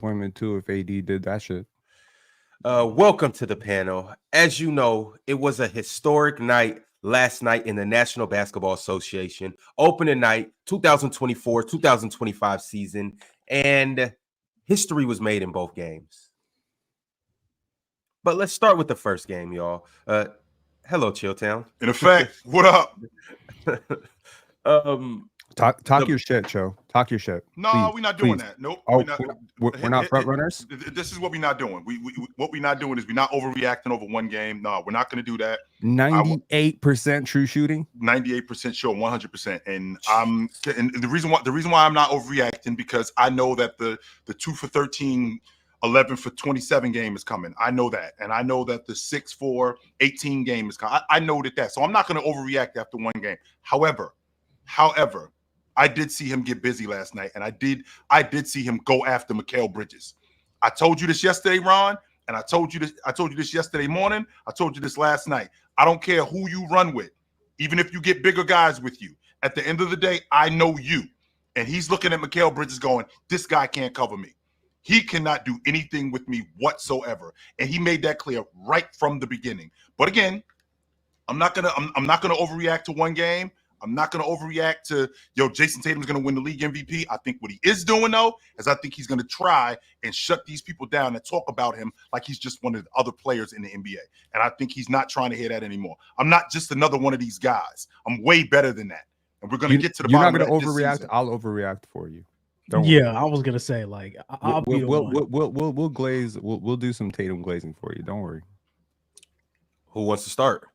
disappointment too if AD did that shit. Welcome to the panel. As you know, it was a historic night last night in the National Basketball Association opening night 2024-2025 season, and history was made in both games. But let's start with the first game, y'all. Hello, Chilltown. In effect, what up? Talk your shit, Joe. Talk your shit. No, we're not doing that. Nope. Oh, we're not front runners. This is what we're not doing. What we're not doing is we're not overreacting over one game. No, we're not going to do that. 98% true shooting. 98% sure, 100%. And the reason why I'm not overreacting because I know that the 2 for 13, 11 for 27 game is coming. I know that, and I know that the 6 for 18 game is coming. I know that. So I'm not going to overreact after one game. However. I did see him get busy last night, and I did see him go after Mikal Bridges. I told you this yesterday, Ron, and I told you this yesterday morning. I told you this last night. I don't care who you run with, even if you get bigger guys with you. At the end of the day, I know you. And he's looking at Mikal Bridges going, this guy can't cover me. He cannot do anything with me whatsoever. And he made that clear right from the beginning. But again, I'm not gonna overreact to one game. I'm not going to overreact to, Jason Tatum's going to win the league MVP. I think what he is doing, though, is I think he's going to try and shut these people down and talk about him like he's just one of the other players in the NBA. And I think he's not trying to hear that anymore. I'm not just another one of these guys. I'm way better than that. And we're going to get to the bottom of that. You're not going to overreact. I'll overreact for you. I was going to say, like, we'll glaze. We'll do some Tatum glazing for you. Don't worry. Who wants to start?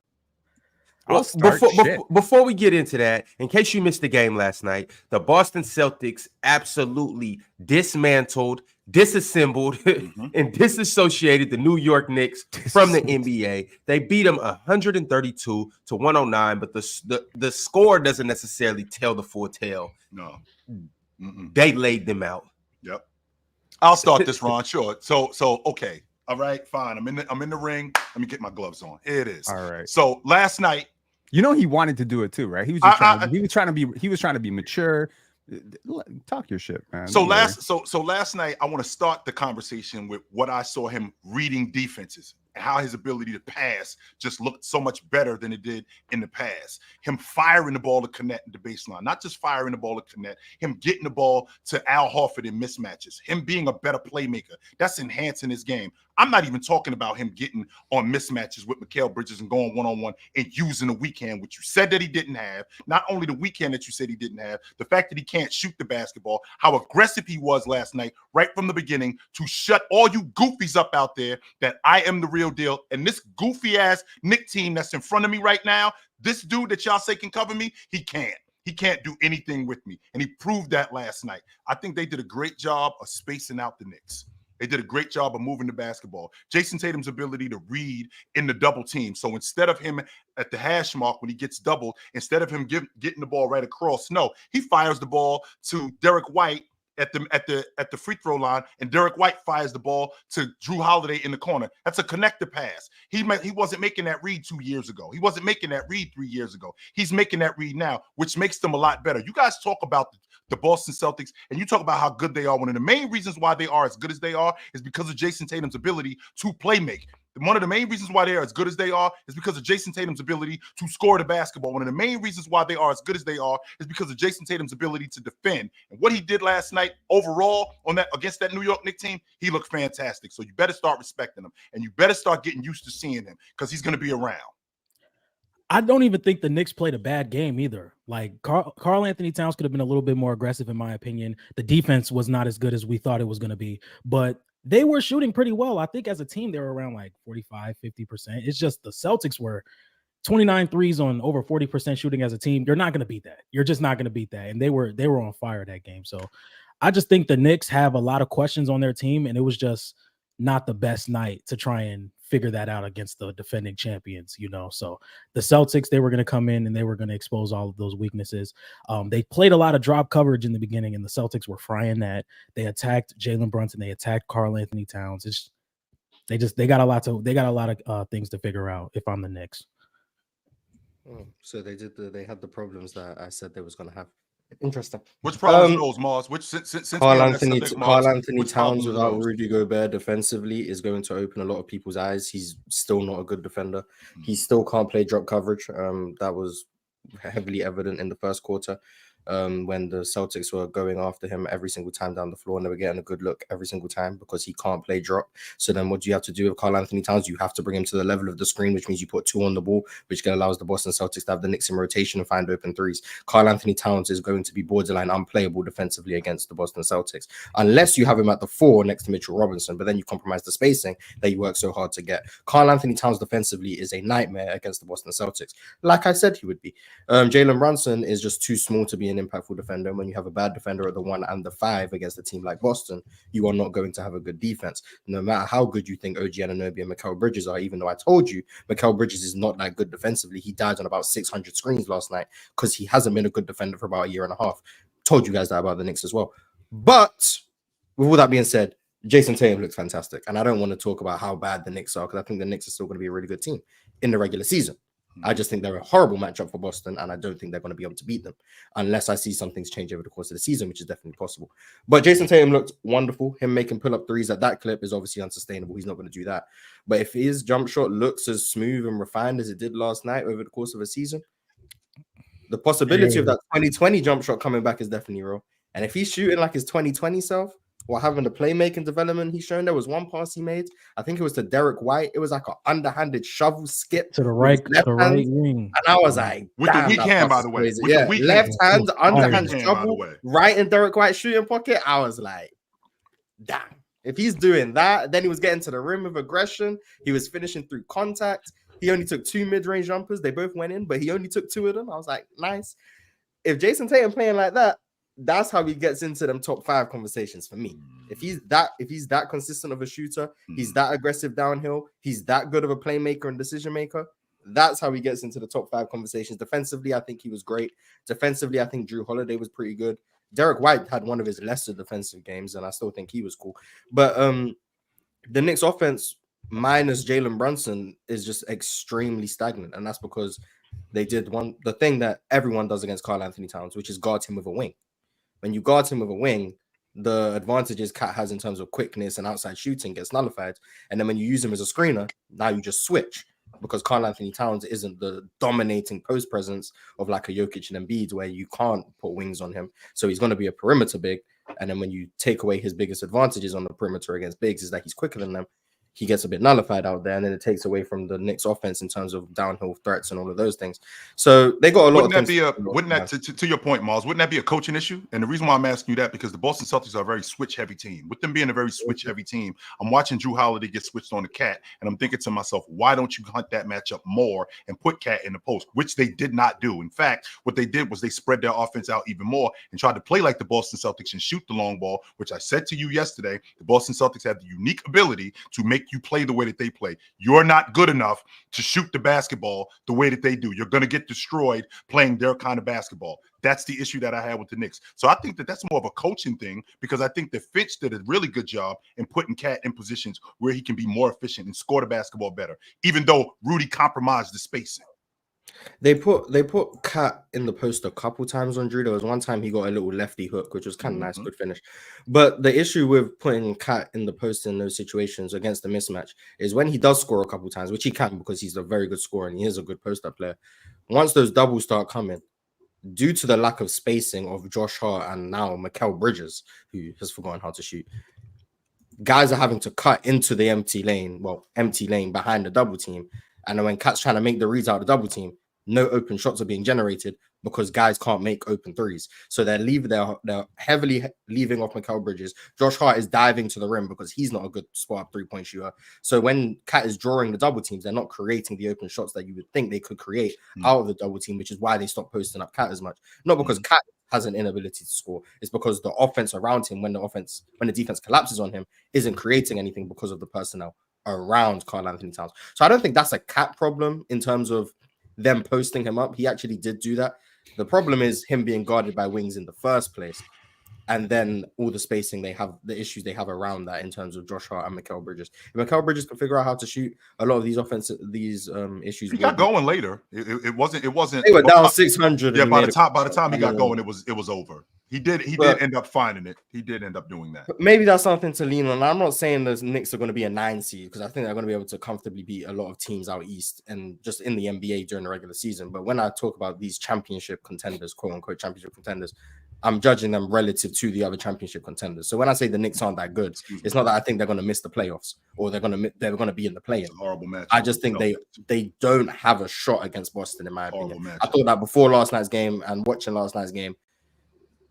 Before we get into that, in case you missed the game last night, the Boston Celtics absolutely dismantled, disassembled, and disassociated the New York Knicks from the NBA. They beat them 132-109, but the score doesn't necessarily tell the full tale. No. They laid them out. Yep. I'll start this, Ron. Sure. So okay. All right, fine. I'm in the ring. Let me get my gloves on. Here it is. All right. So last night, he wanted to do it too, right? He was trying to be mature. Talk your shit, man. So last night, I want to start the conversation with what I saw him reading defenses and how his ability to pass just looked so much better than it did in the past. Him firing the ball to connect the baseline, not just firing the ball to connect, him getting the ball to Al Horford in mismatches, him being a better playmaker. That's enhancing his game. I'm not even talking about him getting on mismatches with Mikal Bridges and going one-on-one and using the weekend, which you said that he didn't have. Not only the weekend that you said he didn't have, the fact that he can't shoot the basketball, how aggressive he was last night right from the beginning to shut all you goofies up out there that I am the real deal. And this goofy-ass Knick team that's in front of me right now, this dude that y'all say can cover me, he can't. He can't do anything with me. And he proved that last night. I think they did a great job of spacing out the Knicks. They did a great job of moving the basketball. Jason Tatum's ability to read in the double team. So instead of him at the hash mark when he gets doubled, instead of him getting the ball right across, no, he fires the ball to Derek White at the free throw line, and Derek White fires the ball to Drew Holiday in the corner. That's a connector pass. He wasn't making that read 2 years ago. He wasn't making that read 3 years ago. He's making that read now, which makes them a lot better. You guys talk about the Boston Celtics, and you talk about how good they are. One of the main reasons why they are as good as they are is because of Jason Tatum's ability to play make. One of the main reasons why they are as good as they are is because of Jason Tatum's ability to score the basketball. One of the main reasons why they are as good as they are is because of Jason Tatum's ability to defend. And what he did last night overall against that New York Knicks team, he looked fantastic. So you better start respecting him, and you better start getting used to seeing him because he's going to be around. I don't even think the Knicks played a bad game either. Like Karl-Anthony Towns could have been a little bit more aggressive, in my opinion. The defense was not as good as we thought it was going to be, but they were shooting pretty well. I think as a team, they were around like 45, 50%. It's just the Celtics were 29 threes on over 40% shooting as a team. You're not going to beat that. You're just not going to beat that. And they were on fire that game. So I just think the Knicks have a lot of questions on their team, and it was just not the best night to try and figure that out against the defending champions, So the Celtics, they were going to come in and they were going to expose all of those weaknesses. They played a lot of drop coverage in the beginning, and the Celtics were frying that. They attacked Jalen Brunson. They attacked Karl-Anthony Towns. They got a lot of things to figure out if I'm the Knicks. So they had the problems that I said they was going to have. Interesting. Which problems are those, Mars? Which since Karl-Anthony which Towns problems are without those? Rudy Gobert defensively is going to open a lot of people's eyes. He's still not a good defender. He still can't play drop coverage. That was heavily evident in the first quarter. When the Celtics were going after him every single time down the floor and they were getting a good look every single time because he can't play drop. So then what do you have to do with Karl-Anthony Towns? You have to bring him to the level of the screen, which means you put 2 on the ball, which allows the Boston Celtics to have the Knicks in rotation and find open threes. Karl-Anthony Towns is going to be borderline unplayable defensively against the Boston Celtics, unless you have him at the 4 next to Mitchell Robinson, but then you compromise the spacing that you work so hard to get. Karl-Anthony Towns defensively is a nightmare against the Boston Celtics, like I said he would be. Jalen Brunson is just too small to be an impactful defender. When you have a bad defender at the 1 and the 5 against a team like Boston, you are not going to have a good defense, no matter how good you think OG Anunoby and Mikal Bridges are. Even though I told you Mikal Bridges is not that good defensively, he died on about 600 screens last night because he hasn't been a good defender for about a year and a half. Told you guys that about the Knicks as well. But with all that being said, Jason Tatum looks fantastic, and I don't want to talk about how bad the Knicks are because I think the Knicks are still going to be a really good team in the regular season. I just think they're a horrible matchup for Boston, and I don't think they're going to be able to beat them unless I see some things change over the course of the season, which is definitely possible. But Jason Tatum looked wonderful. Him making pull-up threes at that clip is obviously unsustainable. He's not going to do that. But if his jump shot looks as smooth and refined as it did last night over the course of a season, the possibility of that 2020 jump shot coming back is definitely real. And if he's shooting like his 2020 self, while having the playmaking development he's shown, there was one pass he made. I think it was to Derek White. It was like an underhanded shovel skip to the right wing. And I was like, with the weak hand, by the way. Yeah, left hand, underhand shovel, right in Derek White's shooting pocket. I was like, damn. If he's doing that, then he was getting to the rim with aggression. He was finishing through contact. He only took 2 mid-range jumpers. They both went in, but he only took 2 of them. I was like, nice. If Jason Tatum playing like that, that's how he gets into them top 5 conversations for me. If he's that consistent of a shooter, he's that aggressive downhill, he's that good of a playmaker and decision maker, that's how he gets into the top 5 conversations. Defensively, I think he was great. Defensively, I think Drew Holiday was pretty good. Derek White had one of his lesser defensive games, and I still think he was cool. But the Knicks offense minus Jalen Brunson is just extremely stagnant, and that's because they did the thing that everyone does against Karl-Anthony Towns, which is guard him with a wing. When you guard him with a wing, the advantages Cat has in terms of quickness and outside shooting gets nullified. And then when you use him as a screener, now you just switch because Karl-Anthony Towns isn't the dominating post presence of like a Jokic and Embiid where you can't put wings on him. So he's going to be a perimeter big. And then when you take away his biggest advantages on the perimeter against bigs is that he's quicker than them. He gets a bit nullified out there, and then it takes away from the Knicks offense in terms of downhill threats and all of those things. So they got a lot of things. Wouldn't that, to your point, Miles, wouldn't that be a coaching issue? And the reason why I'm asking you that, because the Boston Celtics are a very switch-heavy team. With them being a very switch-heavy team, I'm watching Drew Holiday get switched on the Cat, and I'm thinking to myself, why don't you hunt that matchup more and put Cat in the post, which they did not do. In fact, what they did was they spread their offense out even more and tried to play like the Boston Celtics and shoot the long ball, which I said to you yesterday, the Boston Celtics have the unique ability to make you play the way that they play. You're not good enough to shoot the basketball the way that they do. You're going to get destroyed playing their kind of basketball. That's the issue that I had with the Knicks. So I think that that's more of a coaching thing because I think that Finch did a really good job in putting Cat in positions where he can be more efficient and score the basketball better, even though Rudy compromised the spacing. They put Cat in the post a couple times on Drew. There was one time he got a little lefty hook, which was kind of nice, good finish. But the issue with putting Cat in the post in those situations against the mismatch is when he does score a couple times, which he can because he's a very good scorer and he is a good post-up player. Once those doubles start coming, due to the lack of spacing of Josh Hart and now Mikal Bridges, who has forgotten how to shoot, guys are having to cut into the empty lane behind the double team. And then when Cat's trying to make the reads out of the double team, no open shots are being generated because guys can't make open threes. So they're heavily leaving off Mikal Bridges. Josh Hart is diving to the rim because he's not a good spot-up three-point shooter. So when Cat is drawing the double teams, they're not creating the open shots that you would think they could create out of the double team, which is why they stop posting up Cat as much. Not because Cat has an inability to score. It's because the offense around him, when the defense collapses on him, isn't creating anything because of the personnel around Karl-Anthony Towns. So I don't think that's a Cat problem in terms of them posting him up. He actually did do that. The problem is him being guarded by wings in the first place. and then all the spacing they have, the issues they have around that in terms of Josh Hart and Mikal Bridges. If Mikal Bridges can figure out how to shoot, a lot of these issues. He got going later. It wasn't. They were down 600. Yeah, by the time he got going, it was over. He did end up finding it. He did end up doing that. Maybe that's something to lean on. I'm not saying the Knicks are going to be a 9 seed because I think they're going to be able to comfortably beat a lot of teams out east and just in the NBA during the regular season. But when I talk about these championship contenders, quote unquote championship contenders, I'm judging them relative to the other championship contenders. So when I say the Knicks aren't that good, it's not that I think they're going to miss the playoffs or they're going to be in the play-in. Horrible match. I just think they don't have a shot against Boston, in my opinion. I thought that before last night's game and watching last night's game.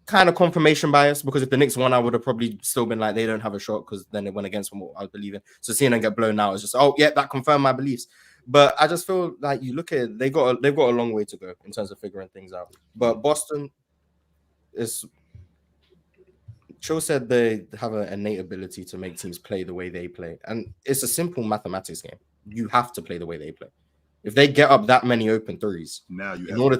Kind of confirmation bias, because if the Knicks won, I would have probably still been like, they don't have a shot, because then they went against what I was believing. So seeing them get blown out is just, oh yeah, that confirmed my beliefs. But I just feel like you look at it, they've got a long way to go in terms of figuring things out. But Boston is. Cho said they have an innate ability to make teams play the way they play, and it's a simple mathematics game. You have to play the way they play. If they get up that many open threes, now in order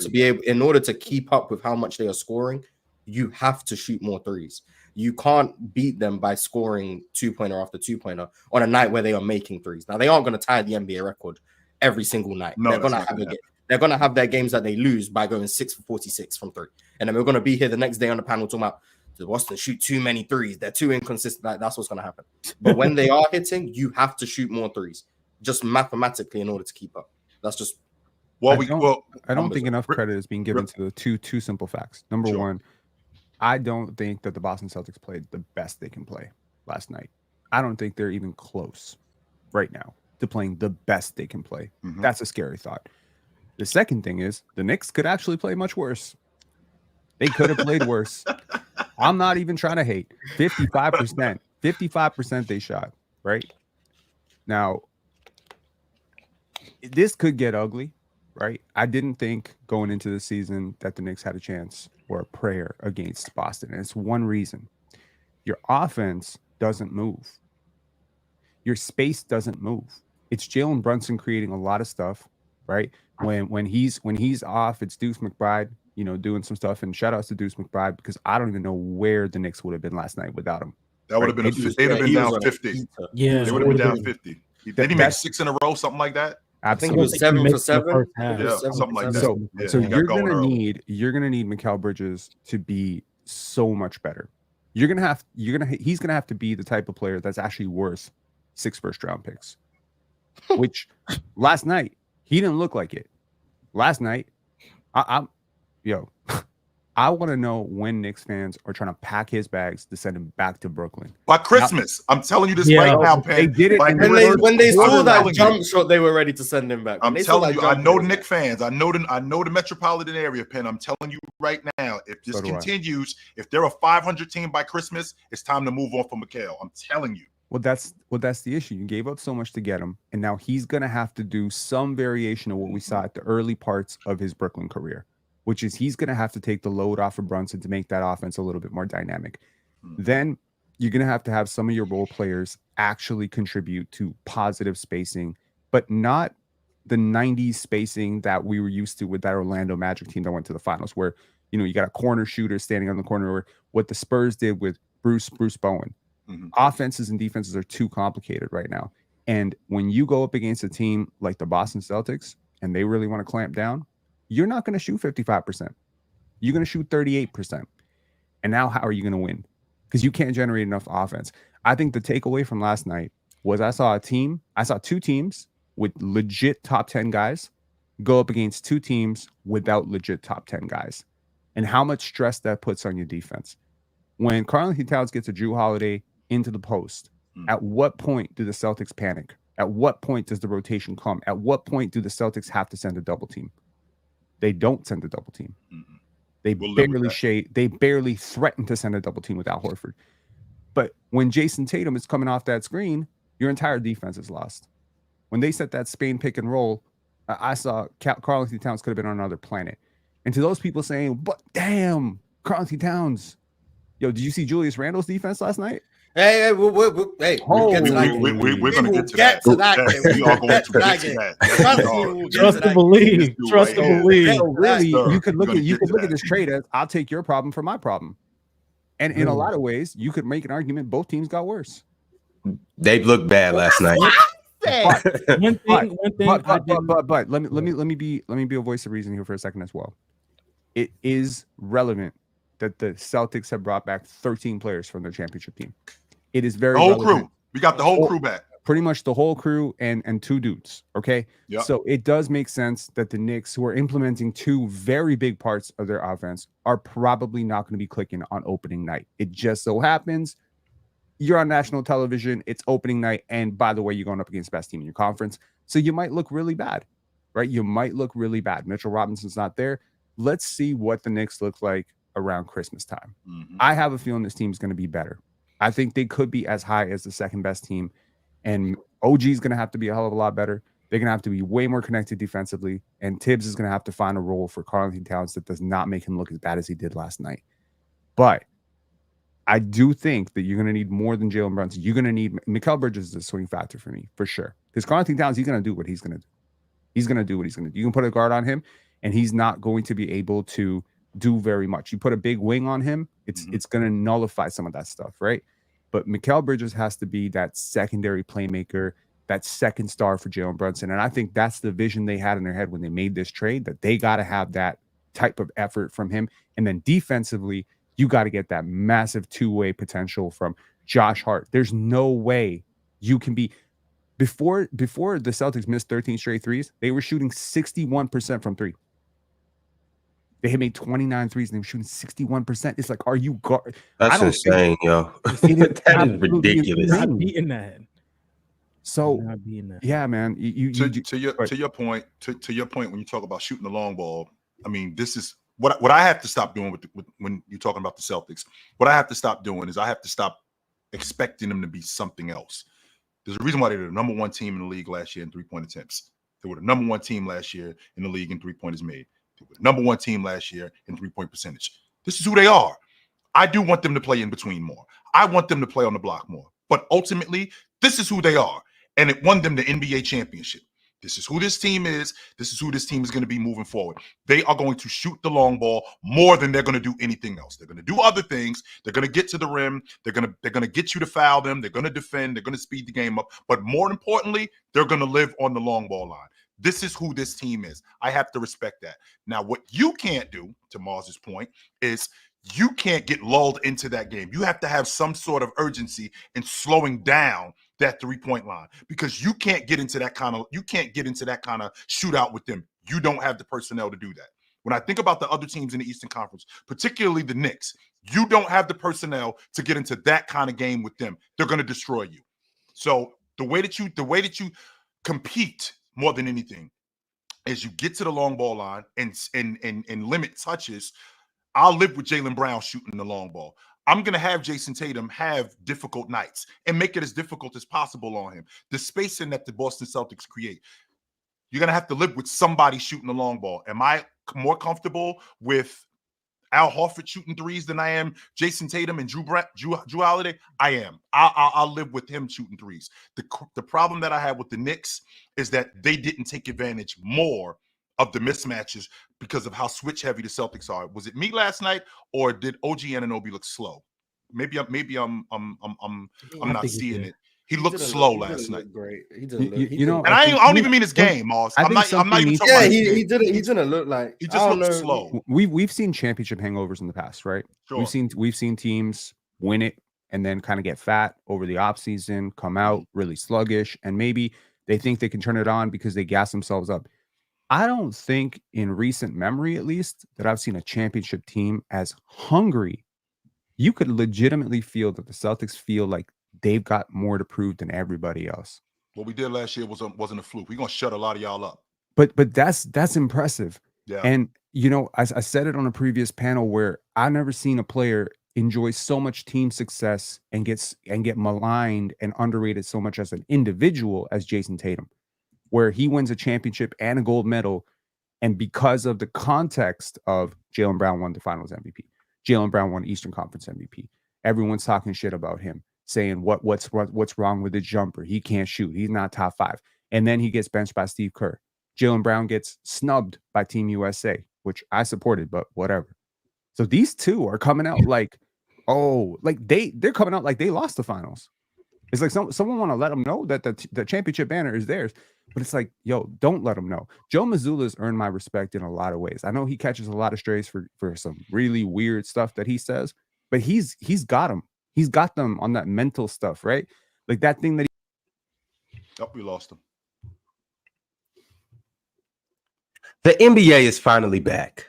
to keep up with how much they are scoring, you have to shoot more threes. You can't beat them by scoring 2-pointer after 2-pointer on a night where they are making threes. Now, they aren't going to tie the NBA record every single night. No, they're going to have their games that they lose by going 6 for 46 from 3. And then we're going to be here the next day on the panel talking about the Boston shoot too many threes. They're too inconsistent. That's what's going to happen. But when they are hitting, you have to shoot more threes, just mathematically, in order to keep up. That's just. I don't think enough credit is being given to the two simple facts. Number one, I don't think that the Boston Celtics played the best they can play last night. I don't think they're even close right now to playing the best they can play. Mm-hmm. That's a scary thought. The second thing is the Knicks could actually play much worse. They could have played worse. I'm not even trying to hate. 55% they shot, right? Now, this could get ugly, right? I didn't think going into the season that the Knicks had a chance or a prayer against Boston. And it's one reason. Your offense doesn't move. Your space doesn't move. It's Jalen Brunson creating a lot of stuff, right? When he's off, it's Deuce McBride, doing some stuff. And shout outs to Deuce McBride, because I don't even know where the Knicks would have been last night without him. That would have been they'd have been down 50. Yeah, they would have been down 50. Did he make 6 in a row, something like that? Absolutely. I think it was 7 for 7. Yeah, something like that. So you're gonna need Mikal Bridges to be so much better. He's gonna have to be the type of player that's actually worth 6 first-round picks. Which last night he didn't look like it. Last night, I want to know when Knicks fans are trying to pack his bags to send him back to Brooklyn. By Christmas. I'm telling you this right now, Penn. They did it. When they saw that jump shot, they were ready to send him back. I'm telling you, I know the Knicks fans. I know the metropolitan area, Penn. I'm telling you right now, if this continues, if they're a 500 team by Christmas, it's time to move on from Mikal. I'm telling you. Well, that's the issue. You gave up so much to get him, and now he's going to have to do some variation of what we saw at the early parts of his Brooklyn career, which is he's going to have to take the load off of Brunson to make that offense a little bit more dynamic. Then you're going to have some of your role players actually contribute to positive spacing, but not the 90s spacing that we were used to with that Orlando Magic team that went to the finals, where, you got a corner shooter standing on the corner, or what the Spurs did with Bruce Bowen. Mm-hmm. Offenses and defenses are too complicated right now. And when you go up against a team like the Boston Celtics and they really want to clamp down, you're not going to shoot 55%. You're going to shoot 38%. And now how are you going to win? Because you can't generate enough offense. I think the takeaway from last night was I saw 2 teams with legit top 10 guys go up against 2 teams without legit top 10 guys. And how much stress that puts on your defense. When Karl-Anthony Towns gets a Jrue Holiday into the post, at what point do the Celtics panic? At what point does the rotation come? At what point do the Celtics have to send a double team? They don't send a double team. Mm-hmm. They barely threaten to send a double team with Al Horford. But when Jason Tatum is coming off that screen, your entire defense is lost. When they set that Spain pick and roll, I saw Karl-Anthony Towns could have been on another planet. And to those people saying, but damn, Karl-Anthony Towns. Yo, did you see Julius Randle's defense last night? We're going to get to that. We are going to get to that. Trust to believe. Really, you could look at this trade as I'll take your problem for my problem. And in a lot of ways, you could make an argument both teams got worse. They looked bad last night. But One thing let me be a voice of reason here for a second as well. It is relevant that the Celtics have brought back 13 players from their championship team. It is very the whole relevant. crew. We got the whole crew back. Pretty much the whole crew and two dudes. Okay. Yep. So it does make sense that the Knicks, who are implementing two very big parts of their offense, are probably not going to be clicking on opening night. It just so happens you're on national television, it's opening night, and by the way, you're going up against the best team in your conference. So you might look really bad, right? You might look really bad. Mitchell Robinson's not there. Let's see what the Knicks look like around Christmas time. Mm-hmm. I have a feeling this team's going to be better. I think they could be as high as the second best team. And OG is going to have to be a hell of a lot better. They're going to have to be way more connected defensively. And Tibbs is going to have to find a role for Karl-Anthony Towns that does not make him look as bad as he did last night. But I do think that you're going to need more than Jalen Brunson. You're going to need Mikal Bridges is a swing factor for me, for sure. Because Karl-Anthony Towns, he's going to do what he's going to do. He's going to do what he's going to do. You can put a guard on him, and he's not going to be able to do very much. You put a big wing on him, it's going to nullify some of that stuff, right? But Mikal Bridges has to be that secondary playmaker, that second star for Jalen Brunson. And I think that's the vision they had in their head when they made this trade, that they got to have that type of effort from him. And then defensively, you got to get that massive two-way potential from Josh Hart. There's no way you can be before the Celtics missed 13 straight threes, they were shooting 61% from three. They had made 29 threes and they were shooting 61%. It's like, are you That's insane, yo. That is ridiculous. Not beating that. So Not beating that. yeah, man. To your point, when you talk about shooting the long ball, I mean, this is what I have to stop doing with when you're talking about the Celtics. What I have to stop doing is I have to stop expecting them to be something else. There's a reason why they were the number one team in the league last year in three-point attempts. They were the number one team last year in the league in three-pointers made. They were the number one team last year in three-point percentage. This is who they are. I do want them to play in between more. I want them to play on the block more. But ultimately, this is who they are. And it won them the NBA championship. This is who this team is. This is who this team is going to be moving forward. They are going to shoot the long ball more than they're going to do anything else. They're going to do other things. They're going to get to the rim. They're going to get you to foul them. They're going to defend. They're going to speed the game up. But more importantly, they're going to live on the long ball line. This is who this team is. I have to respect that. Now, what you can't do, to Mars's point, is you can't get lulled into that game. You have to have some sort of urgency in slowing down that three-point line, because you can't get into that kind of shootout with them. You don't have the personnel to do that. When I think about the other teams in the Eastern Conference, particularly the Knicks, you don't have the personnel to get into that kind of game with them. They're going to destroy you. So the way that you compete more than anything is you get to the long ball line and limit touches. I'll live with Jaylen Brown shooting the long ball. I'm going to have Jason Tatum have difficult nights and make it as difficult as possible on him. The spacing that the Boston Celtics create, you're going to have to live with somebody shooting the long ball. Am I more comfortable with Al Horford shooting threes than I am Jason Tatum and Drew Holiday? I am. I'll live with him shooting threes. The problem that I have with the Knicks is that they didn't take advantage more of the mismatches because of how switch heavy the Celtics are. Was it me last night, or did OG Anunoby look slow? Maybe I'm not seeing it. He looked slow last night. Great. He didn't look. And I don't even mean his game, Moss. I'm not even talking about his game. He didn't look like. He just looked slow. We've seen championship hangovers in the past, right? Sure. We've seen teams win it and then kind of get fat over the offseason, come out really sluggish, and maybe they think they can turn it on because they gas themselves up. I don't think in recent memory, at least, that I've seen a championship team as hungry. You could legitimately feel that the Celtics feel like they've got more to prove than everybody else. What we did last year wasn't a fluke. We're gonna shut a lot of y'all up. But that's impressive. Yeah. And I said it on a previous panel where I've never seen a player enjoy so much team success and get maligned and underrated so much as an individual as Jason Tatum, where he wins a championship and a gold medal. And because of the context of Jaylen Brown won the finals MVP, Jaylen Brown won Eastern Conference MVP. Everyone's talking shit about him, saying what's wrong with his jumper. He can't shoot. He's not top 5. And then he gets benched by Steve Kerr. Jaylen Brown gets snubbed by Team USA, which I supported, but whatever. So these two are coming out like Oh, like they're coming out like they lost the finals. It's like someone want to let them know that the championship banner is theirs, but it's like, yo, don't let them know. Joe Mazzulla's earned my respect in a lot of ways. I know he catches a lot of strays for some really weird stuff that he says, but he's got them. He's got them on that mental stuff, right? Like that thing that Oh, we lost him. The NBA is finally back.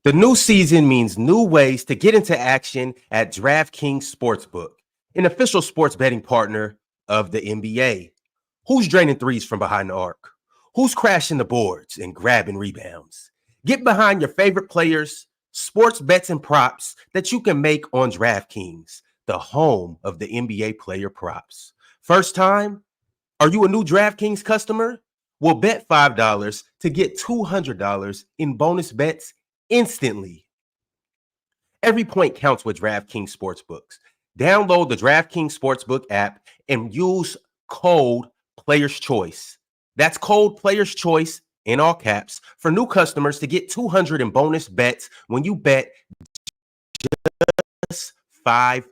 The new season means new ways to get into action at DraftKings Sportsbook, an official sports betting partner of the NBA. Who's draining threes from behind the arc? Who's crashing the boards and grabbing rebounds? Get behind your favorite players, sports bets and props that you can make on DraftKings, the home of the NBA player props. First time? Are you a new DraftKings customer? Well, bet $5 to get $200 in bonus bets instantly. Every point counts with DraftKings Sportsbooks. Download the DraftKings Sportsbook app and use code Players Choice. That's code Players Choice in all caps for new customers to get $200 in bonus bets when you bet just $5.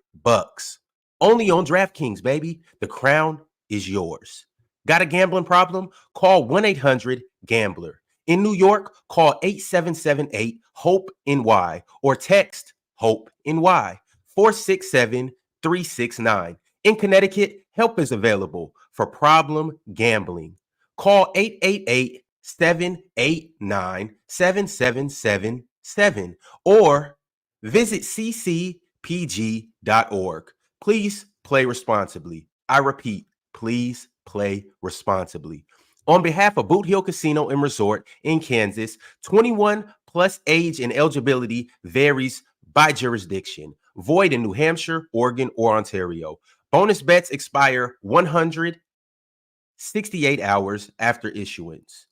Only on DraftKings, baby. The crown is yours. Got a gambling problem? Call 1-800-GAMBLER. In New York, call 8778-HOPE-NY or text HOPE-NY 467-369. In Connecticut, help is available for problem gambling. Call 888-789-7777 or visit ccpg.org. Please play responsibly. I repeat, please play responsibly. On behalf of Boot Hill Casino and Resort in Kansas, 21 plus age and eligibility varies by jurisdiction. Void in New Hampshire, Oregon, or Ontario. Bonus bets expire 168 hours after issuance.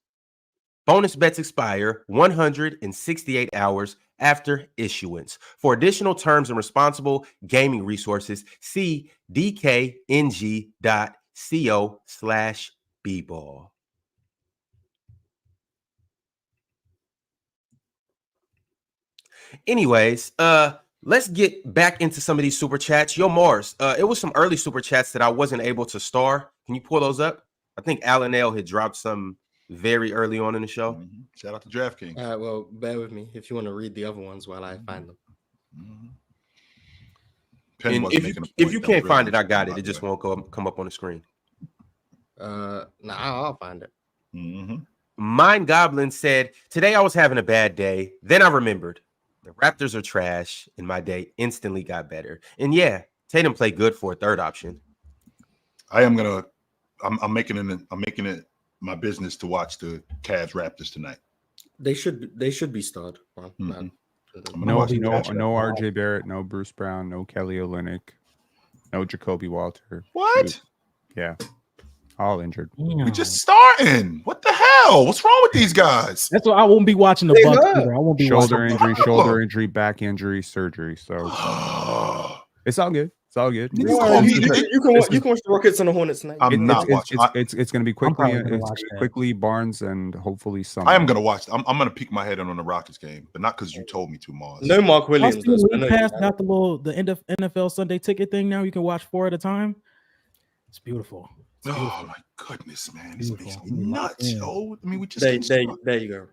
Bonus bets expire 168 hours after issuance. For additional terms and responsible gaming resources, see dkng.co/bball. Anyways, let's get back into some of these super chats. Yo, Mars, it was some early super chats that I wasn't able to star. Can you pull those up? I think Alan L had dropped some very early on in the show. Mm-hmm. Shout out to DraftKings. Well, bear with me if you want to read the other ones while I find them. Mm-hmm. And if you can't find it, I got it. It just won't come up on the screen. I'll find it. Mm-hmm. Mind Goblin said, today I was having a bad day. Then I remembered the Raptors are trash, and my day instantly got better. And yeah, Tatum played good for a third option. I'm making it my business to watch the Cavs Raptors tonight. They should be starred. Mm-hmm. No RJ Barrett, no Bruce Brown, no Kelly Olynyk, no Jacoby Walter. What? Yeah. All injured. We just starting. What the hell? What's wrong with these guys? That's why I won't be watching the Bucks either. I won't be shoulder watching injury, back injury, surgery. So it's all good. It's all good. You can watch the Rockets and the Hornets tonight. I'm not watching. It's going to be quickly Barnes and hopefully some. I am going to watch. I'm going to peek my head in on the Rockets game, but not because you told me to, Mars. No Mark Williams. League Pass got the end of NFL Sunday ticket thing now. You can watch 4 at a time. It's beautiful. Oh my goodness, man! This makes me nuts, yo. I mean, we just there you go.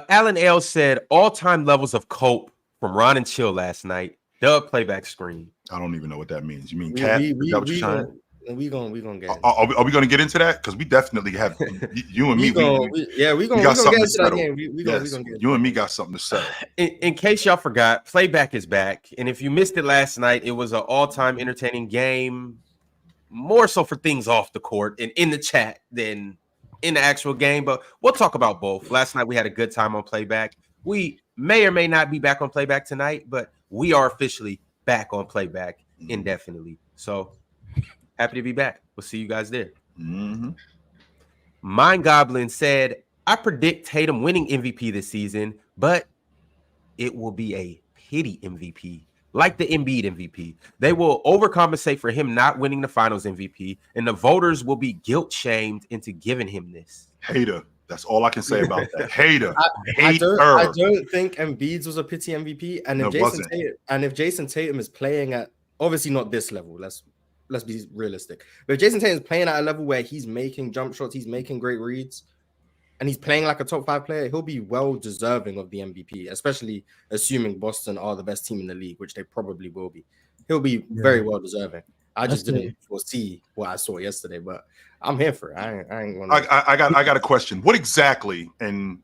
Alan L said all-time levels of cope from Ron and Chill last night. Dub playback screen. I don't even know what that means. You mean cat? We gonna get. Are we gonna get into that? Because we definitely have you and me. We gonna get into that game. We gonna get you and me got something to say. In case y'all forgot, playback is back, and if you missed it last night, it was an all-time entertaining game. More so for things off the court and in the chat than in the actual game, but we'll talk about both. Last night we had a good time on playback. We may or may not be back on playback tonight, but we are officially back on playback indefinitely. So happy to be back. We'll see you guys there. Mm-hmm. Mind Goblin said, I predict Tatum winning MVP this season, but it will be a pity MVP. Like the Embiid MVP. They will overcompensate for him not winning the finals MVP, and the voters will be guilt-shamed into giving him this. Hater. That's all I can say about that. Hater. I don't think Embiid's was a pity MVP. And if Jason Tatum is playing at, obviously not this level, let's be realistic. But if Jason Tatum is playing at a level where he's making jump shots, he's making great reads, and he's playing like a top 5 player, he'll be well deserving of the MVP, especially assuming Boston are the best team in the league, which they probably will be. He'll be very well deserving. I just didn't foresee what I saw yesterday, but I'm here for it. I ain't gonna. I got a question. What exactly? And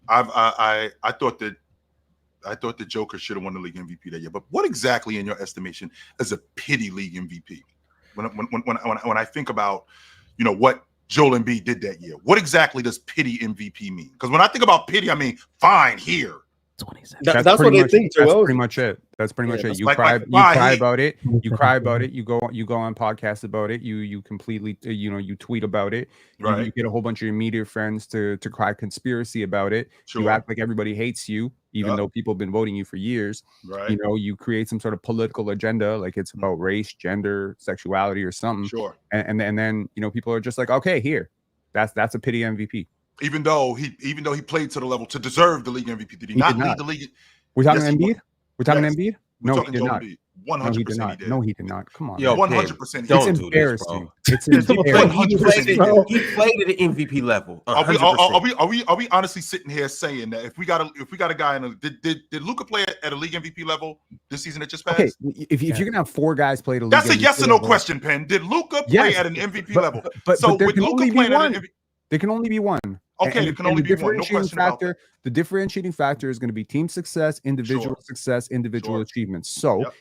I thought the Joker should have won the league MVP that year. But what exactly, in your estimation, is a pity league MVP? When I think about, what Joel Embiid did that year, what exactly does pity MVP mean? Because when I think about pity, I mean fine here. That's what they think. That's pretty much it. That's pretty much it. You cry about it. You cry about it. You go on podcasts about it. You completely, you tweet about it. Right. You get a whole bunch of your media friends to cry conspiracy about it. Sure. You act like everybody hates you, even though people have been voting you for years. Right. You create some sort of political agenda, like it's about race, gender, sexuality, or something. Sure. And then people are just like, okay, here, that's a pity MVP. Even though he played to the level to deserve the league MVP, did he not lead the league? We're talking Embiid? We're talking Embiid? No, he did not. 100% he did. No, he did not. Come on. Yo, 100%. It's embarrassing. It's embarrassing. He played at the MVP level. Are we honestly sitting here saying that if we got a guy in did Luka play at a league MVP level this season that just passed? Okay, if you're gonna have 4 guys play at a league that's a MVP yes or no level, question, Penn. Did Luka play at an MVP level? But So there with can Luka only be playing at one. an MVP, There can only be one. okay, there can only be one. No question about that. The differentiating factor is going to be team success, individual success, individual achievements. So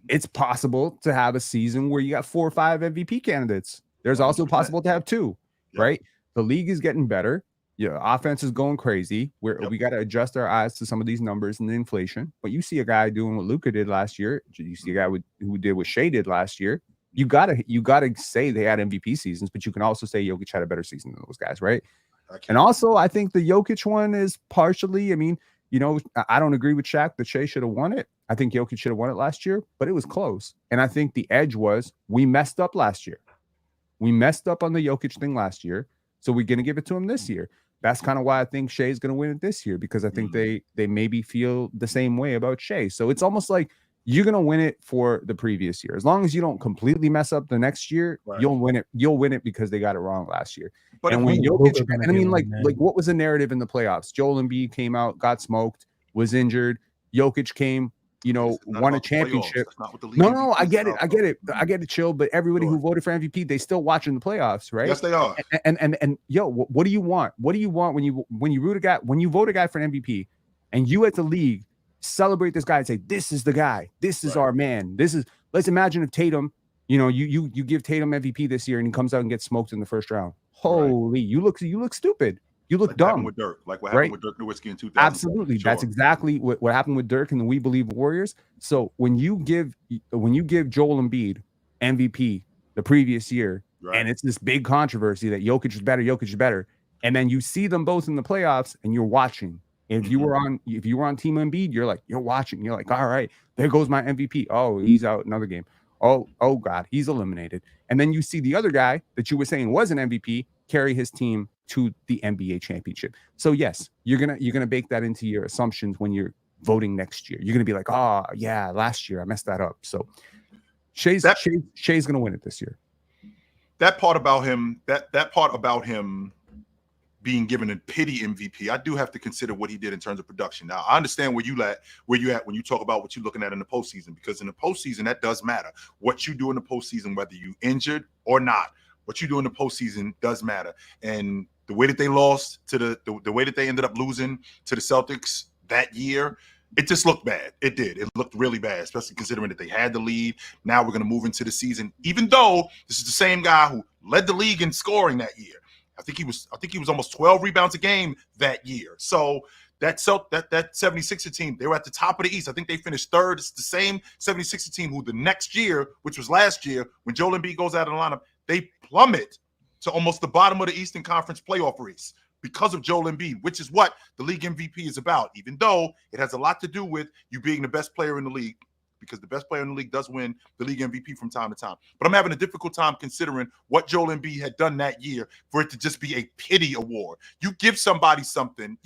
it's possible to have a season where you got 4 or 5 MVP candidates. There's also possible to have 2, right? The league is getting better. Offense is going crazy. We got to adjust our eyes to some of these numbers and the inflation. But you see a guy doing what Luka did last year. You see a guy who did what Shea did last year. You gotta say they had MVP seasons, but you can also say Jokic had a better season than those guys, right? And also, I think the Jokic one is partially. I mean, I don't agree with Shaq that Shea should have won it. I think Jokic should have won it last year, but it was close. And I think the edge was we messed up last year. We messed up on the Jokic thing last year, so we're gonna give it to him this year. That's kind of why I think Shea's gonna win it this year, because I think they maybe feel the same way about Shea. So it's almost like you're gonna win it for the previous year. As long as you don't completely mess up the next year, you'll win it. You'll win it because they got it wrong last year. But and when Jokic, like what was the narrative in the playoffs? Joel Embiid came out, got smoked, was injured. Jokic came, won a championship. No, I get it, chill. But everybody who voted for MVP, they still watching the playoffs, right? Yes, they are. And what do you want? What do you want when you vote a guy for an MVP, and you at the league celebrate this guy and say, this is the guy, this is our man, let's imagine if Tatum, you give Tatum MVP this year and he comes out and gets smoked in the first round. Holy, you look stupid. You look dumb. With Dirk, like what happened with Dirk Nowitzki in 2000. Absolutely. Sure. That's exactly what happened with Dirk and the We Believe Warriors. So when you give Joel Embiid MVP the previous year, and it's this big controversy that Jokic is better, and then you see them both in the playoffs and you're watching. If you were on Team Embiid, you're watching. You're like, all right, there goes my MVP. Oh, he's out another game. Oh God, he's eliminated. And then you see the other guy that you were saying was an MVP carry his team to the NBA championship. So yes, you're gonna bake that into your assumptions when you're voting next year. You're gonna be like, oh yeah, last year I messed that up. So Shea's gonna win it this year. That part about him being given a pity MVP, I do have to consider what he did in terms of production. Now, I understand where you at when you talk about what you're looking at in the postseason, because in the postseason, that does matter. What you do in the postseason, whether you injured or not, what you do in the postseason does matter. And the way that they lost to the way that they ended up losing to the Celtics that year, it just looked bad. It did. It looked really bad, especially considering that they had the lead. Now we're going to move into the season, even though this is the same guy who led the league in scoring that year. I think he was almost 12 rebounds a game that year. So that 76er team, they were at the top of the East. I think they finished third. It's the same 76er team who the next year, which was last year, when Joel Embiid goes out of the lineup, they plummet to almost the bottom of the Eastern Conference playoff race because of Joel Embiid, which is what the league MVP is about, even though it has a lot to do with you being the best player in the league because the best player in the league does win the league MVP from time to time. But I'm having a difficult time considering what Joel Embiid had done that year for it to just be a pity award. You give somebody something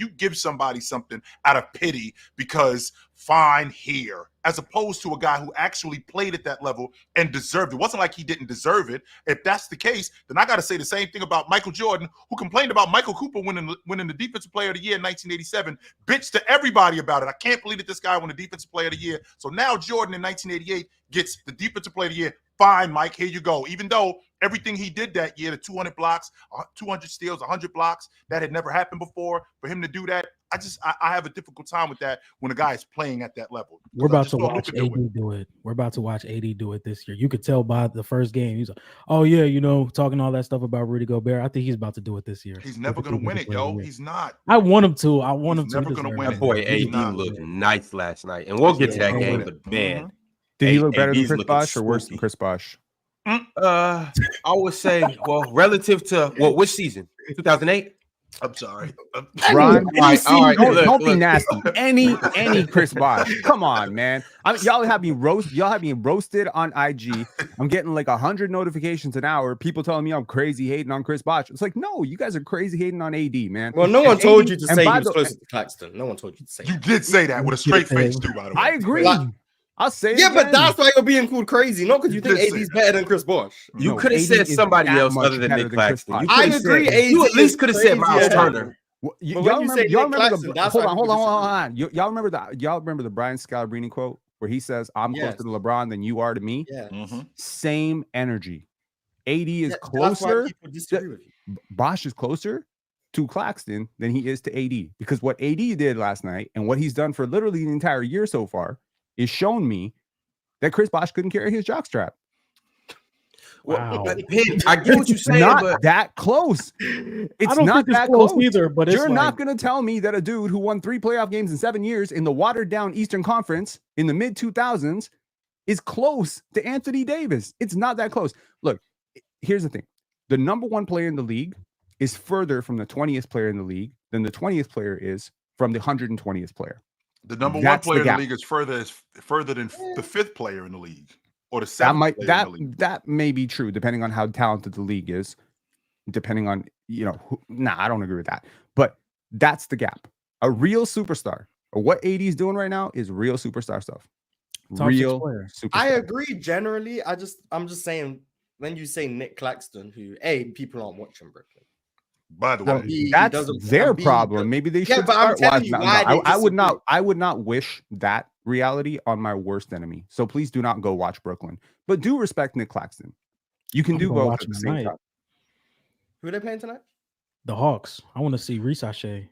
out of pity because fine here, as opposed to a guy who actually played at that level and deserved it. It wasn't like he didn't deserve it. If that's the case, then I got to say the same thing about Michael Jordan, who complained about Michael Cooper winning the Defensive Player of the Year in 1987, bitched to everybody about it. I can't believe that this guy won the Defensive Player of the Year. So now Jordan in 1988 gets the Defensive Player of the Year. Fine, Mike, here you go. Even though everything he did that year, the 200 blocks, 200 steals, 100 blocks, that had never happened before, for him to do that, I have a difficult time with that when a guy is playing at that level. We're about to watch AD do it. We're about to watch AD do it this year. You could tell by the first game. He's like, oh, yeah, talking all that stuff about Rudy Gobert. I think he's about to do it this year. He's never going to win it, yo. He's not. I want him to. He's never going to win it. That boy AD looked nice last night. And we'll get to that game, but man. Did he look better than Chris Bosh or worse than Chris Bosh? I would say, well, relative to which season? 2008? I'm sorry. Ron, look, don't be nasty. Any Chris Bosh. Come on, man. Y'all have me roasted on IG. I'm getting like 100 notifications an hour. People telling me I'm crazy hating on Chris Bosh. It's like, no, you guys are crazy hating on AD, man. Well, no one told you to say he was closer to Claxton. No one told you to say you did say that with a straight face, too, by the way. I agree. I'll say it. Yeah, but that's why you're being called crazy. Not because you think AD's better than Chris Bosh. You could have said somebody else other than Nick Claxton. I agree. You at least could have said Miles Turner. Y'all remember hold on. Y'all remember the Brian Scalabrine quote where he says, "I'm closer to LeBron than you are to me." Yeah. Same energy. AD is closer. Bosh is closer to Claxton than he is to AD, because what AD did last night and what he's done for literally the entire year so far is shown me that Chris Bosh couldn't carry his jockstrap. Wow. I get what you're saying, not that close. It's not that close either. But you're not going to tell me that a dude who won 3 playoff games in 7 years in the watered down Eastern Conference in the mid 2000s is close to Anthony Davis. It's not that close. Look, here's the thing: the number 1 player in the league is further from the 20th player in the league than the 20th player is from the 120th player. The number 1 player in the league is further than the 5th player in the league, or the 7th player in the league. That may be true, depending on how talented the league is. Depending on I don't agree with that. But that's the gap. A real superstar, or what AD is doing right now, is real superstar stuff. Real superstar. I agree generally. I'm just saying, when you say Nick Claxton, who people aren't watching Brooklyn. By the way, that's their problem. Maybe they should start watching. I would not wish that reality on my worst enemy. So please do not go watch Brooklyn, but do respect Nick Claxton. You can do both at the same time. Who are they playing tonight? The Hawks. I want to see Risache.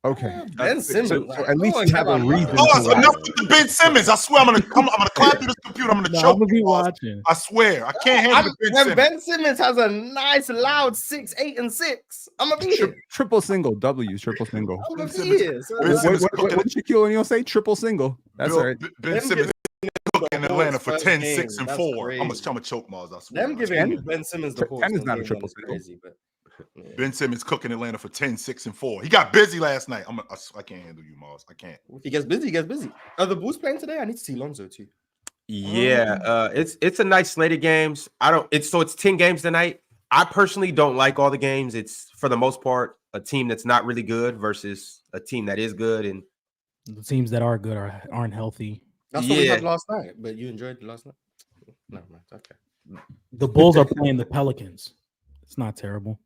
Okay, Ben Simmons. So at least you have a reason. Enough with the Ben Simmons. I swear, I'm gonna climb through this computer. I'm gonna choke. I'm gonna be watching. I swear, I can't handle Ben Simmons. Ben Simmons has a nice loud 6, 8, and 6. I'm gonna be here. Triple single W's. Triple single. I'm gonna be here. What did Shaquille O'Neal say? Triple single. That's all right. Ben Simmons in Atlanta for 10, 6, and 4. I'm gonna choke Mars. I swear. Them giving Ben Simmons the 10 is not a triple single. Yeah. Ben Simmons cooking Atlanta for 10, 6, and 4. He got busy last night. I can't handle you, Mars. I can't. If he gets busy, he gets busy. Are the Bulls playing today? I need to see Lonzo too. Yeah, it's a nice slate of games. It's 10 games tonight. I personally don't like all the games. It's for the most part a team that's not really good versus a team that is good, and the teams that are good aren't healthy. That's what we had last night. But you enjoyed it last night. No, okay. The Bulls are playing the Pelicans. It's not terrible.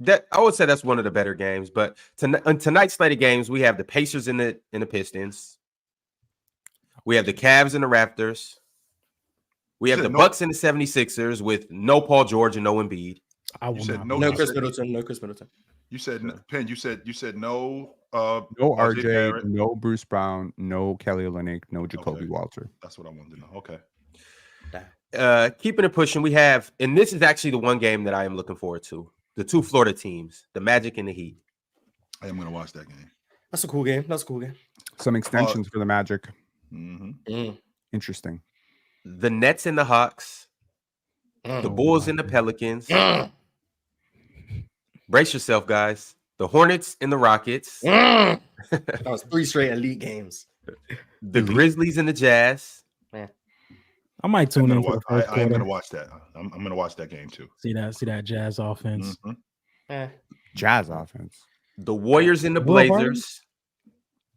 That I would say that's one of the better games. But tonight's slate of games, we have the Pacers and the Pistons. We have the Cavs and the Raptors. We have the Bucks and the 76ers with no Paul George and no Embiid. No Chris Middleton. No Chris Middleton. You said Penn. You said no. No RJ. No Bruce Brown. No Kelly Olynyk. No Jacoby Walter. That's what I wanted to know. Okay. Keeping it pushing, we have, and this is actually the one game that I am looking forward to. The 2 Florida teams, the Magic and the Heat. I am going to watch that game. That's a cool game. Some extensions for the Magic. Mm-hmm. Interesting. The Nets and the Hawks. The Bulls and the Pelicans. Brace yourself, guys. The Hornets and the Rockets. That was 3 straight elite games. The Grizzlies and the Jazz. I might tune in for the first I am quarter. going to watch that. I'm going to watch that game too. See that Jazz offense. Jazz offense. The Warriors and the Will Barton? Blazers.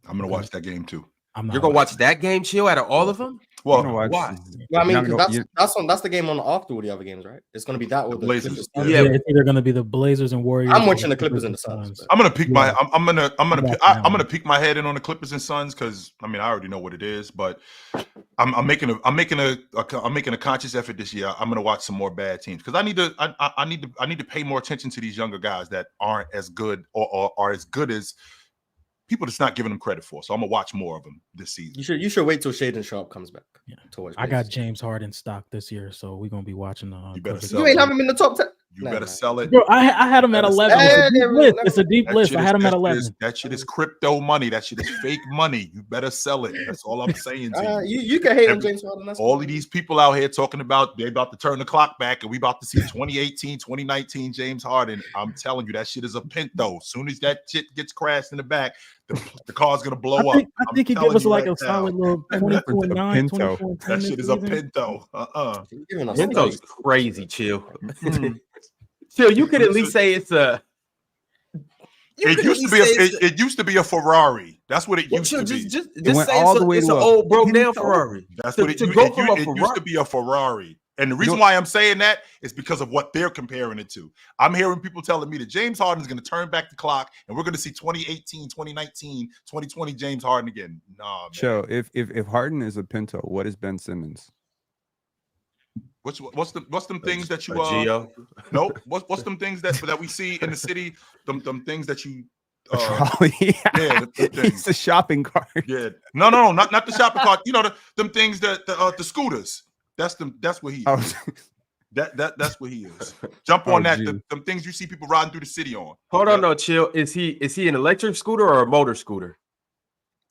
I'm going to watch that game too. You're going to watch that game, Chill, out of all of them? Well, Why? Well, I mean, because that's the game on after all the other games, right? It's going to be that or the Blazers. Clippers. Yeah. It's either going to be the Blazers and Warriors. I'm watching the Clippers and the Suns. I'm gonna peek Yeah. I'm gonna Yeah. peek my head in on the Clippers and Suns because I mean I already know what it is, but I'm making a conscious effort this year. I'm gonna watch some more bad teams because I need to pay more attention to these younger guys that aren't as good or are as good as people that's not giving them credit for. So I'm gonna watch more of them this season. You should wait till Shaden Sharp comes back. Yeah. To watch I got Blazers. James Harden stock this year, so we're gonna be watching the. You better Clippers. sell You ain't have him in the top 10. You Nah, better man. sell it. Bro, I had him at 11. It's a deep That list. shit I is- had him at that 11. That shit is crypto money. That shit is fake money. You better sell it. That's all I'm saying to you. You can hate on James Harden. That's All cool. of these people out here talking about they about to turn the clock back and we about to see 2018, 2019 James Harden. I'm telling you, that shit is a pinto. As soon as that shit gets crashed in the back, the car's gonna blow I think up. he telling gave us you like right a solid little 22 and 9, Pinto. 24 and 10 That this shit is a season. pinto. You're giving us Pinto's something. crazy, Chill. Mm. Chill, you could at least say it's a. It used to be a Ferrari. That's what it used to be. Just went say all it's, the way it's to an a old broke down Pinto. Ferrari. That's To- what it, to u- go it, from u- a it used Ferrari- to be a Ferrari. And the reason don't- why I'm saying that is because of what they're comparing it to. I'm hearing people telling me that James Harden is going to turn back the clock and we're going to see 2018, 2019, 2020 James Harden again. Nah, man. Joe, if Harden is a Pinto, what is Ben Simmons? What's them things that you A Geo. nope. What's them things that we see in the city? Them things that you A trolley. yeah, the He's things. a shopping cart. Yeah. No, not the shopping cart. You know them things that the scooters. That's what he is. Oh, That's what he is. Jump on Oh, that. geez. Them things you see people riding through the city on. Hold on, no, Chill. Is he an electric scooter or a motor scooter?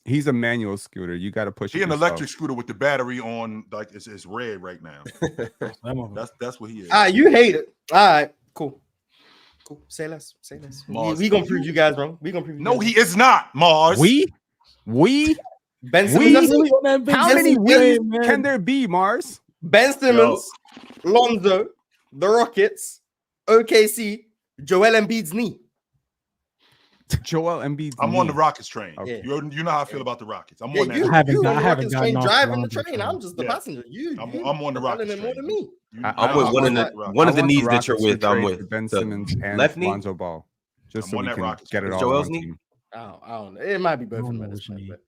he's a manual scooter. You got to push He it an yourself. electric scooter with the battery on, like it's red right now. That motherfucker. That's what he is. You hate it. All right, cool. Say less. Mars, We gonna prove you guys wrong. We gonna prove you No, guys he is not, Mars. We wrong. Ben We- Simmons. that's Really it. on that big how Yes, many he we's is, man. can there be, Mars? Ben Simmons, Lonzo, the Rockets, OKC, Joel Embiid's knee. Joel Embiid. I'm on the Rockets train. Okay. You know how I feel about the Rockets. I'm Yeah, on that. you, I haven't you got- on I the haven't Rockets gotten train off driving the Lonzo train. train. I'm just the Yeah. passenger. I'm on the Rockets more train. than me. I'm with one of the I knees want that you're Rockets to with. I'm trade with for Ben the Simmons and left knee? Lonzo Ball, just I'm so on we that can Rockets get it trade. all Joel's on knee? team. I don't know. It might be both of I don't them know at this which point. knee. But...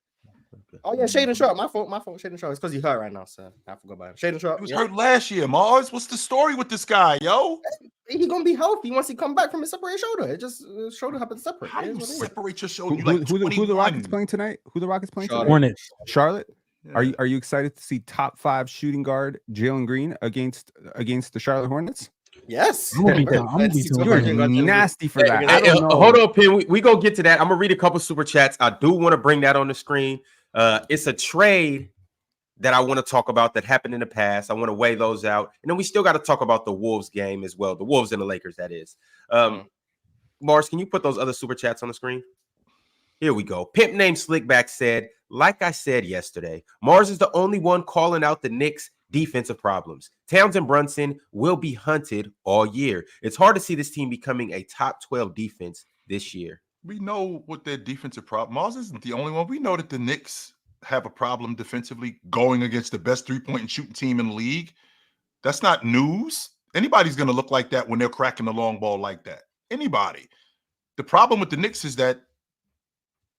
Oh yeah, Shaden Sharp. My fault. Shaden Sharp. It's because he's hurt right now, so I forgot about him. Shaden Sharp. He was yeah. hurt last year, Mars. What's the story with this guy, yo? He gonna be healthy once he come back from his separated shoulder. It just shoulder happened to separate. How do It you is what it is. separate your Who, shoulder? You who, like who the 21. Rockets playing tonight? Who the Rockets playing Charlotte. tonight? Hornets. Charlotte. Yeah. Are you excited to see top 5 shooting guard Jalen Green against the Charlotte Hornets? Yes. I'm gonna be Very down. I'm gonna be fancy tuned You're Superchats. nasty for that. Hey, I don't know. Hold on, Pin. We gonna get to that. I'm gonna read a couple super chats. I do want to bring that on the screen. It's a trade that I want to talk about that happened in the past. I want to weigh those out, and then we still got to talk about the Wolves game as well. The Wolves and the Lakers, that is. Mars, can you put those other super chats on the screen? Here we go. Pimp named Slickback said, like I said yesterday, Mars is the only one calling out the Knicks' defensive problems. Towns and Brunson will be hunted all year. It's hard to see this team becoming a top 12 defense this year. We know what their defensive problem. Mars isn't the only one. We know that the Knicks have a problem defensively going against the best 3-point and shooting team in the league. That's not news. Anybody's going to look like that when they're cracking the long ball like that. Anybody. The problem with the Knicks is that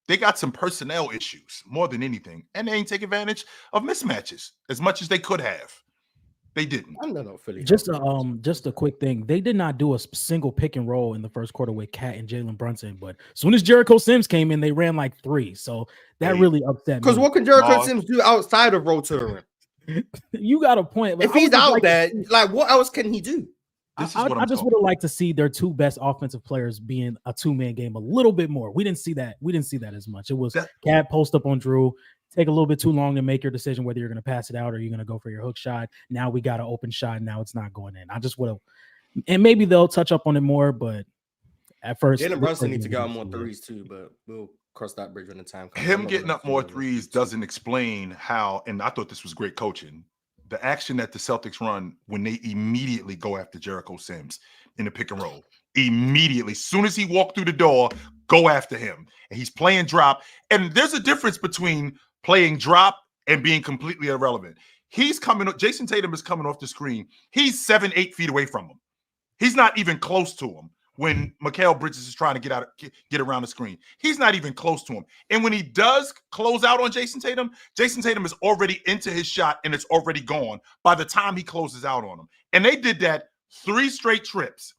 they got some personnel issues more than anything, and they ain't take advantage of mismatches as much as they could have. They didn't. I'm not Philly. Just a quick thing. They did not do a single pick and roll in the first quarter with Cat and Jalen Brunson, but as soon as Jericho Sims came in, they ran like 3. So that Hey, really upset me. Because what can Jericho Mars. Sims do outside of road to the rim? You got a point. but If I would he's just out like to there, see- like what else can he do? This is I what I'm just talking would have liked to see their 2 best offensive players being a 2-man game a little bit more. We didn't see that. We didn't see that as much. It was That- Cat post up on Drew, take a little bit too long to make your decision whether you're going to pass it out or you're going to go for your hook shot. Now we got an open shot. Now it's not going in. I just would have, and maybe they'll touch up on it more, but at first, Jalen Brunson needs to get out more threes too, but cross that bridge when the time comes. Him getting up more threes doesn't explain how, and I thought this was great coaching, the action that the Celtics run when they immediately go after Jericho Sims in the pick and roll. Immediately, as soon as he walked through the door, go after him. And he's playing drop. And there's a difference between playing drop and being completely irrelevant. Jason Tatum is coming off the screen. He's 7-8 feet away from him. He's not even close to him when Mikal Bridges is trying to get around the screen. He's not even close to him. And when he does close out on Jason Tatum is already into his shot and it's already gone by the time he closes out on him. And they did that 3 straight trips,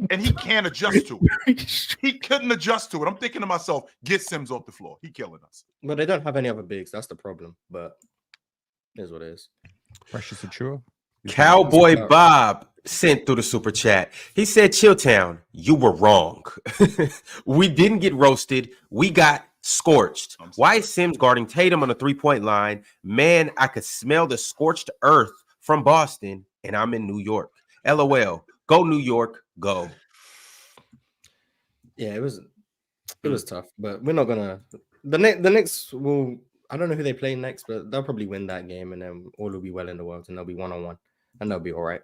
and he can't adjust to it. He couldn't adjust to it. I'm thinking to myself, get Sims off the floor. He killing us. But they don't have any other bigs. That's the problem. But it is what it is. Precious Achua. Cowboy Bob sent through the super chat. He said, Chilltown, you were wrong. We didn't get roasted. We got scorched. Why is Sims guarding Tatum on the 3-point line? Man, I could smell the scorched earth from Boston, and I'm in New York. LOL. Go New York. Go. Yeah, it was tough, but we're not gonna. The Knicks will. I don't know who they play next, but they'll probably win that game, and then all will be well in the world, and they'll be 1-on-1, and they'll be all right.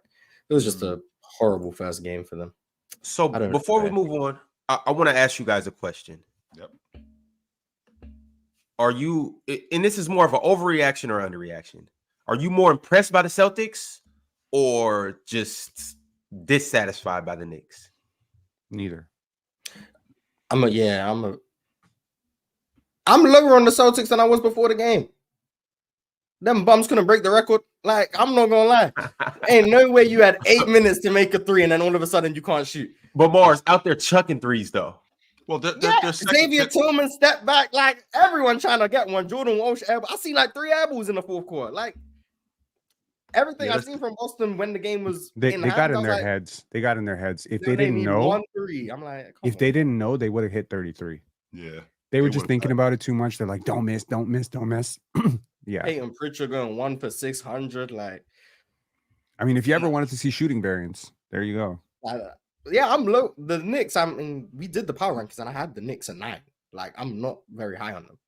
It was just a horrible first game for them. So before we move on, I want to ask you guys a question. Yep. Are you, and this is more of an overreaction or underreaction, are you more impressed by the Celtics or just dissatisfied by the Knicks? Neither. I'm lower on the Celtics than I was before the game. Them bums couldn't break the record. Like, I'm not gonna lie. Ain't no way you had 8 minutes to make a 3 and then all of a sudden you can't shoot. But Mars out there chucking threes though. Well, Xavier Tillman stepped back, like everyone trying to get one. Jordan Walsh, I see like 3 air balls in the fourth quarter. Like everything I've seen from Boston when the game was they got in their heads. They got in their heads. If they didn't know 1-3, I'm like, if they didn't know, they would have hit 33. Yeah. They were just thinking about it too much. They're like, don't miss. Yeah. Peyton Pritchard going 1 for 600. Like, I mean, if you ever wanted to see shooting variants, there you go. Yeah, I'm low. The Knicks, I mean, we did the power rankings and I had the Knicks at 9. Like, I'm not very high on them.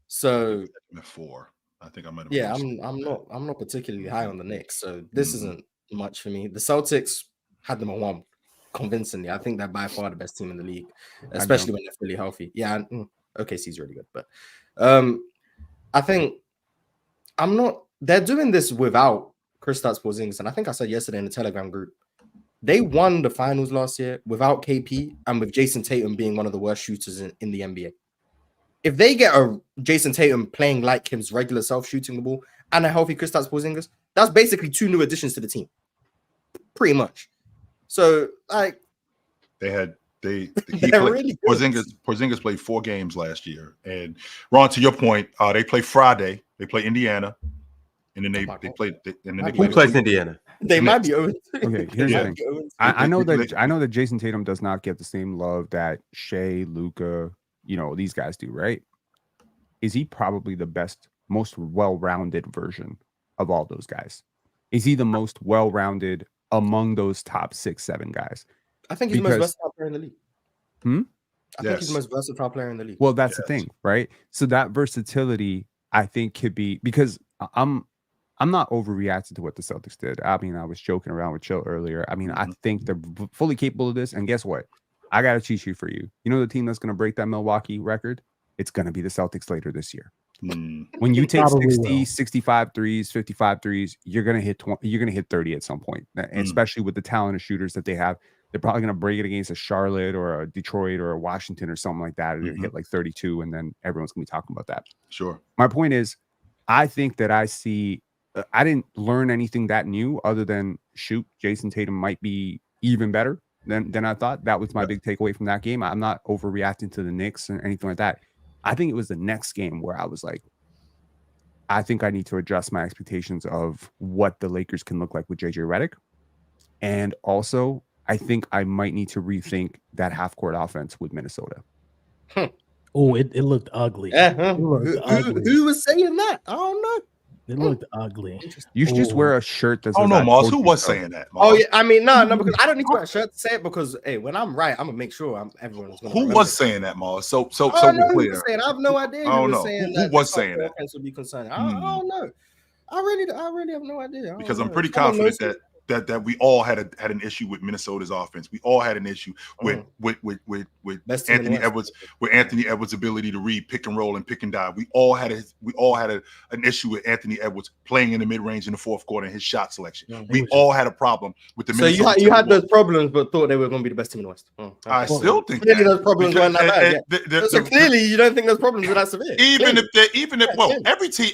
So 4. I think I might have. Yeah, I'm not particularly high on the Knicks. So this isn't much for me. The Celtics had them at 1 convincingly. I think they're by far the best team in the league, especially when they're fully healthy. Yeah, OKC's really good, but I think they're doing this without Kristaps Porzingis, and I think I said yesterday in the Telegram group, they won the finals last year without KP and with Jason Tatum being one of the worst shooters in the NBA. If they get a Jason Tatum playing like his regular self shooting the ball and a healthy Kristaps Porzingis, that's basically 2 new additions to the team, pretty much. So like Porzingis played 4 games last year, and Ron, to your point, they play Friday. They play Indiana, and then they play. Who plays Indiana? They might be over. Okay, here's the thing. I know that Jason Tatum does not get the same love that Shea, Luka, these guys do, right? Is he probably the best, most well-rounded version of all those guys? Is he the most well-rounded among those top 6-7 guys? I think he's the most versatile player in the league. I think he's the most versatile player in the league. Well, that's the thing, right? So that versatility, I think, could be, because I'm not overreacting to what the Celtics did. I mean, I was joking around with Chill earlier. I mean, I think they're fully capable of this. And guess what? I got a cheat sheet for you. You know the team that's going to break that Milwaukee record? It's going to be the Celtics later this year. When you take 60, 65 threes, 55 threes, you're going to hit 20, you're going to hit 30 at some point. And especially with the talent of shooters that they have, they're probably going to break it against a Charlotte or a Detroit or a Washington or something like that. And hit like 32, and then everyone's going to be talking about that. Sure. My point is, I think that I didn't learn anything that new other than Jason Tatum might be even better than I thought. That was my big takeaway from that game. I'm not overreacting to the Knicks or anything like that. I think it was the next game where I was like, I think I need to adjust my expectations of what the Lakers can look like with JJ Redick. And also, I think I might need to rethink that half-court offense with Minnesota. Oh, it looked ugly. Who was saying that? I don't know. It looked ugly. You should just wear a shirt that says, Oh no, Mars. told Who you was so. saying that? Oh Mars? yeah, I mean, no, because I don't need to wear a shirt to say it because hey, when I'm right, I'm gonna make sure everyone's gonna. Who was saying that, Mars? So I we're don't know who clear. was saying. I have no idea I don't who was know. saying Who that. was saying that? Offense would be concerned. I don't know. I really have no idea. Because I'm pretty confident that we all had an issue with Minnesota's offense. We all had an issue with Anthony Edwards, with Anthony Edwards' ability to read pick and roll and pick and dive. We all had an issue with Anthony Edwards playing in the mid range in the fourth quarter and his shot selection. We all had a problem with the. So you had those problems, but thought they were going to be the best team in the West. I still think clearly those problems weren't that bad. So clearly you don't think those problems are that severe. Even if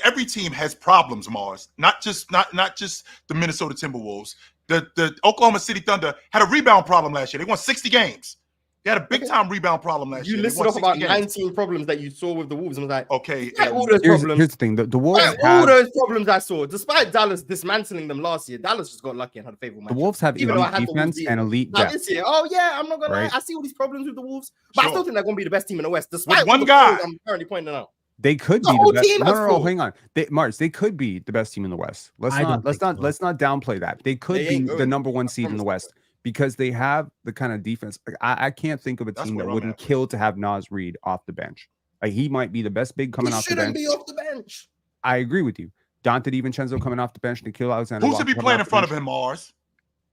every team has problems, Mars. Not just the Minnesota Timberwolves. The Oklahoma City Thunder had a rebound problem last year. They won 60 games. They had a big time rebound problem last year. You listed off about 19 problems that you saw with the Wolves and was like, okay, all those problems. Here's the thing: the Wolves all those problems I saw, despite Dallas dismantling them last year, Dallas just got lucky and had a favorable match. The Wolves have elite defense and elite depth. This year, I'm not gonna lie. I see all these problems with the Wolves, but I still think they're gonna be the best team in the West, despite one guy I'm currently pointing out. They could be the best. No, hang on. They could be the best team in the West. Let's not downplay that. They could be the number one seed in the West because they have the kind of defense. Like, I can't think of a team that wouldn't kill to have Naz Reid off the bench. Like, he might be the best big coming off the bench. He shouldn't be off the bench. I agree with you. Dante DiVincenzo coming off the bench to kill Alexander. Who should be playing in front of him, Mars?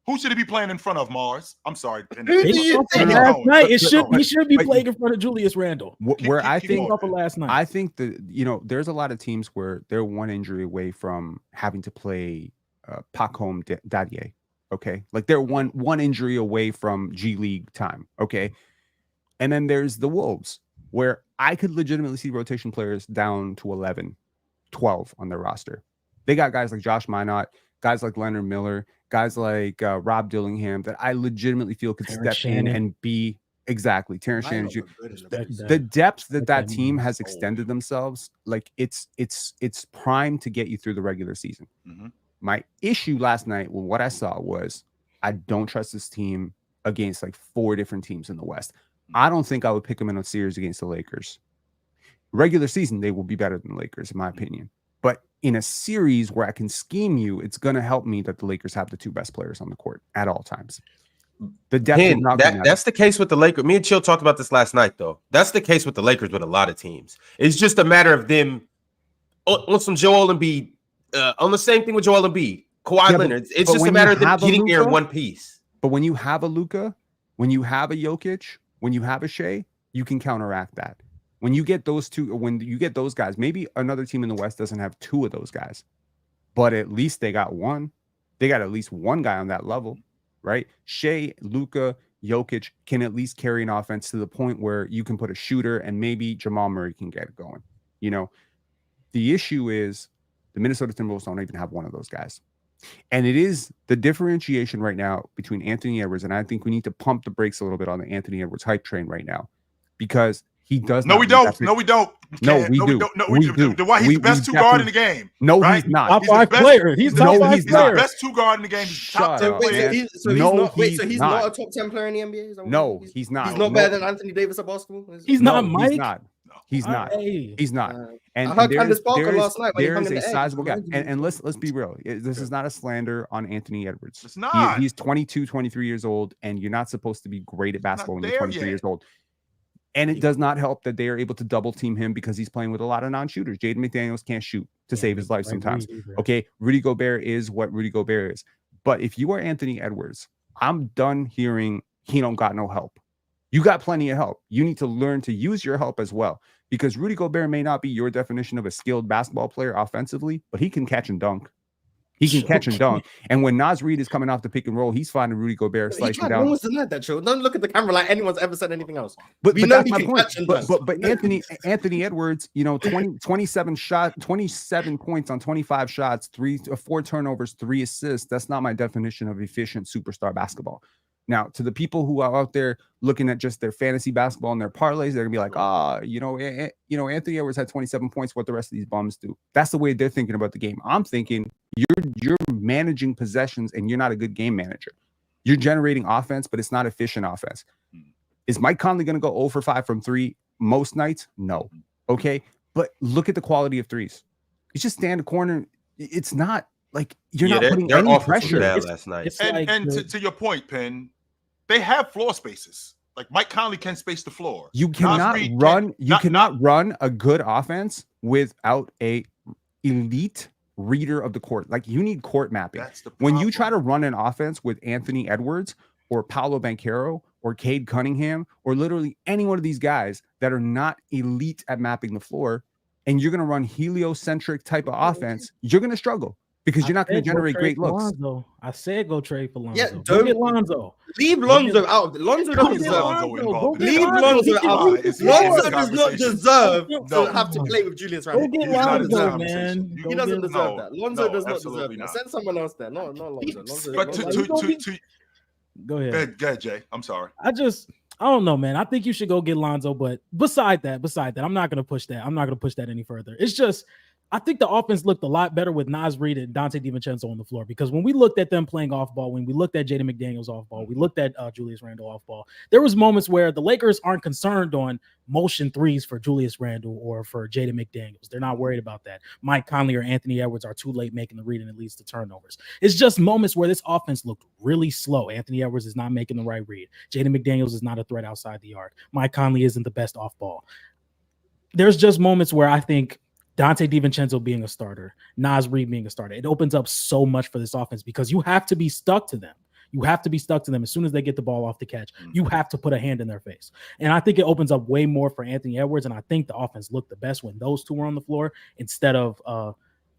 Who should he be playing in front of, Mars? I'm sorry. Last night, he should be playing in front of Julius Randle. I think last night. I think that there's a lot of teams where they're one injury away from having to play Pacome Dadier. Okay, like they're one injury away from G League time. Okay, and then there's the Wolves, where I could legitimately see rotation players down to 11, 12 on their roster. They got guys like Josh Minot, guys like Leonard Miller, guys like Rob Dillingham that I legitimately feel could Terrence step in and be Terrence Shannon. The depth that team has extended themselves, like it's primed to get you through the regular season. Mm-hmm. My issue last night with what I saw was I don't trust this team against like 4 different teams in the West. I don't think I would pick them in a series against the Lakers. Regular season, they will be better than the Lakers, in my opinion. But in a series where I can scheme you, it's going to help me that the Lakers have the 2 best players on the court at all times. The depth is not that's the case with the Lakers. Me and Chill talked about this last night, though. That's the case with the Lakers with a lot of teams. It's just a matter of them on some Joel Embiid, on the same thing with Joel Embiid, Kawhi Leonard. It's just a matter of them getting there in one piece. But when you have a Luka, when you have a Jokic, when you have a Shea, you can counteract that. When you get those two, when you get those guys, maybe another team in the West doesn't have 2 of those guys, but at least they got one. They got at least one guy on that level, right? Shea, Luka, Jokic can at least carry an offense to the point where you can put a shooter and maybe Jamal Murray can get it going. The issue is the Minnesota Timberwolves don't even have one of those guys. And it is the differentiation right now between Anthony Edwards, and I think we need to pump the brakes a little bit on the Anthony Edwards hype train right now because he does not. No, we don't. No, we do. Why he's the best 2 guard in the game? No, right? He's not. Top 5 player. He's top 5 player. He's the best 2 guard in the game. He's top 10 player. So he's not a top 10 player in the NBA? No, he's not. He's not better than Anthony Davis at basketball? He's not Mike? He's not. He's not. And I heard Candace Parker last night. There's a sizable guy. And let's be real. This is not a slander on Anthony Edwards. It's not. He's 22, 23 years old, and you're not supposed to be great at basketball when you're 23 years old. And it does not help that they are able to double team him because he's playing with a lot of non-shooters. Jaden McDaniels can't shoot to save his life sometimes. Okay, Rudy Gobert is what Rudy Gobert is. But if you are Anthony Edwards, I'm done hearing he don't got no help. You got plenty of help. You need to learn to use your help as well because Rudy Gobert may not be your definition of a skilled basketball player offensively, but he can catch and dunk. He can catch and dunk. And when Naz Reid is coming off the pick and roll, he's finding Rudy Gobert slicing down. No one's denied that, show. Don't look at the camera like anyone's ever said anything else. But that's my point. But Anthony Edwards, 27 points on 25 shots, 4 turnovers, 3 assists. That's not my definition of efficient superstar basketball. Now, to the people who are out there looking at just their fantasy basketball and their parlays, they're gonna be like, Anthony Edwards had 27 points. What the rest of these bums do? That's the way they're thinking about the game. I'm thinking you're managing possessions and you're not a good game manager. You're generating offense, but it's not efficient offense. Is Mike Conley gonna go 0 for 5 from 3 most nights? No. Okay, but look at the quality of threes. You just stand in the corner. It's not like you're Yeah, not putting their any offense was pressure. bad last night. It's And like and the- to your point, Penn, they have floor spaces. Like Mike Conley can space the floor. You cannot Reed run. can't- You cannot run a good offense without a elite reader of the court. Like you need court mapping. That's the When you problem. try to run an offense with Anthony Edwards or Paolo Banchero or Cade Cunningham or literally any one of these guys that are not elite at mapping the floor, and you're going to run heliocentric type of offense, you're going to struggle because you're not going to generate great looks. Lonzo. I said go trade for Lonzo. Yeah, Go don't- get Lonzo. Leave Lonzo out. Lonzo Go doesn't get deserve. Lonzo involved. Leave Lonzo. Lonzo He can out. do It's it. not in Lonzo this does not conversation. deserve No. to have to play with Julius Go Randle. get He's not in this Lonzo, conversation. man. You- Go He doesn't get deserve No, that. Lonzo no, does not absolutely deserve that. not. Send someone else there. No, Lonzo. Lonzo. But Lonzo- to Go ahead. go ahead, Jay. I'm sorry. I don't know, man. I think you should go get Lonzo, but beside that, I'm not gonna push that. I'm not gonna push that any further. It's just I think the offense looked a lot better with Naz Reid and Dante DiVincenzo on the floor because when we looked at them playing off ball, when we looked at Jaden McDaniels off ball, we looked at Julius Randle off ball. There was moments where the Lakers aren't concerned on motion threes for Julius Randle or for Jaden McDaniels. They're not worried about that. Mike Conley or Anthony Edwards are too late making the read and it leads to turnovers. It's just moments where this offense looked really slow. Anthony Edwards is not making the right read. Jaden McDaniels is not a threat outside the arc. Mike Conley isn't the best off ball. There's just moments where I think Dante DiVincenzo being a starter, Naz Reid being a starter, it opens up so much for this offense because you have to be stuck to them. You have to be stuck to them as soon as they get the ball off the catch. You have to put a hand in their face. And I think it opens up way more for Anthony Edwards. And I think the offense looked the best when those two were on the floor instead of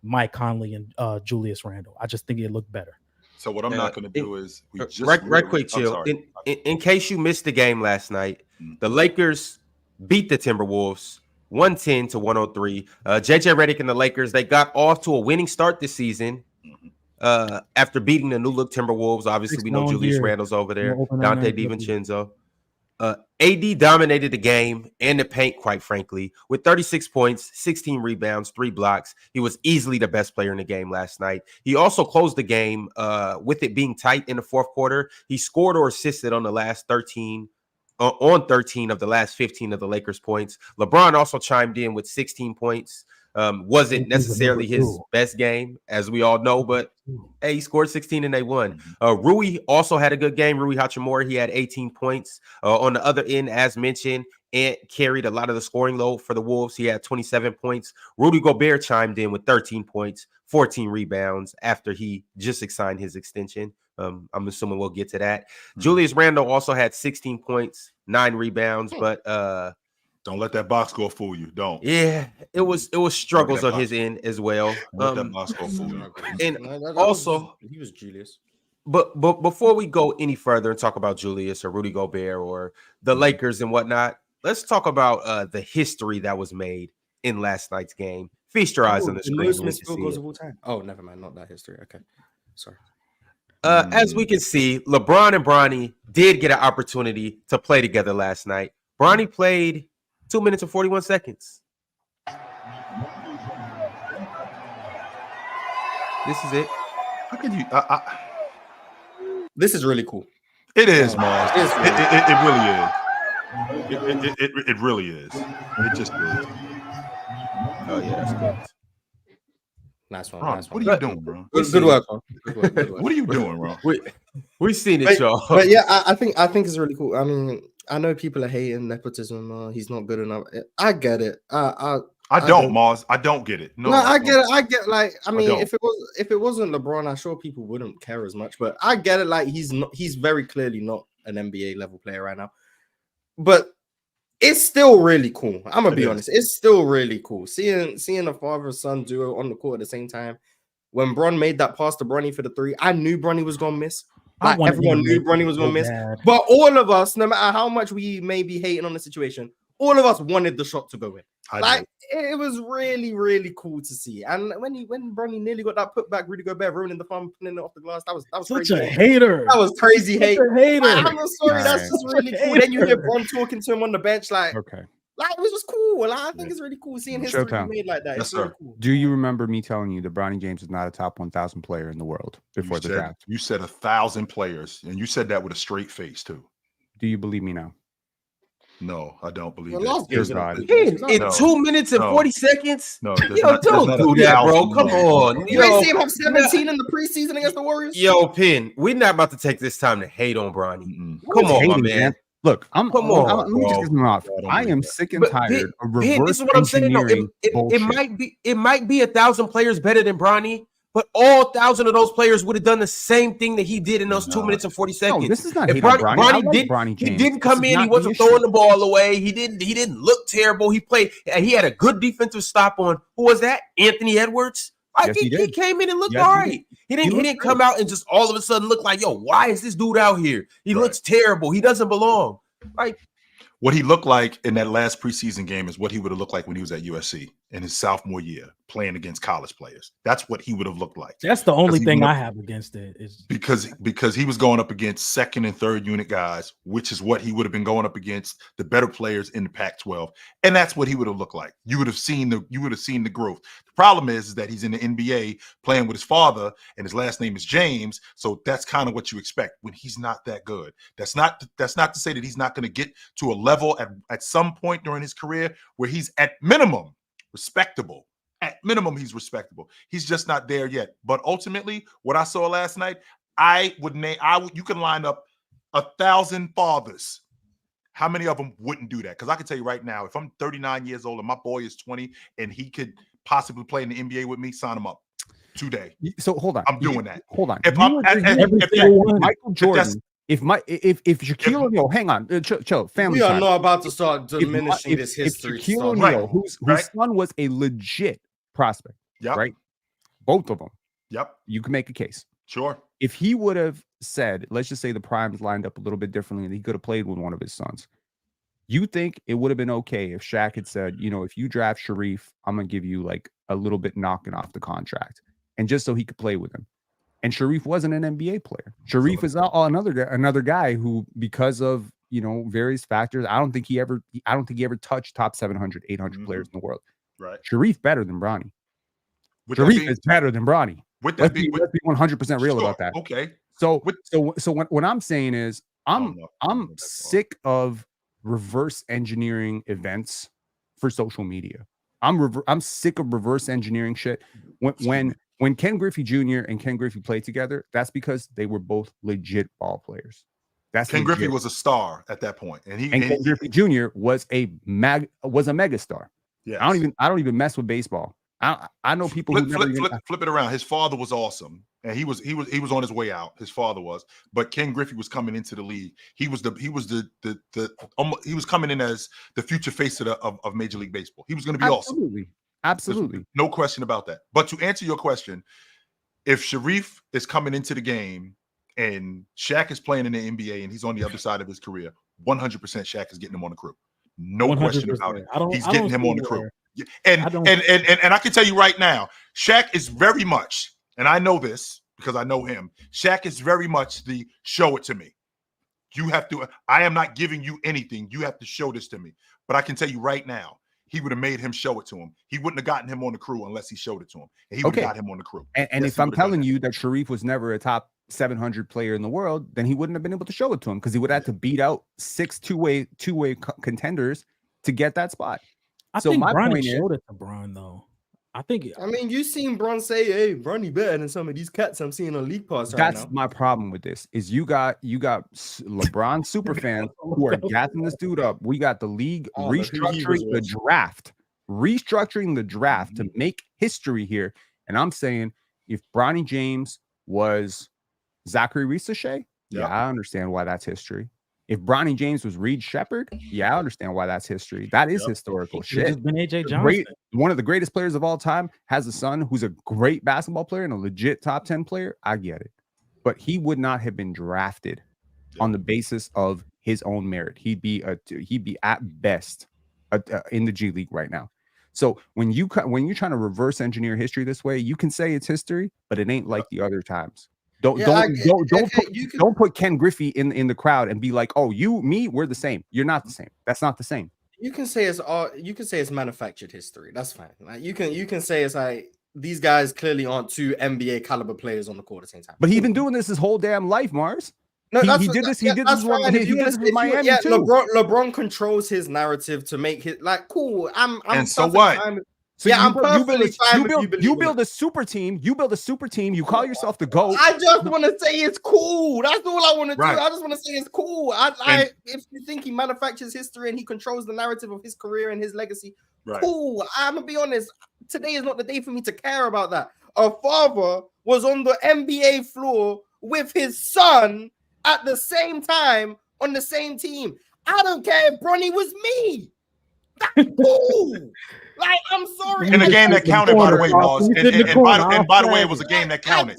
Mike Conley and Julius Randle. I just think it looked better. So what I'm not going to do is we just right quick, I'm chill. sorry. In case you missed the game last night, the Lakers beat the Timberwolves 110-103. JJ Redick and the Lakers, they got off to a winning start this season. After beating the new look Timberwolves. Obviously, we know Julius Randle's over there, Dante DiVincenzo. AD dominated the game and the paint, quite frankly, with 36 points, 16 rebounds, 3 blocks. He was easily the best player in the game last night. He also closed the game with it being tight in the fourth quarter. He scored or assisted on the last 13 of the last 15 of the Lakers' points. LeBron also chimed in with 16 points. Wasn't necessarily his best game, as we all know, but hey, he scored 16 and they won. Rui also had a good game. Rui Hachimura, he had 18 points. On the other end, as mentioned, Ant carried a lot of the scoring load for the Wolves. He had 27 points. Rudy Gobert chimed in with 13 points, 14 rebounds after he just signed his extension. I'm assuming we'll get to that. Julius Randle also had 16 points, 9 rebounds, but don't let that box score fool you. Don't. Yeah, it was struggles on his end as well. Let that box score fool you. And also, he was Julius. But before we go any further and talk about Julius or Rudy Gobert or the Lakers and whatnot, let's talk about the history that was made in last night's game. Feast your eyes on the screen. Oh, never mind, not that history. Okay, sorry. As we can see, LeBron and Bronny did get an opportunity to play together last night. Bronny played 2 minutes and 41 seconds. This is it. How can you? This is really cool. It is, Mars. It is It really is. It really is. It just is. Oh yeah, that's good. Nice one. Ron, Nice what one. are you doing, bro? Good work, man. Good work, good work. What are you doing, Ron? We've seen it, y'all. But yeah, I think it's really cool. I mean, I know people are hating nepotism. He's not good enough. I get it. I don't, Mars. I don't get it. No, I get it. I get like. I mean, don't. if it wasn't LeBron, I'm sure people wouldn't care as much. But I get it. Like he's very clearly not an NBA level player right now. But it's still really cool. I'm gonna be honest. It's still really cool seeing a father-son duo on the court at the same time. When Bron made that pass to Bronny for the 3, I knew Bronny was gonna miss. Like everyone knew Bronny was gonna miss. But all of us, no matter how much we may be hating on the situation, all of us wanted the shot to go in. It was really, really cool to see. And when Bronny nearly got that putback, Rudy Gobert ruining the fun, putting it off the glass. That was such crazy. A hater. That was crazy hate. A hater. I'm sorry, that's just really cool. Then you hear Bron talking to him on the bench, like it was just cool. Like, I think it's really cool seeing history made like that. It's really cool. Do you remember me telling you that Bronny James is not a top 1,000 player in the world before the draft? You said 1,000 players, and you said that with a straight face too. Do you believe me now? No, I don't believe Well, that. last Dear game's God. In No. 2 minutes and No. 40 seconds? No, Yo, don't do that, bro. Come on. You ain't Yo, see him have 17 in the preseason against the Warriors? yo, Pin, we're not about to take this time to hate on Bronny. No Come one's on, my hating, man. Look, Come let on, me just bro. get them off. I don't I believe am that. sick and But tired of Pin, reverse this is what I'm saying. No, engineering it bullshit. might be 1,000 players better than Bronny, but all 1,000 of those players would have done the same thing that he did in those 2 minutes and 40 seconds. No, this is not If hate on Bronny. I Bronny like did, Bronny he James. didn't come This is in. He not the wasn't issue. throwing the ball away. He didn't look terrible. He played. He had a good defensive stop on. Who was that? Anthony Edwards. Like Yes, he he did. came in and looked Yes, all he right. did. He He didn't looked come out and just all of a sudden look like, yo, why is this dude out here? He Right. looks terrible. He doesn't belong. Like, What he looked like in that last preseason game is what he would have looked like when he was at USC in his sophomore year, playing against college players. That's what he would have looked like. That's the only he thing went- I have against it. Is Because he was going up against second and third unit guys, which is what he would have been going up against, the better players in the Pac-12, and that's what he would have looked like. You would have seen the growth. The problem is that he's in the NBA playing with his father, and his last name is James, so that's kind of what you expect when he's not that good. That's not to say that he's not going to get to a level at some point during his career where he's at minimum respectable. At minimum, he's respectable. He's just not there yet. But ultimately, what I saw last night, you can line up 1,000 fathers. How many of them wouldn't do that? Because I can tell you right now, if I'm 39 years old and my boy is 20 and he could possibly play in the NBA with me, sign him up today. So hold on. I'm doing that. Hold on. If You I'm agree and- with if single one. Michael Jordan, if Shaquille O'Neal, hang on, chill, family We are time. not about to start If diminishing this history. Shaquille stuff. O'Neal, Right, whose right. son was a legit prospect, Yep. right? Both of them, Yep. you can make a case. Sure. If he would have said, let's just say the primes lined up a little bit differently and he could have played with one of his sons, you think it would have been okay if Shaq had said, if you draft Sharif, I'm going to give you like a little bit knocking off the contract, and just so he could play with him. And Sharif wasn't an NBA player. Sharif is another guy who, because of various factors, I don't think he ever touched top 700, 800 players in the world. Right. Sharif better than Bronny. With that Sharif being- is better than Bronny. with Let's that be being, 100% real sure, about that. Okay. So With- what I'm saying is I'm sick of reverse engineering events for social media. I'm sick of reverse engineering shit. When Ken Griffey Jr. and Ken Griffey played together, that's because they were both legit ball players. That's Ken legit. Griffey was a star at that point, and Ken Griffey Jr. was a megastar. Yes. I don't even mess with baseball. I know people who never even, flip it around. His father was awesome, and he was on his way out. His father was, but Ken Griffey was coming into the league. He was coming in as the future face of Major League Baseball. He was going to be awesome. Absolutely. No question about that. But to answer your question, if Sharif is coming into the game and Shaq is playing in the NBA and he's on the other side of his career, 100% Shaq is getting him on the crew. No question about it. He's getting him on the crew. Yeah. And I can tell you right now, Shaq is very much, and I know this because I know him, Shaq is very much the show it to me. I am not giving you anything. You have to show this to me. But I can tell you right now, he would have made him show it to him. He wouldn't have gotten him on the crew unless he showed it to him. And he would have got him on the crew. And if I'm telling you that Sharif was never a top 700 player in the world, then he wouldn't have been able to show it to him because he would have to beat out 6 two-way contenders to get that spot. I think Bronny showed it to Bron though. I mean, you seen Bron say, "Hey, Bronny better than some of these cats I'm seeing on League Pass right now." That's my problem with this. Is you got LeBron super fans who are gassing this dude up. We got the league restructuring the draft to make history here. And I'm saying if Bronny James was Zachary Risache, yeah, I understand why that's history. If Bronny James was Reed Shepherd, yeah, I understand why that's history. That is historical shit. Just been AJ Johnson. One of the greatest players of all time has a son who's a great basketball player and a legit top 10 player. I get it. But he would not have been drafted on the basis of his own merit. He'd be at best in the G League right now. So when you're trying to reverse engineer history this way, you can say it's history, but it ain't like the other times. Don't put Ken Griffey in the crowd and be like, oh, me, we're the same. You're not the same. That's not the same. You can say it's manufactured history. That's fine. Like you can say it's like these guys clearly aren't two NBA caliber players on the court at the same time. But he's been doing this his whole damn life, Mars. No, he did this. He did this with Miami too. LeBron controls his narrative to make it like cool. I'm And so perfectly what? fine with- So yeah, I'm you perfectly fine with you build a super team. You build a super team. You call yourself the GOAT. I just want to say it's cool. That's all I want to Right. do. I just want to say it's cool. If you think he manufactures history and he controls the narrative of his career and his legacy, Right. cool. I'm gonna be honest. Today is not the day for me to care about that. A father was on the NBA floor with his son at the same time on the same team. I don't care if Bronny was me. That's cool. Like, I'm sorry. In a game that counted, by the way, Boss. And by the way, it was a game that counted.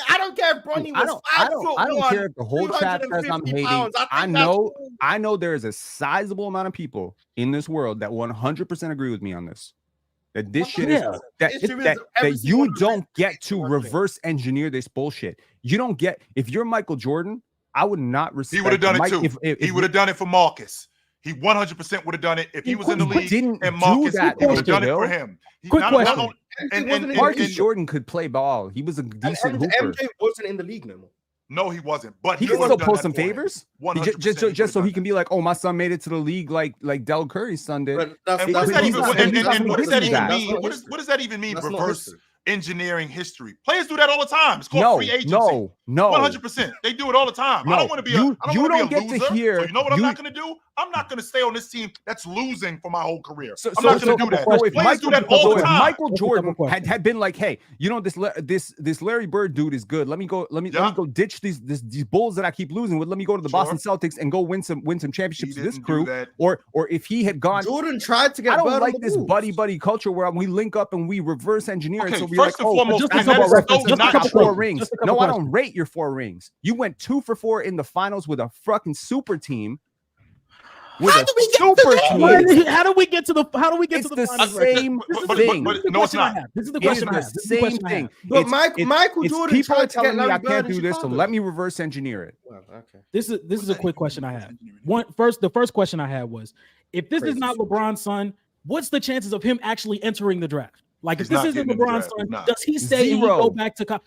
I don't care if Bronny was 5 foot I don't one, care if the whole chat says I'm 350 hating. pounds. I think that's know, cool. I know there is a sizable amount of people in this world that 100% agree with me on this. That this shit is that you don't get to reverse engineer this bullshit. You don't get, if you're Michael Jordan, I would not respect. He would have done it too. If He would have done it for Marcus. He 100% would have done it if he was in the league. Didn't And Marcus, do that, he would have done it Bill. for him. Quick question. Marcus Jordan could play ball. He was a decent hooper. MJ wasn't in the league no more. No, he wasn't. But He he can would still have done post that some for him. favors. 100% Just so he can be like, oh, my son made it to the league like Del Curry's son did. But that's, And what does that's that not- even? that's And not what does that history. even That's mean? not What history. does that even mean? That's not Reverse history. engineering history. Players do that all the time. It's called No, free agency. no. 100%. They do it all the time. I No, don't want to be you I don't don't get want to be a to loser. hear- So you know what I'm you- not going to do? I'm not going to stay on this team that's losing for my whole career. So, I'm not going to do that. So if Players do Michael, that all the if time. Michael That's a Jordan couple questions. had been like, hey, you know this Larry Bird dude is good. Let me go ditch these Bulls that I keep losing with. Let me go to the Sure. Boston Celtics and go win some championships He with this didn't crew. do that. Or if he had gone, Jordan tried to get I don't Bird on like the this Bulls. buddy culture where we link up and we reverse engineer it. Okay, So we're first like, and foremost, just and a that couple is references, so just a not couple true. four questions. rings. Just a couple No, I don't questions. rate your 4 rings. You went 2 for 4 in the finals with a fucking super team. With How a did we get to super that? team. How do we get to the It's the finals? same This is But- thing. but- This is the no, it's question I not. have. This is the It's question I the have. This is the same question I thing. have. But It's- Michael it's Jordan people tried are to telling get me I Larry can't Bird do in this, so Chicago. let me reverse engineer it. Well, okay. This is a quick question I have. The first question I had was, if this is Crazy. not LeBron's son, what's the chances of him actually entering the draft? Like, if He's this not isn't getting in the LeBron's draft. son, Nah. does he stay and he Zero. go back to college?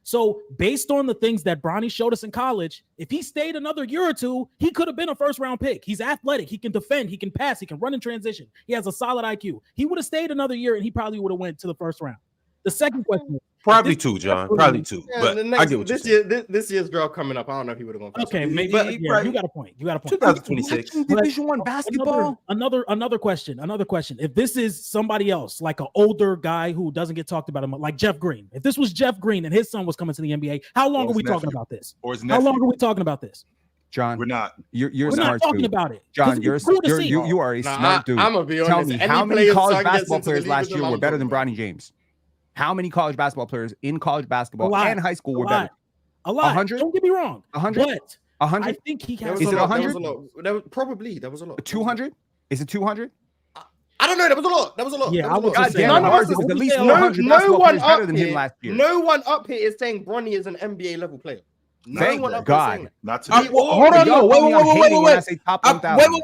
So based on the things that Bronny showed us in college, if he stayed another year or two, he could have been a first-round pick. He's athletic. He can defend. He can pass. He can run in transition. He has a solid IQ. He would have stayed another year, and he probably would have went to the first round. The second question is, Probably this- 2, John. Probably 2. Yeah, But the I next, get what this you're saying. year, this year's draft coming up. I don't know if he would have gone first. okay, maybe But- yeah, right. you got a point. You got a point. 2026. Watching Division One basketball. Another question. If this is somebody else, like an older guy who doesn't get talked about, like Jeff Green. If this was Jeff Green and his son was coming to the NBA, how long Or are we his talking nephew. about this? Or his How nephew. long are we talking about this? John, We're not. you're We're not smart talking dude. about it. John, 'Cause you're it's cool to see. you are a Nah, smart dude. I'm gonna be honest. Tell me, Any how many player's college son gets basketball into the players league last with year them, were I'm better going than for it. Bronny James? How many college basketball players in college basketball lot. and high school A were better? lot. 100? Don't get me wrong. 100? But I 100? think he There has. was Is a it lot, 100? There was a lot. There was, probably there was a lot. 200? Is it 200? I don't know. There was a lot. There was a lot. Yeah, There I was a was lot. just saying, God damn, None of ours us was is- at least no- 400 no basketball one players better up than him here. last year. No one up here is saying Bronny is an NBA level player. No Thank one up God. here is saying that. Not today. Well, hold on, Y'all no, tell me I'm hating when I wait. say top Wait, 1,000.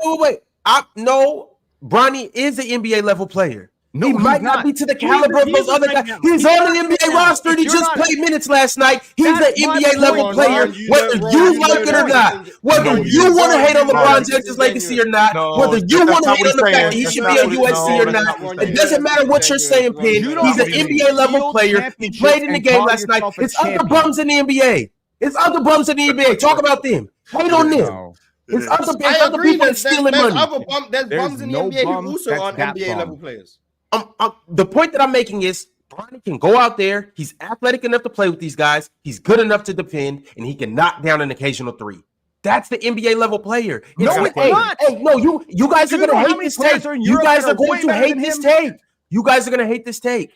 No, Bronny is an NBA level player. No, he he's might not. not be to the He caliber of is those other right guys. now. He's He's on not the right NBA now. roster and he If you're just not- played minutes last night. He's an That's my NBA level point, player, Ron. You whether know, you Ron, like it or you know, not. Ron. Whether No, you you want to don't. hate on No, LeBron this James' is legacy or genuine. not, No, whether you that's want to not hate what on the he's fact saying. that he That's should not be at what USC he's- or no, that's not, not what it he's doesn't saying. matter what you're saying, Pin. You don't He's an win NBA level field player. He championships played in the and game call last night. yourself a It's other champion. bums in the NBA. It's other bums in the NBA. Talk about them. Hate on them. No. It's other I other agree. people There's stealing money. There's There's bums in the no NBA bum who also that's aren't that NBA bum. level players. The point that I'm making is Bronny can go out there. He's athletic enough to play with these guys. He's good enough to defend, and he can knock down an occasional 3. That's the NBA level player. No, Hey, it's not. Hey, no, you guys Do are you going know to how hate many this players take. are in You Europe guys that are are going way to better hate than this him? take. You guys are going to hate this take.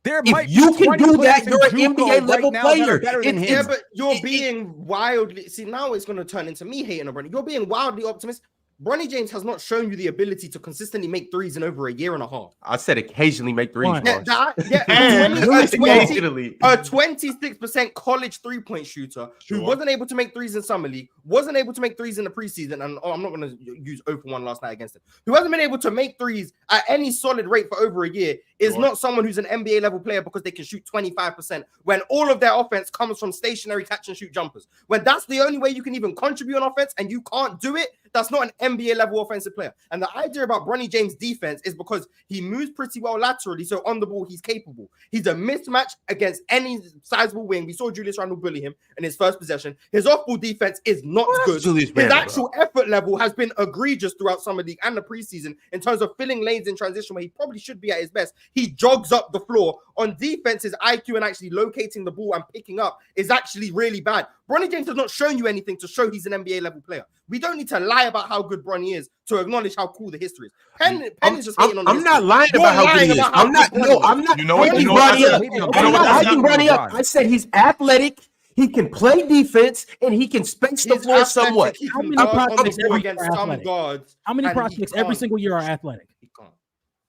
There If might you be can 20 do players that, in you're an JUCO NBA right level now that are player. better than It- him. Yeah, but you're it- being wildly. See, now it's going to turn into me hating on Bronny. You're being wildly optimistic. Bronny James has not shown you the ability to consistently make threes in over a year and a half. I said occasionally make threes. One. Yeah, And a 26% 26% college three-point shooter who Sure. wasn't able to make threes in summer league, wasn't able to make threes in the preseason, and I'm not going to use 0 for 1 last night against him, who hasn't been able to make threes at any solid rate for over a year, is Sure. not someone who's an NBA level player because they can shoot 25% when all of their offense comes from stationary catch and shoot jumpers. When that's the only way you can even contribute on offense and you can't do it, that's not an NBA level offensive player. And the idea about Bronny James' defense is because he moves pretty well laterally, so on the ball he's capable. He's a mismatch against any sizable wing. We saw Julius Randle bully him in his first possession. His off-ball defense is not good. Julius His Randle, actual effort level has been egregious throughout summer league and the preseason in terms of filling lanes in transition where he probably should be at his best. He jogs up the floor. On defense, his IQ and actually locating the ball and picking up is actually really bad. Bronny James has not shown you anything to show he's an NBA level player. We don't need to lie about how good Bronny is to acknowledge how cool the history is. Penn is just hating on the I'm not history. lying You're about how good lying he is. about how I'm not. good No, Bronny is. I'm not. You know what? hyping You know what? Bronny up. You know I'm what? not That's hyping not Bronny up. LeBron. I said he's athletic. He can play defense and he can space the He's floor athletic, somewhat. he How can many guard on the prospects ball every against year are some athletic? guards. How many and he prospects every can't. single year are athletic? He can't.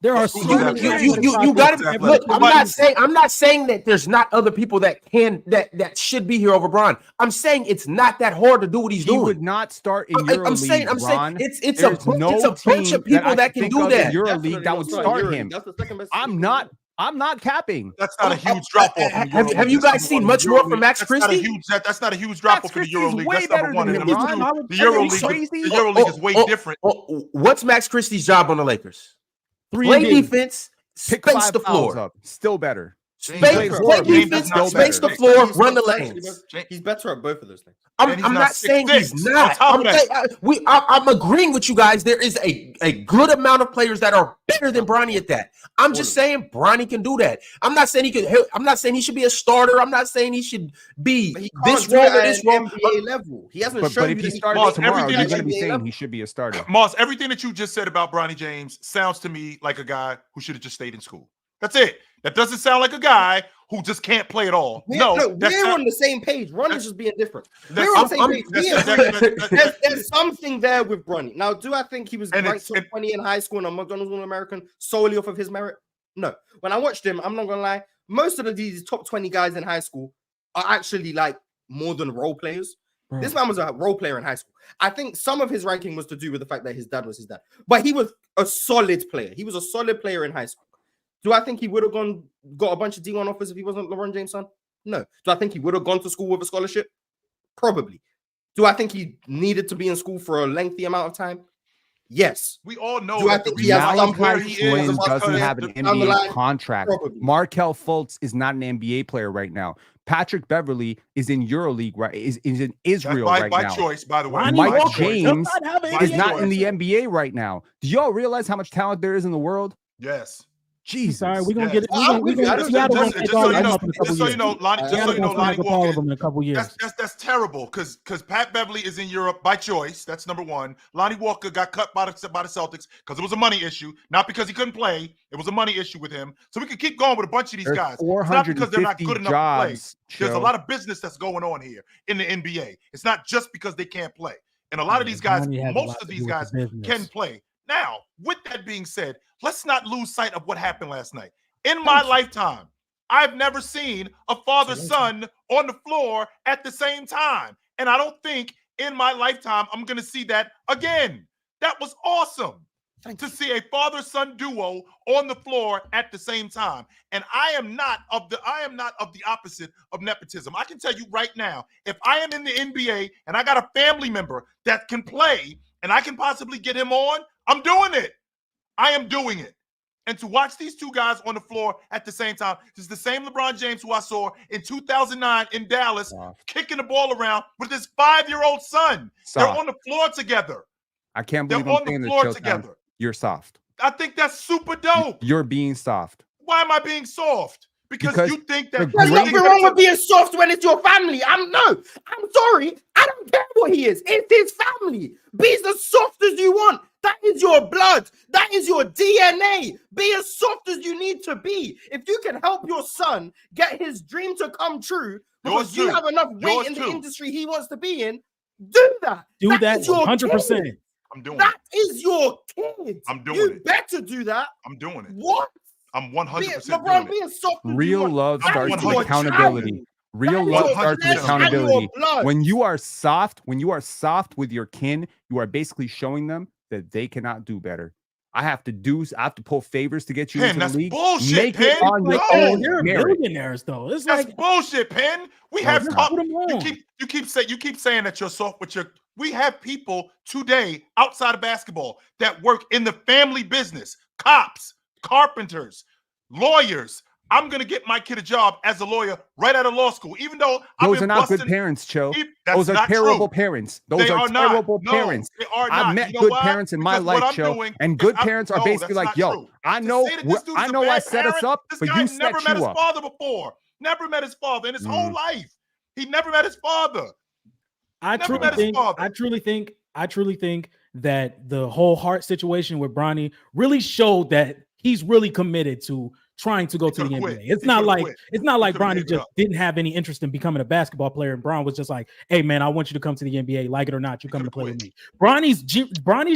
There are Who's so athletic? many. You got to athletic. look. I'm But- not saying that there's not other people that should be here over Bron. I'm saying it's not that hard to do what he's He doing. would not start in I'm EuroLeague, saying Ron. it's There's a no bunch of team people that can think do of in that. EuroLeague that would start him. That's the second best. I'm not capping. That's not a huge drop off. Have you guys seen much more from Max Christie? That's not a huge drop off in the Christie's EuroLeague. way That's number better one. than And him, number Ron. two, Are you crazy? the EuroLeague is way different. What's Max Christie's job on the Lakers? Three Play games. defense, Pick space 5 the fouls floor. up. Still better. James Play does- horrible. James defense, does not space the better. floor, He's run the actually lanes. He's better at both of those things. And he's I'm not not saying 6'6". he's not. On top of that. I'm agreeing with you guys. There is a good amount of players that are better than Bronny at that. I'm just saying Bronny can do that. I'm not saying he could. I'm not saying he should be a starter. I'm not saying he should be But he this can't do role it or at this an role. NBA level. He hasn't But shown if you he that started Moss, tomorrow, everything you're that going to be NBA saying level. he should be a starter. Moss, everything that you just said about Bronny James sounds to me like a guy who should have just stayed in school. That's it. That doesn't sound like a guy who just can't play at all. We're That's on the same page. Ron is just being different. That's- We're on the same I'm- page. that's- There's something there with Bronny. Now, do I think he was And ranked it's- top 20 in high school and a McDonald's All-American solely off of his merit? No. When I watched him, I'm not gonna lie. Most of these top 20 guys in high school are actually like more than role players. Bro. This man was a role player in high school. I think some of his ranking was to do with the fact that his dad was his dad, but he was a solid player. He was a solid player in high school. Do I think he would have got a bunch of D1 offers if he wasn't LeBron James' son? No. Do I think he would have gone to school with a scholarship? Probably. Do I think he needed to be in school for a lengthy amount of time? Yes. We all know Do I that the think he reason has why some he's where Malachi he Flynn is doesn't because have an down the NBA line, contract. probably. Markelle Fultz is not an NBA player right now. Patrick Beverly is in EuroLeague, right? Is in that's Israel by, right by now. choice, by the way. Lonnie Mike Walker James does not have an is Is NBA not in the contract. NBA right now. Do y'all realize how much talent there is in the world? Yes. Jesus. Sorry, we're gonna Yes. get it. I'm We're with you. gonna I get just- Seattle just- gonna just take all so you them know- up in a couple Just so years. you know, Lonnie, just so Seattle you know, gonna Lonnie take up all of Walker. them in a couple years. That's terrible because Pat Beverly is in Europe by choice. That's number one. Lonnie Walker got cut by the Celtics because it was a money issue, not because he couldn't play. It was a money issue with him. So we could keep going with a bunch of these There's guys. It's not because they're not 450 good enough to play. jobs. There's a Joe. lot of business that's going on here in the NBA. It's not just because they can't play. And a lot of these guys, Lonnie has a most lot of to these do with guys the business. can play. Now, with that being said, let's not lose sight of what happened last night. In my lifetime, I've never seen a father-son on the floor at the same time. And I don't think in my lifetime I'm going to see that again. That was awesome to see a father-son duo on the floor at the same time. And I am not of the opposite of nepotism. I can tell you right now, if I am in the NBA and I got a family member that can play and I can possibly get him on, I'm doing it. I am doing it. And to watch these two guys on the floor at the same time, this is the same LeBron James who I saw in 2009 in Dallas, kicking the ball around with his 5-year-old son. They're on the floor together. I can't They're believe I'm on the saying this, floor Showtime. together. You're soft. I think that's super dope. You're being soft. Why am I being soft? Because you think that the There's great- nothing wrong with being soft when it's your family. I'm sorry. I don't care what he is. It's his family. Be as soft as you want. That is your blood. That is your DNA. Be as soft as you need to be. If you can help your son get his dream to come true, because Yours you too. have enough weight Yours in the too. industry he wants to be in, do that. Do that is your 100%. kid. I'm doing That it. is your kid. I'm doing you it. better do that. I'm doing it. What? I'm 100% LeBron, doing it. being soft with Real you, love I'm starts with 100% accountability. Real That is love your starts with flesh and your accountability. blood. When you are soft with your kin, you are basically showing them that they cannot do better. I have to pull favors to get you Penn, into that's the league. bullshit, Make it Penn. on No. your They're own merit. billionaires, though. It's That's like bullshit, Penn. We No, have it's top. not. put them on. You keep saying that you're soft with your. We have people today outside of basketball that work in the family business: cops, carpenters, lawyers. I'm gonna get my kid a job as a lawyer right out of law school, even though Those are not good parents, Cho. That's Those are not terrible true. parents. Those They are not. terrible No, parents. they are I've not. met You know good why? parents in my Because what life, I'm Cho. doing And is good parents are no, basically that's like, not yo, true. I To know, say that this dude's I a know I bad set us parent, up, this but guy you never set met you his up. father before. Never met his father in his whole life. He never met his father. I Never truly met his think father. I truly think that the whole heart situation with Bronny really showed that he's really committed to trying to go to the could've NBA. quit. It's He not could've like quit. it's not He like could've Bronny gave it just up. didn't have any interest in becoming a basketball player, and Bron was just like, "Hey man, I want you to come to the NBA, like it or not, you come to play with me." Bronny's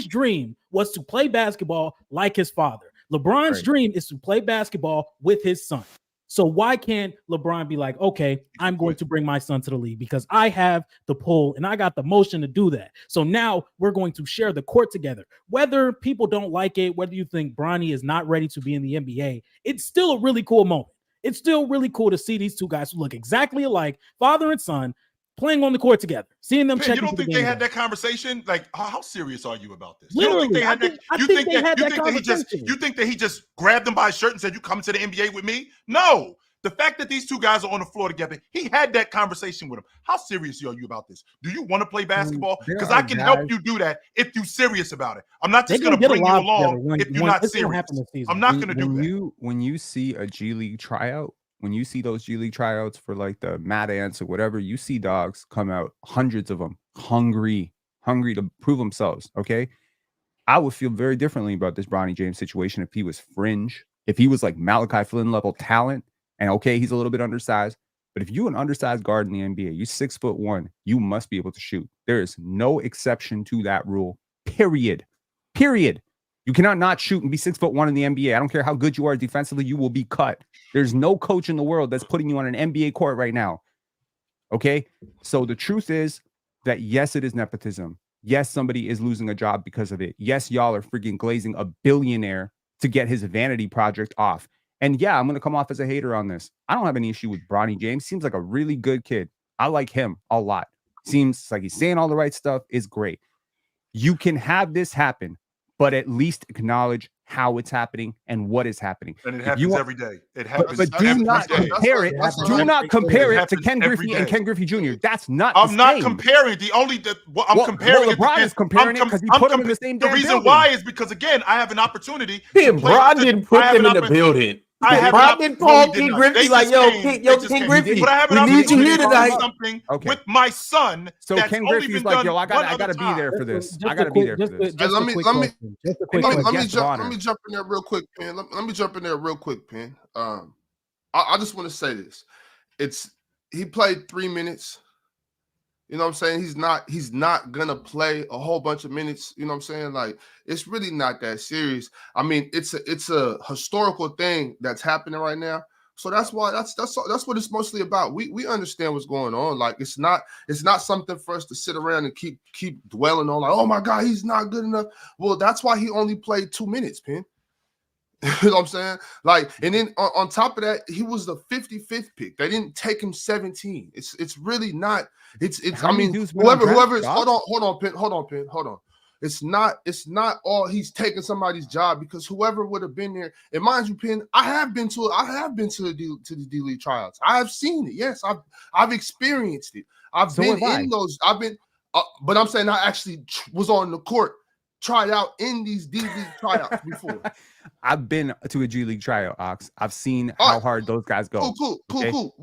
dream was to play basketball like his father. LeBron's Right. dream is to play basketball with his son. So why can't LeBron be like, okay, I'm going to bring my son to the league because I have the pull and I got the motion to do that. So now we're going to share the court together. Whether people don't like it, whether you think Bronny is not ready to be in the NBA, it's still a really cool moment. It's still really cool to see these two guys who look exactly alike, father and son, playing on the court together, seeing them Penn, check. you don't into the think game they had together. that conversation? Like, how serious are you about this? Literally, you don't think they had that? I think they had that conversation. You think that he just grabbed him by his shirt and said, "You come to the NBA with me"? No. The fact that these two guys are on the floor together, he had that conversation with him. How serious are you about this? Do you want to play basketball? there Because are I can help guys- you do that if you're serious about it. I'm not just They're going gonna to get bring you a lot together along when- if you're when- not it's gonna serious. happen this season. I'm not going to do that. When you see a G League tryout, when you see those G League tryouts for like the Mad Ants or whatever, you see dogs come out, hundreds of them, hungry to prove themselves. Okay. I would feel very differently about this Bronny James situation if he was fringe, if he was like Malachi Flynn level talent, and okay, he's a little bit undersized. But if you're an undersized guard in the NBA, you're 6'1", you must be able to shoot. There is no exception to that rule. Period. You cannot not shoot and be 6'1" in the NBA. I don't care how good you are defensively, you will be cut. There's no coach in the world that's putting you on an NBA court right now. Okay. So the truth is that yes, it is nepotism. Yes, somebody is losing a job because of it. Yes, y'all are freaking glazing a billionaire to get his vanity project off. And yeah, I'm going to come off as a hater on this. I don't have any issue with Bronny James. Seems like a really good kid. I like him a lot. Seems like he's saying all the right stuff. It's great. You can have this happen, but at least acknowledge how it's happening and what is happening. And it happens every day. It happens. But do every not day. compare it. Do not compare it to Ken Griffey and Ken Griffey Jr. That's not. I'm not same. comparing. I'm comparing. Well, LeBron is comparing it because he put him in the same. The reason why is because again, I have an opportunity. Bron didn't put them in the building. Bron didn't call King Griffey like, yo, King Griffey, but I have an we need you here opportunity to tonight. do something with my son. So that's Ken only Griffey's been like, done yo, I gotta be time. there for this. Just I gotta a be quick- there for this. just a Let me quick let me question. Just a quick let me, question. let me Guest of jump honor. let me jump in there real quick, Pen. Let me jump in there real quick, Pen. I just want to say this. He played 3 minutes. You know what I'm saying? He's not gonna play a whole bunch of minutes. You know what I'm saying? Like, it's really not that serious. I mean, it's a historical thing that's happening right now. So that's why that's what it's mostly about. We understand what's going on. Like, it's not something for us to sit around and keep dwelling on, like, oh my God, he's not good enough. Well, that's why he only played 2 minutes, Pen. You know what I'm saying? Like, and then on top of that, he was the 55th pick. They didn't take him 17. It's really not. It's. How I many mean, dudes went on whoever is. draft, Hold on, Pen. It's not all he's taking somebody's job, because whoever would have been there. And mind you, Pen, I have been to the D League tryouts. I have seen it. Yes, I've experienced it. I've been in those. But I'm saying I actually was on the court, tried out in these D League tryouts before. I've been to a G League tryout, Ox. I've seen how hard those guys go. Cool.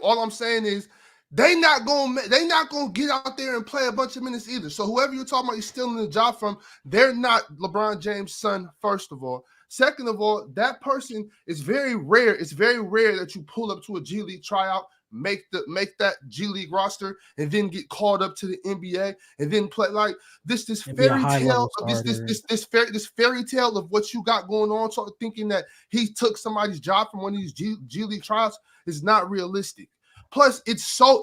All I'm saying is they not gonna get out there and play a bunch of minutes either. So whoever you're talking about, you're stealing the job from. They're not LeBron James' son. First of all, second of all, that person is very rare. It's very rare that you pull up to a G League tryout, make that G League roster and then get called up to the NBA and then play like this fairy tale of this fairy tale of what you got going on. So thinking that he took somebody's job from one of these G League trials is not realistic. Plus, it's so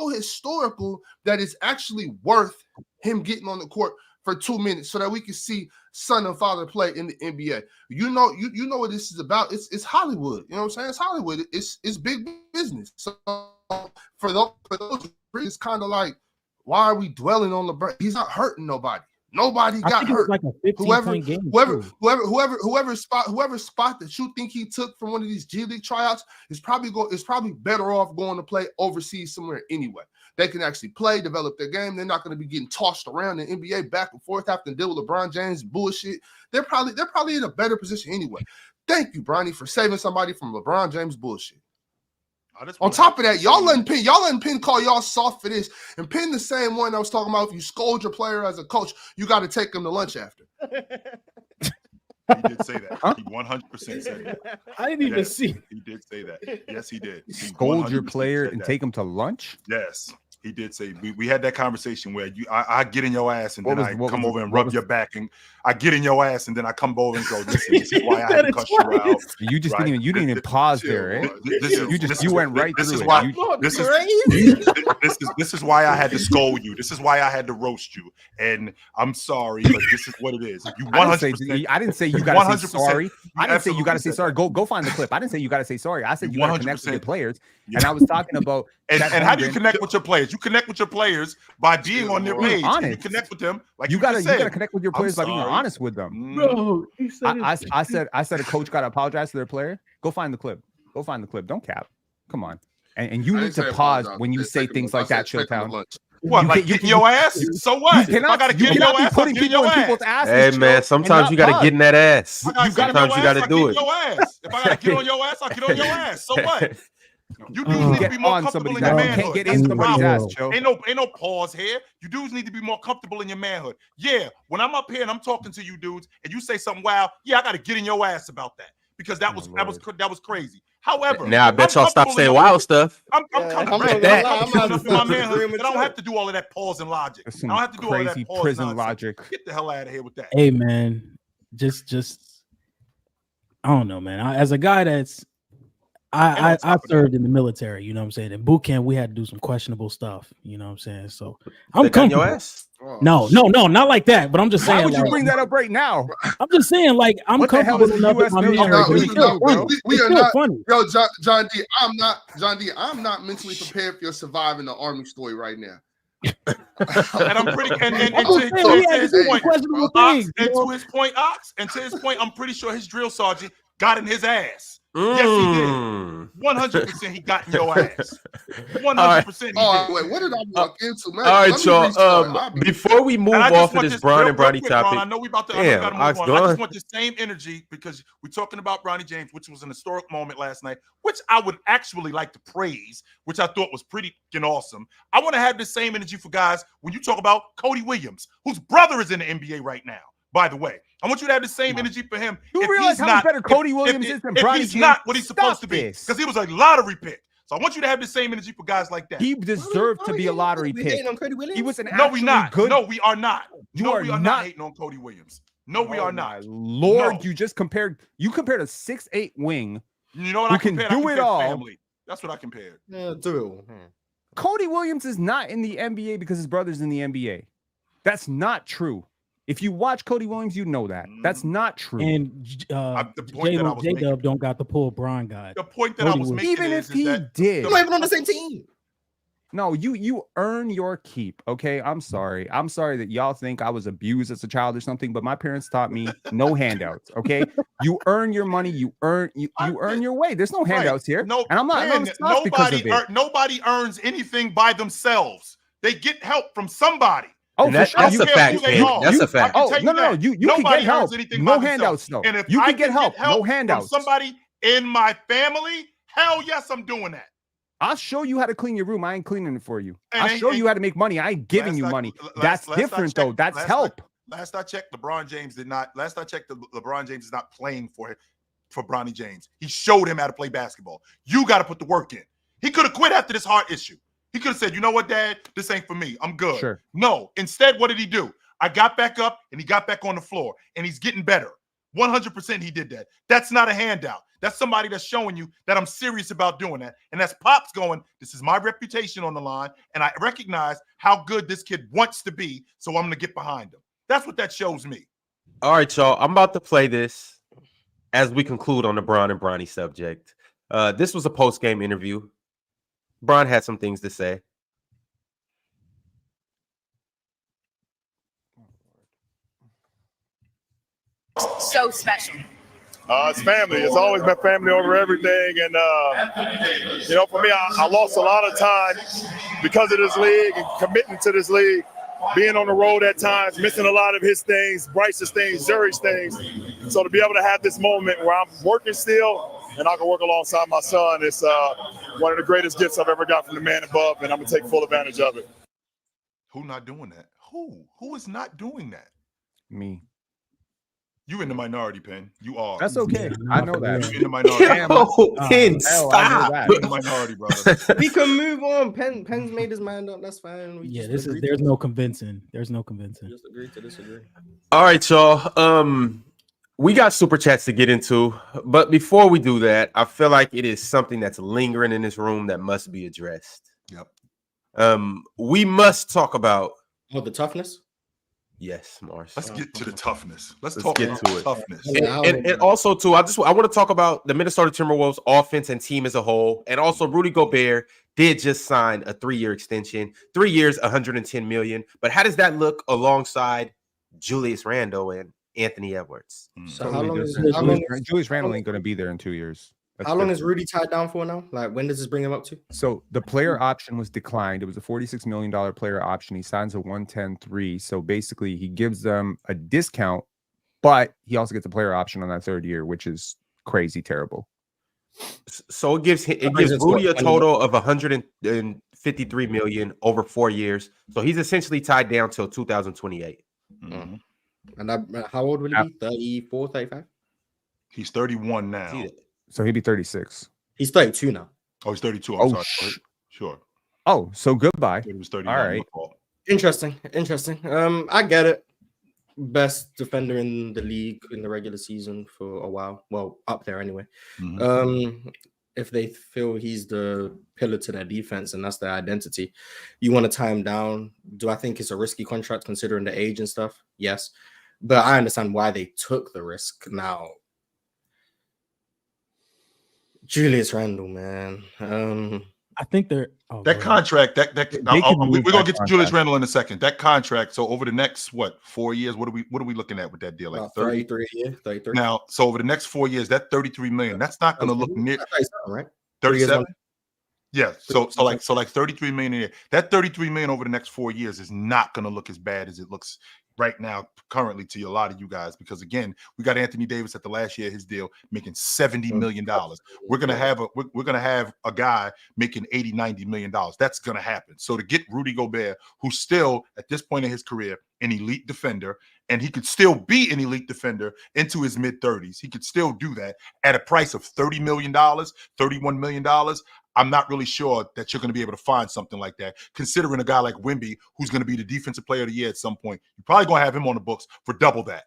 historical that it's actually worth him getting on the court for 2 minutes so that we can see son and father play in the NBA. You know what this is about. It's Hollywood. You know what I'm saying? It's Hollywood. It's big business. So for those, it's kind of like, why are we dwelling on LeBron? He's not hurting nobody. Nobody got hurt. Like a 15-point game. Whoever spot that you think he took from one of these G League tryouts is probably better off going to play overseas somewhere anyway. They can actually play, develop their game. They're not going to be getting tossed around in the NBA back and forth, having to deal with LeBron James bullshit. They're probably in a better position anyway. Thank you, Bronny, for saving somebody from LeBron James bullshit. On top of that, y'all letting Penn call y'all soft for this. And Penn the same one I was talking about. If you scold your player as a coach, you got to take him to lunch after. He did say that. He 100% said that. I didn't even see. He did say that. Yes, he did. He Scold your 100% player said and that. take him to lunch? Yes. He did say we had that conversation where I get in your ass and then I come over and rub your back, and I get in your ass and then I come over and go, this is why I had to cuss you out. You just didn't even pause there, eh? You went right through it. This is why I had to scold you. This is why I had to roast you. And I'm sorry, but this is what it is. You 100%. I didn't say you gotta say 100%. sorry. I didn't say you gotta say sorry. Go find the clip. I didn't say you gotta say sorry. I said you gotta connect with your players. And I was talking about and how do you connect with your players? You connect with your players by being on their page. Honest. You connect with them like you gotta connect with your players by being honest with them. Bro, I said a coach gotta apologize to their player. Go find the clip. Don't cap. Come on. And you need to pause when you say things like that, Chilltown. What, like getting your ass? So what? If I gotta get in your ass, putting people in people's asses. Hey man, sometimes you gotta get in that ass. Sometimes you gotta do it. If I gotta get on your ass, I'll get on your ass. So what? You dudes need to be more comfortable in your manhood. Can't get in somebody's ass, Joe. Ain't no pause here. You dudes need to be more comfortable in your manhood. Yeah, when I'm up here and I'm talking to you dudes and you say something wild, yeah, I gotta get in your ass about that because that was crazy. However, now I bet y'all stop saying wild stuff. I'm comfortable enough in my manhood that I don't have to do all of that pause and logic. I don't have to do all of that pause prison logic. Get the hell out of here with that. Hey man, just I don't know, man. As a guy that's I served in the military, you know what I'm saying? In boot camp, we had to do some questionable stuff, you know what I'm saying? So I'm comfortable. Your ass? No, not like that. But I'm just saying. Why would you bring that up right now? I'm just saying, like, I'm comfortable enough with my man. We are not funny. Yo, John D, I'm not mentally prepared for your surviving the army story right now. And I'm pretty and to his point, I'm pretty sure his drill sergeant got in his ass. Yes, he did. 100% he got in your ass. 100% he did. Wait, what did I walk into, man? All right, y'all. Before we move off of this Bron and Bronny topic, Ron, I know we about to move on. I just want the same energy because we're talking about Bronny James, which was an historic moment last night, which I would actually like to praise, which I thought was pretty awesome. I want to have the same energy for guys when you talk about Cody Williams, whose brother is in the NBA right now. By the way, I want you to have the same energy for him. You realize how much better Cody Williams is than Bronny James? He's not what he's supposed to be, because he was a lottery pick. So I want you to have the same energy for guys like that. He deserved to be a lottery pick. He was an no, we not. Good... No, we are not. We are not hating on Cody Williams. No, we are not. Lord, no. You compared a 6'8" wing. You know what I compared? Do it all. Family. That's what I compared. Yeah, do it. Cody Williams is not in the NBA because his brother's in the NBA. That's not true. If you watch Cody Williams, you know that. That's not true. And J-Dub don't got the pull Bron guy. The point that I was making even if he did. They're not even on the same team. No, you earn your keep, okay? I'm sorry that y'all think I was abused as a child or something, but my parents taught me no handouts, okay? You earn your money, you earn your way. There's no handouts here. No, and I'm not because of it. Nobody earns anything by themselves. They get help from somebody. Oh, that's a fact. That's a fact. Oh, no, you can get help. No handouts, though. And if you I can get help, no handouts. From somebody in my family, hell yes, I'm doing that. I'll show you how to clean your room. I ain't cleaning it for you. I'll show you how to make money. I ain't giving you money. That's different, though. That's help. Last I checked, LeBron James is not playing for Bronny James. He showed him how to play basketball. You got to put the work in. He could have quit after this heart issue. He could have said, you know what, Dad, this ain't for me. I'm good. Sure. No. Instead, what did he do? I got back up and he got back on the floor and he's getting better. 100% he did that. That's not a handout. That's somebody that's showing you that I'm serious about doing that. And that's Pops going, this is my reputation on the line, and I recognize how good this kid wants to be, so I'm going to get behind him. That's what that shows me. All right, y'all. I'm about to play this as we conclude on the Bron and Bronny subject. This was a post-game interview. Bron had some things to say. So special. It's family. It's always been family over everything. And, for me, I lost a lot of time because of this league and committing to this league, being on the road at times, missing a lot of his things, Bryce's things, Zuri's things. So to be able to have this moment where I'm working still and I can work alongside my son, it's one of the greatest gifts I've ever got from the man above, and I'm going to take full advantage of it. Who not doing that? Who is not doing that? Me. You in the minority, Penn. You are. That's okay. I know that. You're in the minority. Penn, stop. You're in the minority, brother. We can move on. Penn's made his mind up. That's fine. There's no convincing. There's no convincing. Just agree to disagree. All right, y'all. We got super chats to get into, but before we do that, I feel like it is something that's lingering in this room that must be addressed. Yep. We must talk about the toughness. Yes, Mars. Let's get to the toughness. Let's Let's talk get about to it. toughness. And also, too, I want to talk about the Minnesota Timberwolves offense and team as a whole. And also, Rudy Gobert did just sign a 3-year extension, 3 years, $110 million. But how does that look alongside Julius Randle and Anthony Edwards? So how long is Julius Randle ain't going to be there in 2 years. How long is Rudy tied down for now? Like, when does this bring him up to? So the player option was declined. It was a $46 million player option. He signs a 110-3. So basically, he gives them a discount, but he also gets a player option on that 3rd year, which is crazy terrible. So it gives Rudy a total of $153 million over 4 years. So he's essentially tied down till 2028. Mm-hmm. And how old will he be? 34, 35? He's 31 now. So he'd be 36. He's 32 now. Oh, he's 32. I'm sorry. Sure. Oh, so goodbye. He was 31. All right. Interesting. I get it. Best defender in the league in the regular season for a while. Well, up there anyway. Mm-hmm. If they feel he's the pillar to their defense and that's their identity, you want to tie him down. Do I think it's a risky contract considering the age and stuff? Yes. But I understand why they took the risk. Now, Julius Randle, man. I think they're that contract. We're gonna get to Julius Randle in a second. That contract. So over the next 4 years, what are we looking at with that deal? Like 33. Now, so over the next 4 years, that $33 million. That's not going to look near right. 37. Yeah. So like $33 million a year. That $33 million over the next 4 years is not going to look as bad as it looks right now currently to a lot of you guys, because again, we got Anthony Davis at the last year of his deal making $70 million. We're gonna have a guy making $80-90 million. That's gonna happen. So to get Rudy Gobert, who's still at this point in his career an elite defender, and he could still be an elite defender into his mid-30s, he could still do that at a price of $30 million, $31 million. I'm not really sure that you're going to be able to find something like that, considering a guy like Wemby, who's going to be the defensive player of the year at some point. You're probably going to have him on the books for double that.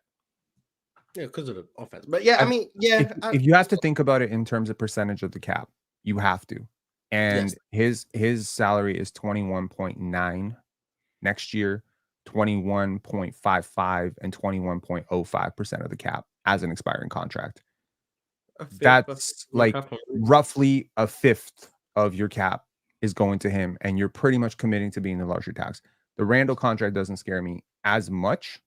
Yeah, because of the offense. But yeah, I mean, yeah. If you have to think about it in terms of percentage of the cap, you have to. And his salary is 21.9 next year, 21.55 and 21.05% of the cap as an expiring contract. That's like roughly a fifth of your cap is going to him, and you're pretty much committing to being the luxury tax. The Randle contract doesn't scare me as much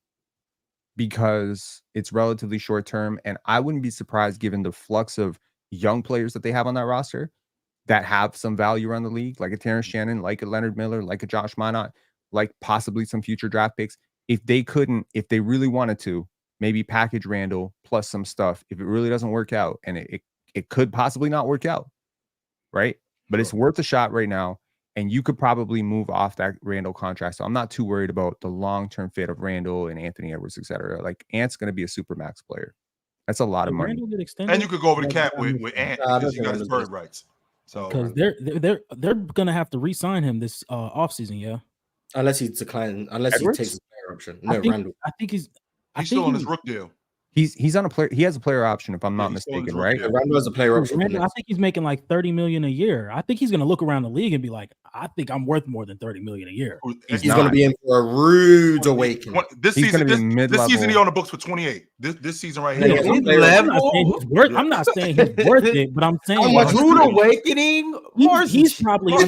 because it's relatively short term, and I wouldn't be surprised given the flux of young players that they have on that roster that have some value around the league, like a Terrence Shannon, like a Leonard Miller, like a Josh Minott, like possibly some future draft picks. If they really wanted to, maybe package Randle plus some stuff if it really doesn't work out, and it could possibly not work out, right? But it's worth a shot right now, and you could probably move off that Randle contract. So I'm not too worried about the long-term fit of Randle and Anthony Edwards, etc. Like Ant's going to be a super max player. That's a lot of money. And you could go over the cap with Ant because you got his bird rights. So because they're gonna have to re-sign him this offseason, yeah. Unless he declines, unless Edwards? he takes a player option. No, Randle. I think he's still on his rook deal. He's on a player. He has a player option, if I'm not he's still on his mistaken, rookie right? deal. Randle has a player option. Randle, I think he's making like $30 million a year. I think he's gonna look around the league and be like, I think I'm worth more than $30 million a year. He's going to be in for a rude awakening. This He's season, gonna be this mid-level. season he on the books for 28. This season right Yeah, here. I'm not saying he's worth it, but I'm saying much Rude awakening. he's probably. So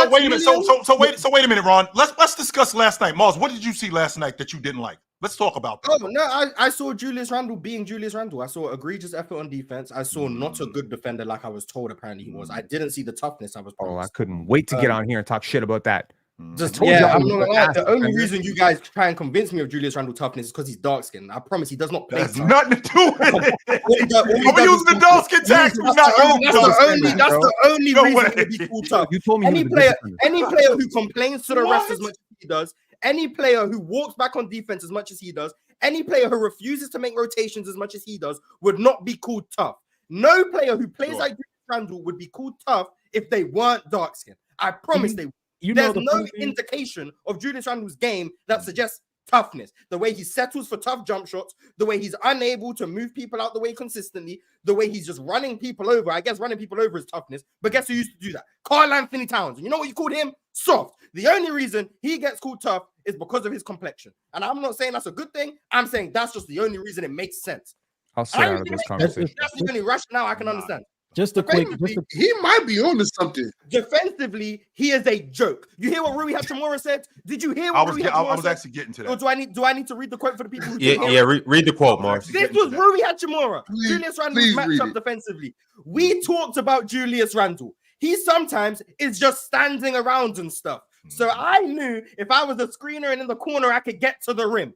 wait a minute. So wait a minute, Ron. Let's discuss last night. Mars, what did you see last night that you didn't like? Let's talk about that. Oh no, I saw Julius Randle being Julius Randle. I saw egregious effort on defense. I saw not a good defender like I was told apparently he was. I didn't see the toughness I was Oh, I promised. couldn't wait to get on here and talk shit about that. Just told you I I'm was not an gonna lie. ass The only defender. reason you guys try and convince me of Julius Randle toughness is because he's dark skinned. I promise he does not play. That's tough. nothing to do with it. All he does Are we is using the talk dark tough. skin tax? We're not using That's those. the only No reason way. he'd be cool tough. You told me he Any was a player, good defender. any player who complains to the refs What? as much as he does, any player who walks back on defense as much as he does, any player who refuses to make rotations as much as he does would not be called tough. No player who plays like Julius Randle would be called tough if they weren't dark skinned. I promise they would. There's no indication of Julius Randle's game that suggests toughness. The way he settles for tough jump shots, the way he's unable to move people out the way consistently, the way he's just running people over. I guess running people over is toughness, but guess who used to do that? Karl-Anthony Towns. You know what you called him? Soft. The only reason he gets called tough is because of his complexion. And I'm not saying that's a good thing. I'm saying that's just the only reason it makes sense. I'll stay out of this conversation. That's the only rationale I can understand. Just a quick. He might be on to something. Defensively, he is a joke. You hear what Rui Hachimura said? Did you hear I what was Rui Hachimura said? actually getting to Or that. do I need to read the quote for the people who didn't hear it? Read the quote, Mars. This was Rui Hachimura. Please- Julius Randle's please read matchup it. defensively. We talked about Julius Randle. He sometimes is just standing around and stuff. So I knew if I was a screener and in the corner, I could get to the rim.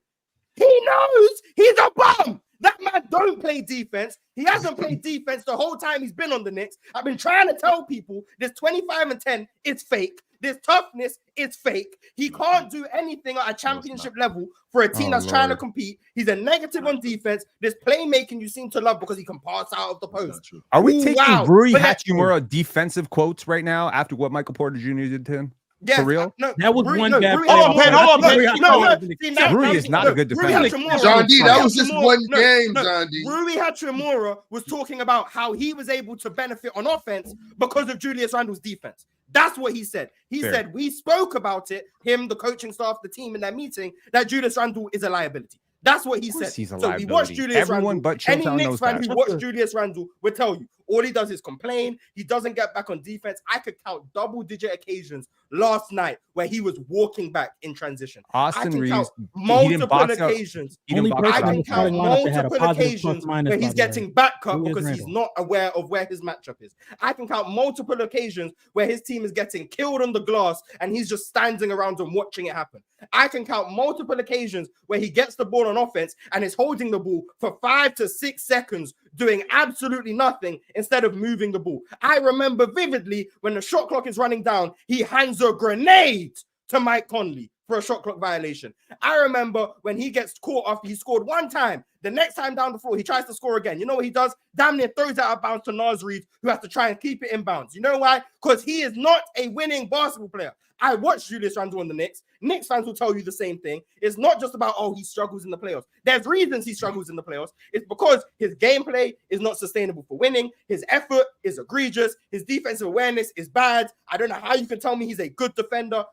He knows he's a bum. That man don't play defense. He hasn't played defense the whole time he's been on the Knicks. I've been trying to tell people this 25 and 10 is fake. This toughness is fake. He can't do anything at a championship level for a team that's trying to compete. He's a negative on defense. This playmaking you seem to love because he can pass out of the post. Are we taking Rui But that- Hachimura defensive quotes right now after what Michael Porter Jr. did to him? Yes, For real? No, That was Rui- one no, bad Rui- play. Hold on, Pen. See, now- Rui is not a good Rui defender. Hachimura- John D, that Rui was just Hachimura- one game, John D. Rui Hachimura was talking about how he was able to benefit on offense because of Julius Randle's defense. That's what he said. He Fair. said, we spoke about it, him, the coaching staff, the team in that meeting, that Julius Randle is a liability. That's what he said. He's a So we watched liability. Julius Everyone Randle. but Any Chilltown Knicks knows fan that. who watched Julius Randle would tell you all he does is complain. He doesn't get back on defense. I could count double-digit occasions last night where he was walking back in transition. Austin I can Reeves, count he didn't multiple box out. occasions. He didn't Only box person I out. in can the count starting lineup that had a multiple positive occasions plus-minus, where by he's the way. getting back up Julius because he's Randle. not aware of where his matchup is. I can count multiple occasions where his team is getting killed on the glass and he's just standing around and watching it happen. I can count multiple occasions where he gets the ball on offense and is holding the ball for 5 to 6 seconds doing absolutely nothing instead of moving the ball. I remember vividly when the shot clock is running down, he hands a grenade to Mike Conley for a shot clock violation. I remember when he gets caught after he scored one time, the next time down the floor, he tries to score again. You know what he does? Damn near throws it out of bounds to Naz Reid, who has to try and keep it in bounds. You know why? Because he is not a winning basketball player. I watched Julius Randle on the Knicks. Knicks fans will tell you the same thing. It's not just about, oh, he struggles in the playoffs. There's reasons he struggles in the playoffs. It's because his gameplay is not sustainable for winning. His effort is egregious. His defensive awareness is bad. I don't know how you can tell me he's a good defender.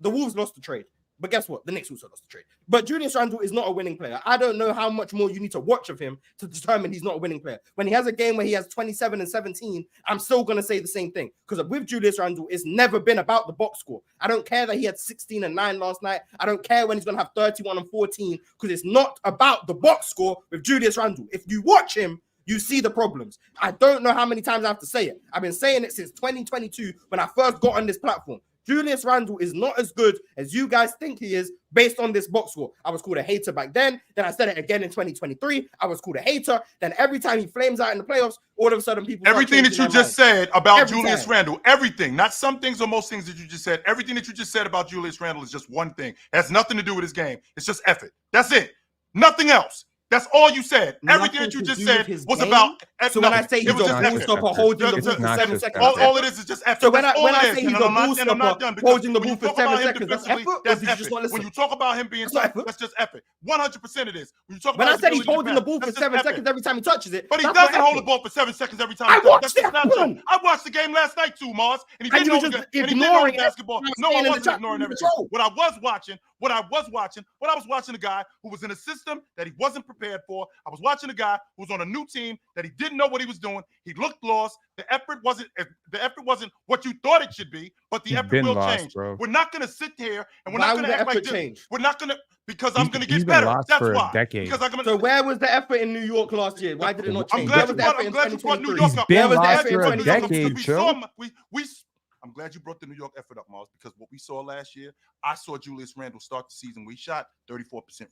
The Wolves lost the trade. But guess what? The Knicks also lost the trade. But Julius Randle is not a winning player. I don't know how much more you need to watch of him to determine he's not a winning player. When he has a game where he has 27 and 17, I'm still going to say the same thing. Because with Julius Randle, it's never been about the box score. I don't care that he had 16 and 9 last night. I don't care when he's going to have 31 and 14 because it's not about the box score with Julius Randle. If you watch him, you see the problems. I don't know how many times I have to say it. I've been saying it since 2022 when I first got on this platform. Julius Randle is not as good as you guys think he is based on this box score. I was called a hater back then. Then I said it again in 2023. I was called a hater. Then every time he flames out in the playoffs, all of a sudden people... Everything that you just said about Julius Randle, everything, not some things or most things that you just said, everything that you just said about Julius Randle is just one thing. It has nothing to do with his game. It's just effort. That's it. Nothing else. That's all you said. Everything Nothing that you to just do said with his was game? about. So when I say it he's was a just ball effort. stopper holding the Just- ball for not 7 just seconds, All, that's all effort. it is just effort. So when That's I all it say is. he's And a I'm ball not stopper done because holding the when ball you for talk 7 about him seconds, that's defensively, effort? Or that's did you just effort. not listen? When you talk about him being That's not tough, effort. that's just effort. 100% it is. When you talk When about I his said he's ability to holding the pass, ball for that's just 7 effort. seconds every time he touches it, But he that's doesn't not hold the effort. ball for 7 seconds every time. I he touches. watched That's just it not true. happen. I watched the game last night too, Mars, and he And didn't you were hold just the, and he didn't hold ignoring the basketball. everything I was No, I saying in the wasn't chat ignoring room everything. control. What I was watching a guy who was in a system that he wasn't prepared for. I was watching a guy who was on a new team that he didn't know what he was doing. He looked lost. The effort wasn't what you thought it should be, but the He's effort been will lost, change. bro. We're not going to sit here and we're Why not would going to the act like effort this. change? We're not going to, because I'm going to He's get been better. lost That's for a why. decade. Because I'm going So where was the effort in New York last year? Why did it not I'm change? glad Where was the effort I'm in glad you brought New 2023? York He's up. been Where was the lost effort in for a 2023? decade, Chill. I'm glad you brought the New York effort up, Miles, because what we saw last year, I saw Julius Randle start the season. We shot 34%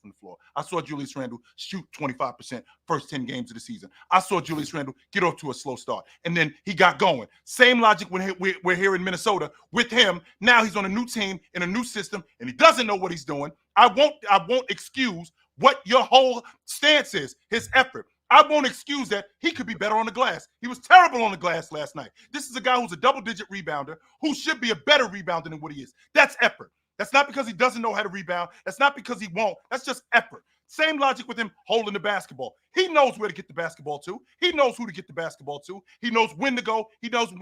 from the floor. I saw Julius Randle shoot 25% first 10 games of the season. I saw Julius Randle get off to a slow start, and then he got going. Same logic when we're here in Minnesota with him. Now he's on a new team in a new system, and he doesn't know what he's doing. I won't excuse what your whole stance is, his effort. I won't excuse that. He could be better on the glass. He was terrible on the glass last night. This is a guy who's a double-digit rebounder who should be a better rebounder than what he is. That's effort. That's not because he doesn't know how to rebound. That's not because he won't. That's just effort. Same logic with him holding the basketball. He knows where to get the basketball to. He knows who to get the basketball to. He knows when to go. He knows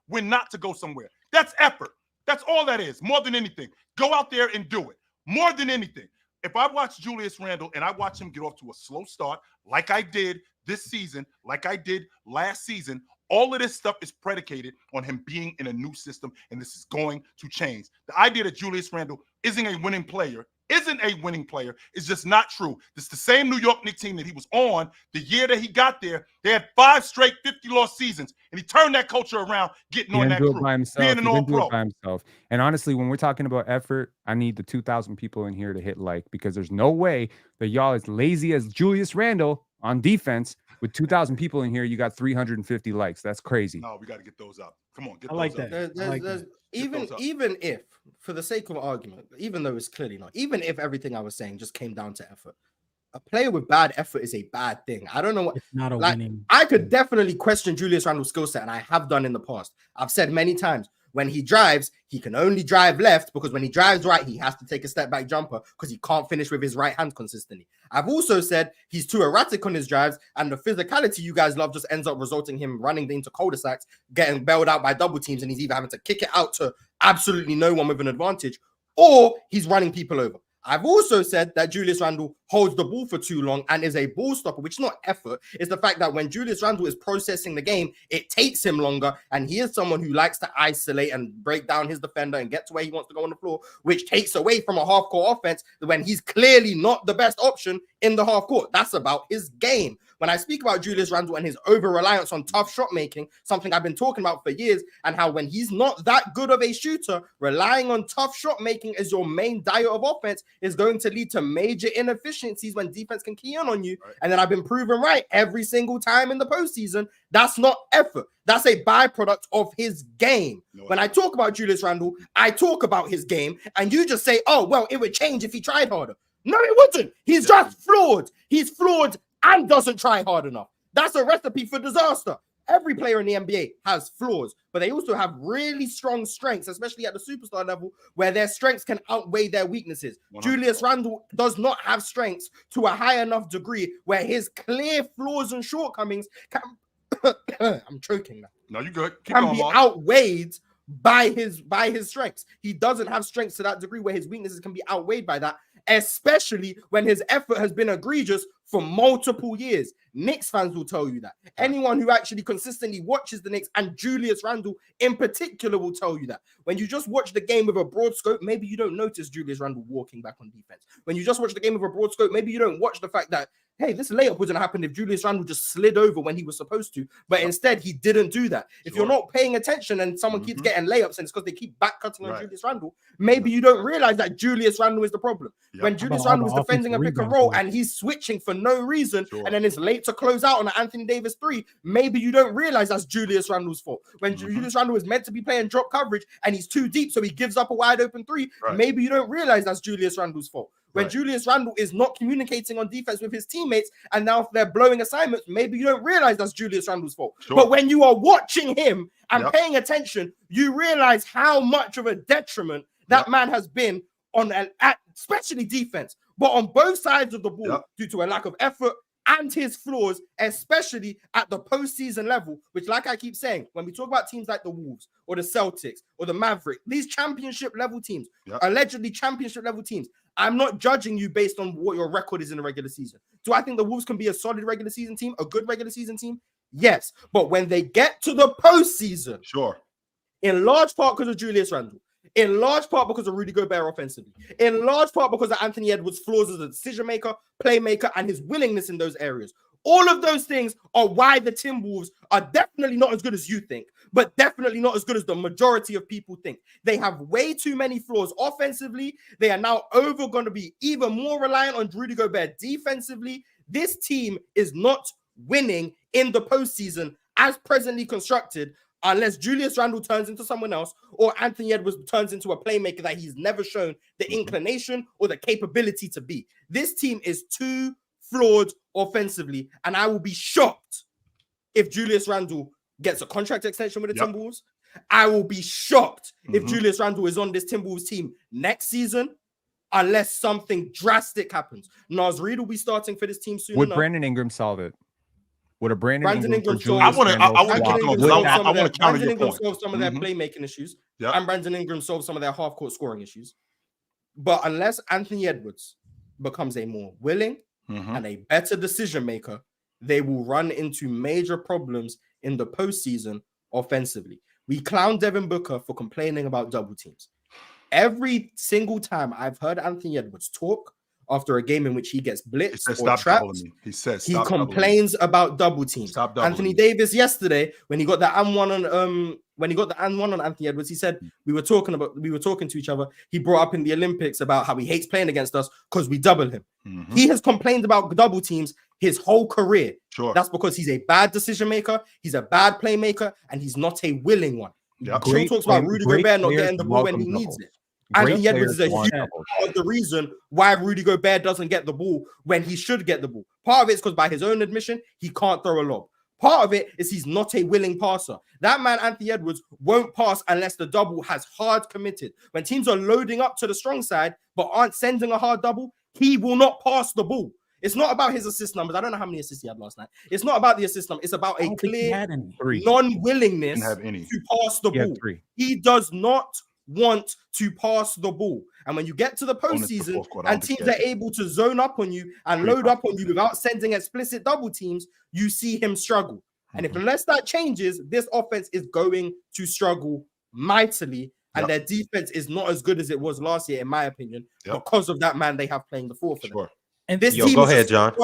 when not to go somewhere. That's effort. That's all that is, more than anything. Go out there and do it. More than anything. If I watch Julius Randle and I watch him get off to a slow start, like I did this season, like I did last season, all of this stuff is predicated on him being in a new system, and this is going to change. The idea that Julius Randle isn't a winning player is just not true. It's the same New York Knicks team that he was on the year that he got there. They had 5 straight 50-loss seasons, and he turned that culture around, getting on that crew, being an all-pro. By himself. And honestly, when we're talking about effort, I need the 2,000 people in here to hit like, because there's no way that y'all as lazy as Julius Randle on defense with 2,000 people in here, you got 350 likes. That's crazy. No, we got to get those up. Come on, get I like those up. that. Even if, for the sake of argument, even though it's clearly not, even if everything I was saying just came down to effort, a player with bad effort is a bad thing. I don't know what. It's not a like, winning. I could definitely question Julius Randle's skill set, and I have done in the past. I've said many times, when he drives, he can only drive left, because when he drives right, he has to take a step back jumper because he can't finish with his right hand consistently. I've also said he's too erratic on his drives, and the physicality you guys love just ends up resulting him running into cul-de-sacs, getting bailed out by double teams, and he's either having to kick it out to absolutely no one with an advantage, or he's running people over. I've also said that Julius Randle holds the ball for too long and is a ball stopper, which is not effort. It's the fact that when Julius Randle is processing the game, it takes him longer, and he is someone who likes to isolate and break down his defender and get to where he wants to go on the floor, which takes away from a half-court offense when he's clearly not the best option in the half-court. That's about his game. When I speak about Julius Randle and his over-reliance on tough shot making, something I've been talking about for years, and how when he's not that good of a shooter, relying on tough shot making as your main diet of offense is going to lead to major inefficiencies when defense can key in on you. Right. And then I've been proven right every single time in the postseason. That's not effort. That's a byproduct of his game. When I talk about Julius Randle, I talk about his game, and you just say, oh, well, it would change if he tried harder. No, it wouldn't. He's just flawed. He's flawed and doesn't try hard enough. That's a recipe for disaster. Every player in the NBA has flaws, but they also have really strong strengths, especially at the superstar level, where their strengths can outweigh their weaknesses. 100%. Julius Randle does not have strengths to a high enough degree where his clear flaws and shortcomings can I'm choking now. No, you're good. Keep can be outweighed by his strengths. He doesn't have strengths to that degree where his weaknesses can be outweighed by that, especially when his effort has been egregious for multiple years. Knicks fans will tell you that. Anyone who actually consistently watches the Knicks, and Julius Randle in particular, will tell you that. When you just watch the game with a broad scope, maybe you don't notice Julius Randle walking back on defense. When you just watch the game with a broad scope, maybe you don't watch the fact that, hey, this layup wouldn't happen if Julius Randle just slid over when he was supposed to, but instead he didn't do that. If you're not paying attention and someone keeps getting layups and it's because they keep back cutting on Julius Randle, maybe you don't realize that Julius Randle is the problem. When Julius Randle is defending a pick and roll and he's switching for no reason, Sure. and then it's late to close out on an Anthony Davis 3, maybe you don't realize that's Julius Randle's fault. When Julius Randle is meant to be playing drop coverage and he's too deep, so he gives up a wide open 3, maybe you don't realize that's Julius Randle's fault. When Julius Randle is not communicating on defense with his teammates, and now they're blowing assignments, maybe you don't realize that's Julius Randle's fault. Sure. But when you are watching him and paying attention, you realize how much of a detriment that man has been on, especially defense, but on both sides of the ball due to a lack of effort and his flaws, especially at the postseason level, which, like I keep saying, when we talk about teams like the Wolves or the Celtics or the Mavericks, these championship level teams, allegedly championship level teams, I'm not judging you based on what your record is in the regular season. Do I think the Wolves can be a solid regular season team, a good regular season team? Yes. But when they get to the postseason, in large part because of Julius Randle, in large part because of Rudy Gobert offensively, in large part because of Anthony Edwards' flaws as a decision maker, playmaker, and his willingness in those areas. All of those things are why the Timberwolves are definitely not as good as you think, but definitely not as good as the majority of people think. They have way too many flaws offensively. They are now going to be even more reliant on Rudy Gobert defensively. This team is not winning in the postseason as presently constructed, unless Julius Randle turns into someone else or Anthony Edwards turns into a playmaker that he's never shown the inclination or the capability to be. This team is too flawed offensively, and I will be shocked if Julius Randle gets a contract extension with the Timberwolves. I will be shocked if Julius Randle is on this Timberwolves team next season, unless something drastic happens. Naz Reid will be starting for this team soon. Would Brandon Ingram solve it? Would a Brandon Ingram I want to counter your point. Solve some of their playmaking issues, and Brandon Ingram solve some of their half-court scoring issues. But unless Anthony Edwards becomes a more willing and a better decision maker, they will run into major problems in the postseason offensively. We clown Devin Booker for complaining about double teams. Every single time I've heard Anthony Edwards talk after a game in which he gets blitzed or trapped, he complains about double teams. Anthony Davis yesterday, when he got the and one on Anthony Edwards, he said we were talking to each other. He brought up in the Olympics about how he hates playing against us because we double him. He has complained about double teams his whole career. That's because he's a bad decision maker, he's a bad playmaker, and he's not a willing one. He talks about Rudy Gobert not getting the ball when he needs it. Anthony Edwards is a huge part of the reason why Rudy Gobert doesn't get the ball when he should get the ball. Part of it is because, by his own admission, he can't throw a lob. Part of it is he's not a willing passer. That man, Anthony Edwards, won't pass unless the double has hard committed. When teams are loading up to the strong side but aren't sending a hard double, he will not pass the ball. It's not about his assist numbers. I don't know how many assists he had last night. It's not about the assist number. It's about a clear non-willingness to pass the ball. He does not want to pass the ball. And when you get to the postseason and teams are able to zone up on you and load up on you without sending explicit double teams, you see him struggle. And unless that changes, this offense is going to struggle mightily. And their defense is not as good as it was last year, in my opinion, because of that man they have playing the four for them. And this team, go ahead, John.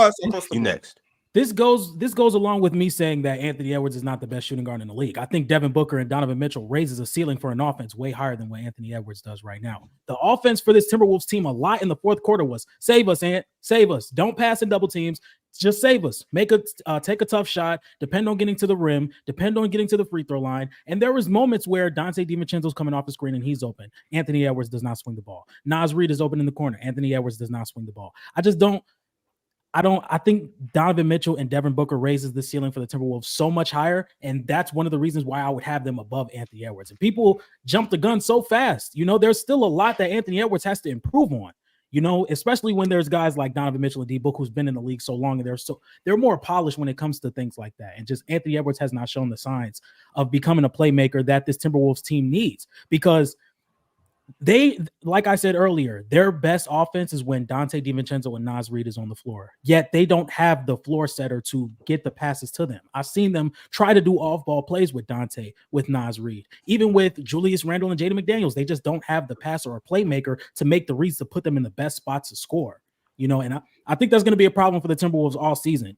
You next. This goes along with me saying that Anthony Edwards is not the best shooting guard in the league. I think Devin Booker and Donovan Mitchell raises a ceiling for an offense way higher than what Anthony Edwards does right now. The offense for this Timberwolves team a lot in the fourth quarter was save us, Ant, save us. Don't pass in double teams. Just save us. Take a tough shot. Depend on getting to the rim. Depend on getting to the free throw line. And there was moments where Dante DiVincenzo's coming off the screen and he's open. Anthony Edwards does not swing the ball. Naz Reid is open in the corner. Anthony Edwards does not swing the ball. I think Donovan Mitchell and Devin Booker raises the ceiling for the Timberwolves so much higher, and that's one of the reasons why I would have them above Anthony Edwards. And people jump the gun so fast. There's still a lot that Anthony Edwards has to improve on. Especially when there's guys like Donovan Mitchell and D Book who's been in the league so long, and they're more polished when it comes to things like that. And just Anthony Edwards has not shown the signs of becoming a playmaker that this Timberwolves team needs, because they, like I said earlier, their best offense is when Dante DiVincenzo and Naz Reid is on the floor. Yet they don't have the floor setter to get the passes to them. I've seen them try to do off-ball plays with Dante, with Naz Reid. Even with Julius Randle and Jaden McDaniels, they just don't have the passer or playmaker to make the reads to put them in the best spots to score. And I think that's going to be a problem for the Timberwolves all season.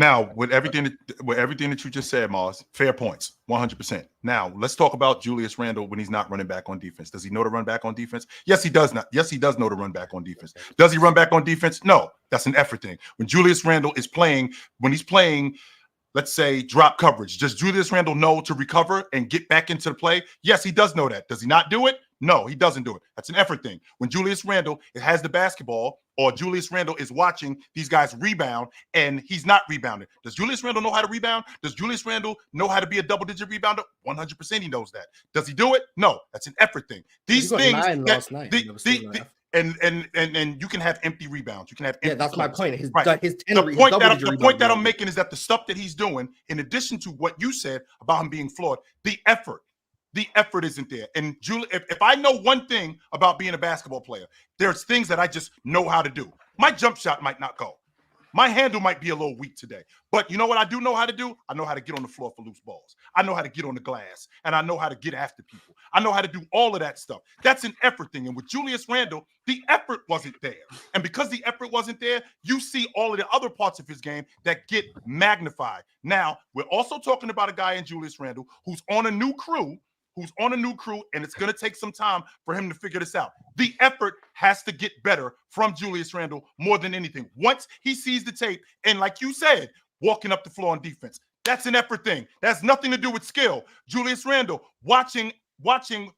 Now, with everything that you just said, Mars, fair points, 100%. Now, let's talk about Julius Randle when he's not running back on defense. Does he know to run back on defense? Yes, he does not. Yes, he does know to run back on defense. Does he run back on defense? No, that's an effort thing. When Julius Randle is playing, when he's playing, let's say, drop coverage, does Julius Randle know to recover and get back into the play? Yes, he does know that. Does he not do it? No, he doesn't do it. That's an effort thing. When Julius Randle has the basketball, or Julius Randle is watching these guys rebound and he's not rebounding. Does Julius Randle know how to rebound? Does Julius Randle know how to be a double-digit rebounder? 100% he knows that. Does he do it? No, that's an effort thing. These things last night. And you can have empty rebounds. You can have empty that's my point. His the point that I'm making is that the stuff that he's doing, in addition to what you said about him being flawed, the effort isn't there. And Julie, if I know one thing about being a basketball player, there's things that I just know how to do. My jump shot might not go. My handle might be a little weak today. But you know what I do know how to do? I know how to get on the floor for loose balls. I know how to get on the glass. And I know how to get after people. I know how to do all of that stuff. That's an effort thing. And with Julius Randle, the effort wasn't there. And because the effort wasn't there, you see all of the other parts of his game that get magnified. Now, we're also talking about a guy in Julius Randle who's on a new crew, and it's going to take some time for him to figure this out. The effort has to get better from Julius Randle more than anything. Once he sees the tape, and like you said, walking up the floor on defense, that's an effort thing. That's nothing to do with skill. Julius Randle watching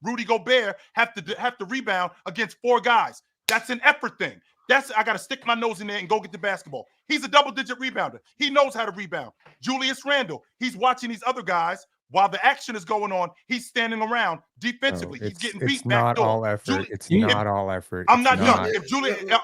Rudy Gobert have to rebound against 4 guys. That's an effort thing. I got to stick my nose in there and go get the basketball. He's a double-digit rebounder. He knows how to rebound. Julius Randle, he's watching these other guys. While the action is going on, he's standing around defensively. He's getting beat back door. All effort. It's not all effort. I'm not done.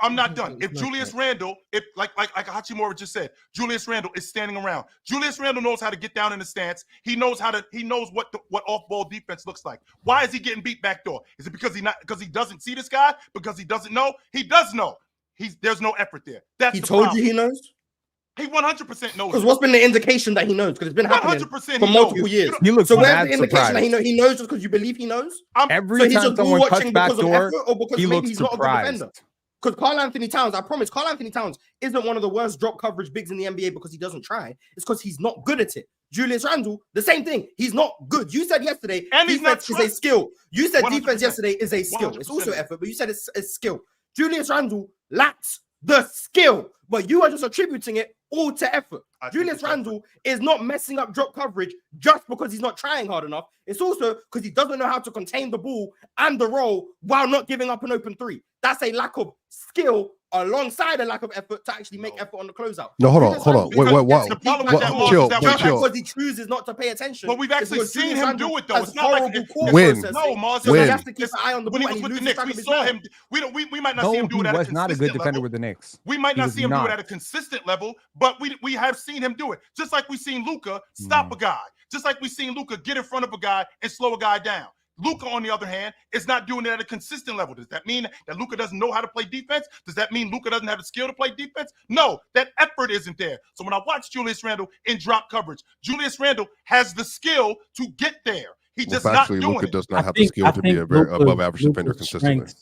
I'm not done. If Julius Randle, like Hachimura just said, Julius Randle is standing around. Julius Randle knows how to get down in the stance. He knows what off-ball defense looks like. Why is he getting beat back door? Is it because he doesn't see this guy? Because he doesn't know? He does know. There's no effort there. He told you he knows? He 100% knows. Because what's been the indication that he knows? Because it's been happening for multiple years. He looks so where's mad the indication surprised. that he knows just because you believe he knows? Every time someone cuts back door, he looks he's not a good surprised. defender. Because Karl-Anthony Towns, I promise, Karl-Anthony Towns isn't one of the worst drop coverage bigs in the NBA because he doesn't try. It's because he's not good at it. Julius Randle, the same thing. He's not good. You said yesterday defense is a skill. You said 100%. Defense yesterday is a skill. 100%. It's also effort, but you said it's skill. Julius Randle lacks the skill, but you are just attributing it all to effort. Julius Randle is not messing up drop coverage just because he's not trying hard enough. It's also because he doesn't know how to contain the ball and the roll while not giving up an open 3. That's a lack of skill alongside a lack of effort to actually make effort on the closeout. No, hold on. Wait. The problem with that, Mark, is that because he chooses not to pay attention. But we've actually seen him do it, though. It's not like no, Mars. So he has to keep an eye on the ball. When he was with the Knicks, we saw him. We might not see him do it at a consistent level. He was not a good defender with the Knicks. We might not see him do it at a consistent level, but we have seen him do it. Just like we've seen Luka stop a guy. Just like we've seen Luka get in front of a guy and slow a guy down. Luka, on the other hand, is not doing it at a consistent level. Does that mean that Luka doesn't know how to play defense? Does that mean Luka doesn't have the skill to play defense? No, that effort isn't there. So when I watch Julius Randle in drop coverage, Julius Randle has the skill to get there. He just not doing Luka it. does not have the skill to be a very above average defender consistently.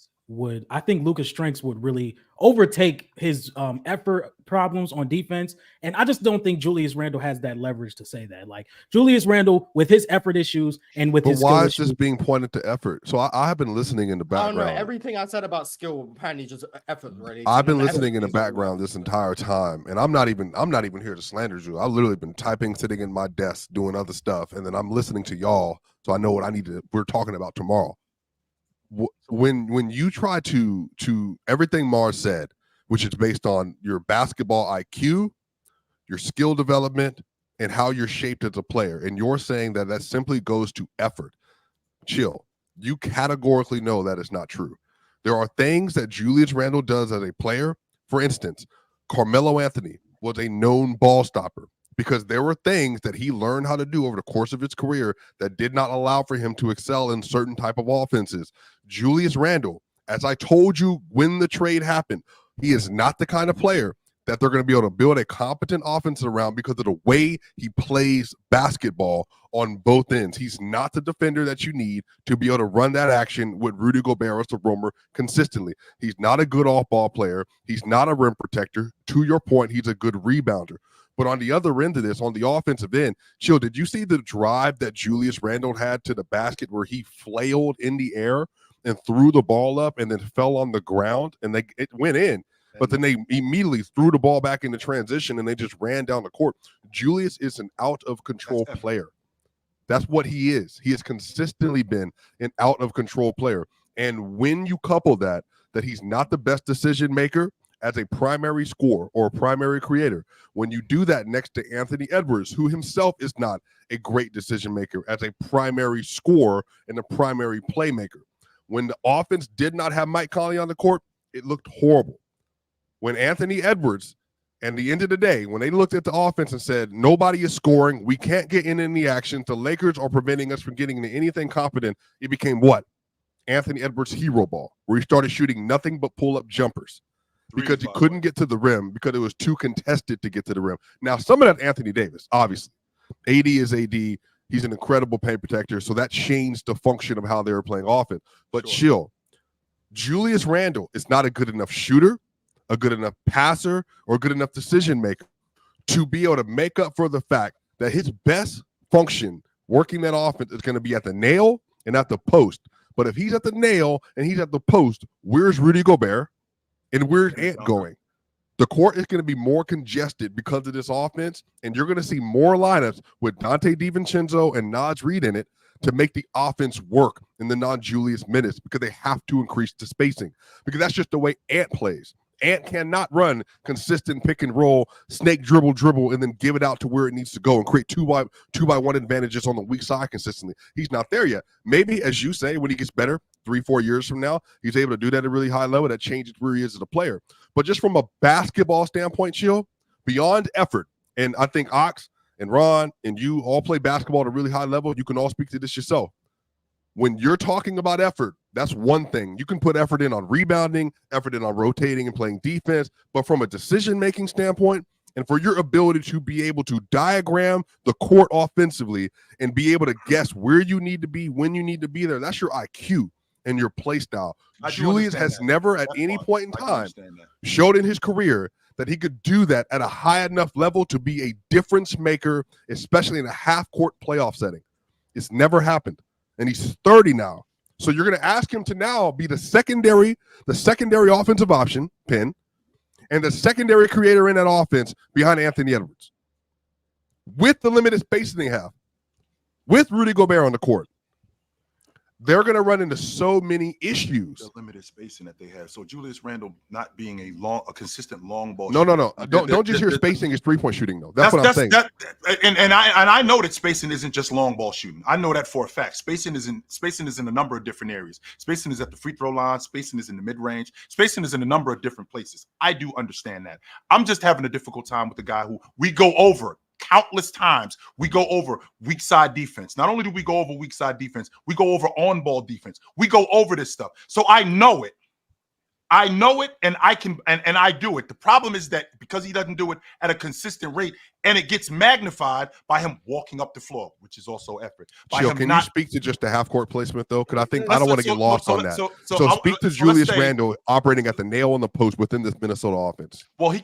I think Luka's strengths would really overtake his effort problems on defense. And I just don't think Julius Randle has that leverage to say that. Like Julius Randle with his effort issues and with his why is issues, this being pointed to effort? So I have been listening in the background. I don't know. Everything I said about skill apparently just effort. Right? I've been listening in the background this entire time, and I'm not even here to slander you. I've literally been typing, sitting in my desk, doing other stuff, and then I'm listening to y'all, so I know what we're talking about tomorrow. When you try to everything Mars said, which is based on your basketball IQ, your skill development, and how you're shaped as a player, and you're saying that simply goes to effort, chill. You categorically know that is not true. There are things that Julius Randle does as a player. For instance, Carmelo Anthony was a known ball stopper because there were things that he learned how to do over the course of his career that did not allow for him to excel in certain type of offenses. Julius Randle, as I told you when the trade happened, he is not the kind of player that they're going to be able to build a competent offense around because of the way he plays basketball on both ends. He's not the defender that you need to be able to run that action with Rudy Gobert as the roamer consistently. He's not a good off-ball player. He's not a rim protector. To your point, he's a good rebounder. But on the other end of this, on the offensive end, Chill, did you see the drive that Julius Randle had to the basket where he flailed in the air and threw the ball up and then fell on the ground and it went in? But then they immediately threw the ball back into transition and they just ran down the court. Julius is an out-of-control player. That's what he is. He has consistently been an out-of-control player. And when you couple that he's not the best decision maker as a primary scorer or a primary creator, when you do that next to Anthony Edwards, who himself is not a great decision maker as a primary scorer and a primary playmaker, when the offense did not have Mike Conley on the court, it looked horrible. When Anthony Edwards, at the end of the day, when they looked at the offense and said, nobody is scoring, we can't get in the action, the Lakers are preventing us from getting into anything competent, it became what? Anthony Edwards' hero ball, where he started shooting nothing but pull-up jumpers because he couldn't get to the rim because it was too contested to get to the rim. Now, some of that Anthony Davis, obviously. AD is AD. He's an incredible paint protector, so that changed the function of how they were playing offense. But chill, Julius Randle is not a good enough shooter, a good enough passer, or a good enough decision maker to be able to make up for the fact that his best function working that offense is going to be at the nail and at the post. But if he's at the nail and he's at the post, where's Rudy Gobert and where's Ant going? The court is going to be more congested because of this offense, and you're going to see more lineups with Dante DiVincenzo and Naz Reid in it to make the offense work in the non-Julius minutes because they have to increase the spacing because that's just the way Ant plays. Ant cannot run consistent pick and roll, snake dribble, and then give it out to where it needs to go and create two by one advantages on the weak side consistently. He's not there yet. Maybe, as you say, when he gets better, 3-4 years from now, he's able to do that at a really high level. That changes where he is as a player. But just from a basketball standpoint, Chill, beyond effort, and I think Ox and Ron and you all play basketball at a really high level. You can all speak to this yourself. When you're talking about effort, that's one thing. You can put effort in on rebounding, effort in on rotating and playing defense, but from a decision-making standpoint and for your ability to be able to diagram the court offensively and be able to guess where you need to be, when you need to be there, that's your IQ and your play style. Julius has never at any point in time showed in his career that he could do that at a high enough level to be a difference maker, especially in a half-court playoff setting. It's never happened. And he's 30 now. So you're going to ask him to now be the secondary offensive option, Penn, and the secondary creator in that offense behind Anthony Edwards. With the limited spacing they have, with Rudy Gobert on the court, they're going to run into so many issues. The limited spacing that they have. So Julius Randle not being a consistent long ball. No. Don't just hear spacing is 3-point shooting though. That's what I'm saying. And I know that spacing isn't just long ball shooting. I know that for a fact. Spacing is in a number of different areas. Spacing is at the free throw line. Spacing is in the mid range. Spacing is in a number of different places. I do understand that. I'm just having a difficult time with the guy who we go over countless times. We go over weak side defense. Not only do we go over weak side defense, we go over on ball defense. We go over this stuff. So I know it. And I can and I do it. The problem is that because he doesn't do it at a consistent rate and it gets magnified by him walking up the floor, which is also effort. Can you speak to just the half court placement though? Because I don't want to get lost on that. So speak to Julius Randle operating at the nail on the post within this Minnesota offense. Well, we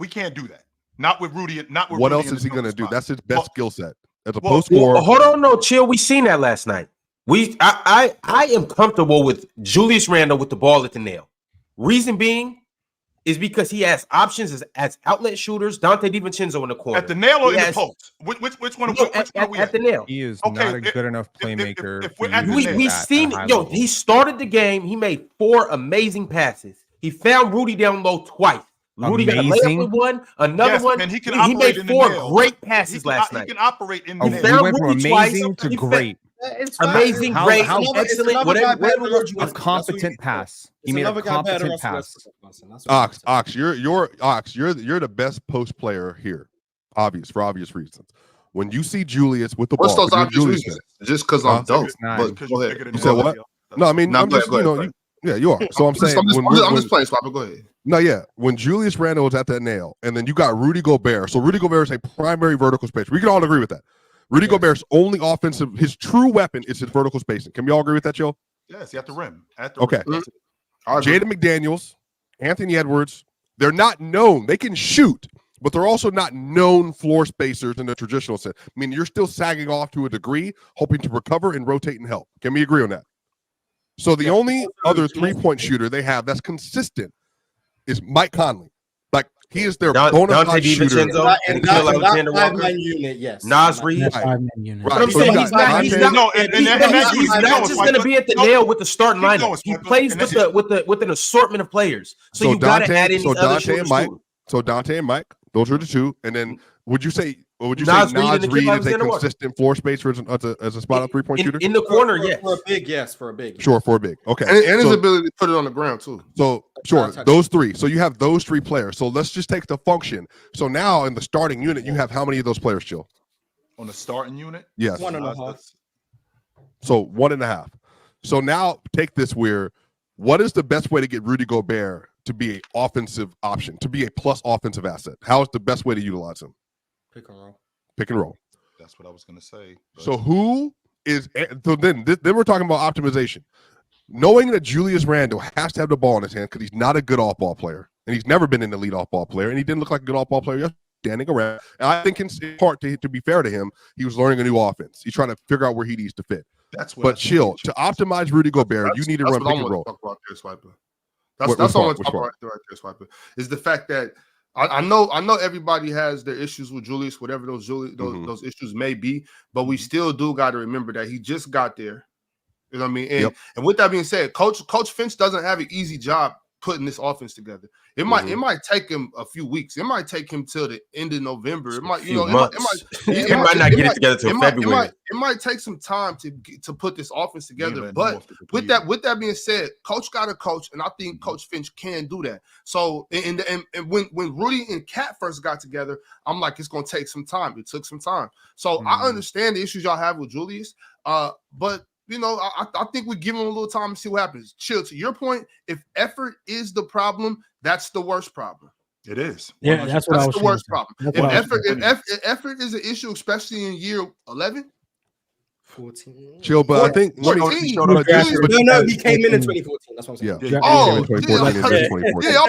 can't do that. Not with Rudy. Not with what Rudy else is he going to do? That's his best skill set as a post scorer. Hold on, no, Chill. We seen that last night. I am comfortable with Julius Randle with the ball at the nail. Reason being is because he has options as outlet shooters. Dante DiVincenzo in the corner at the nail or in the post. Which one? At the nail. He is not a good enough playmaker. We've seen it. Yo, he started the game. He made 4 amazing passes. He found Rudy down low twice. Rudy got a layup with one, another one. And he made 4 great passes last night. He can operate in the nail. He went from amazing to great. Amazing, great, excellent, whatever word you want. A competent pass. He made a competent pass. Ox, you're the best post player here, for obvious reasons. When you see Julius with the ball, what's those obvious reasons? Just because I'm dope. But go ahead. You said what? No, I mean, I'm just, yeah, you are. So I'm saying, I'm just playing Swapper. Go ahead. No, yeah. When Julius Randle was at that nail, and then you got Rudy Gobert. So Rudy Gobert is a primary vertical spacer. We can all agree with that. Rudy Gobert's only offensive, his true weapon is his vertical spacing. Can we all agree with that, Joe? Yes, at the rim. Okay. Jaden McDaniels, Anthony Edwards, they're not known. They can shoot, but they're also not known floor spacers in the traditional sense. I mean, you're still sagging off to a degree, hoping to recover and rotate and help. Can we agree on that? So the only other 3-point shooter they have that's consistent is Mike Conley. Like, he is their bona fide shooter. And that five-man unit, yes. Nas Reed. Five-man unit. But I'm saying he's not just going to be at the nail with the starting lineup. He plays with an assortment of players. So you got to add in these other shooters too. So Dante and Mike, those are the two. And then would you say Nas Reed is a consistent floor spacer as a spot up 3-point shooter? In the corner, yes. For a big, yes. For a big. Sure, for a big. Okay. And his ability to put it on the ground, too. So, sure, those three. So you have those three players. So let's just take the function. So now in the starting unit, you have how many of those players, Jill? On the starting unit? Yes. 1.5. So 1.5. So now take this where, what is the best way to get Rudy Gobert to be an offensive option, to be a plus offensive asset? How is the best way to utilize him? Pick and roll. Pick and roll. That's what I was going to say. So who is – so then we're talking about optimization. Knowing that Julius Randle has to have the ball in his hand because he's not a good off-ball player, and he's never been an elite off-ball player, and he didn't look like a good off-ball player yesterday, standing around. And I think in part, to be fair to him, he was learning a new offense. He's trying to figure out where he needs to fit. But chill. To optimize Rudy Gobert, you need to run pick and roll. That's what I want to talk about right there, Swiper. Is the fact that I know everybody has their issues with Julius, whatever those issues may be, but we still do got to remember that he just got there. You know what I mean? And with that being said, Coach Finch doesn't have an easy job putting this offense together. It might take him a few weeks. It might take him till the end of November. It might, it might not get it together till February. It might take some time to put this offense together. But with that being said, Coach got to coach, and I think Coach Finch can do that. So and when Rudy and Cat first got together, I'm like, it's gonna take some time. It took some time. So I understand the issues y'all have with Julius, but you know, I think we give him a little time to see what happens. Chill, to your point, if effort is the problem, that's the worst problem. It is. Yeah, that's the worst problem. If effort is an issue, especially in year 11, 14. Chill, but I think he came in 2014. That's what I'm saying. Yeah.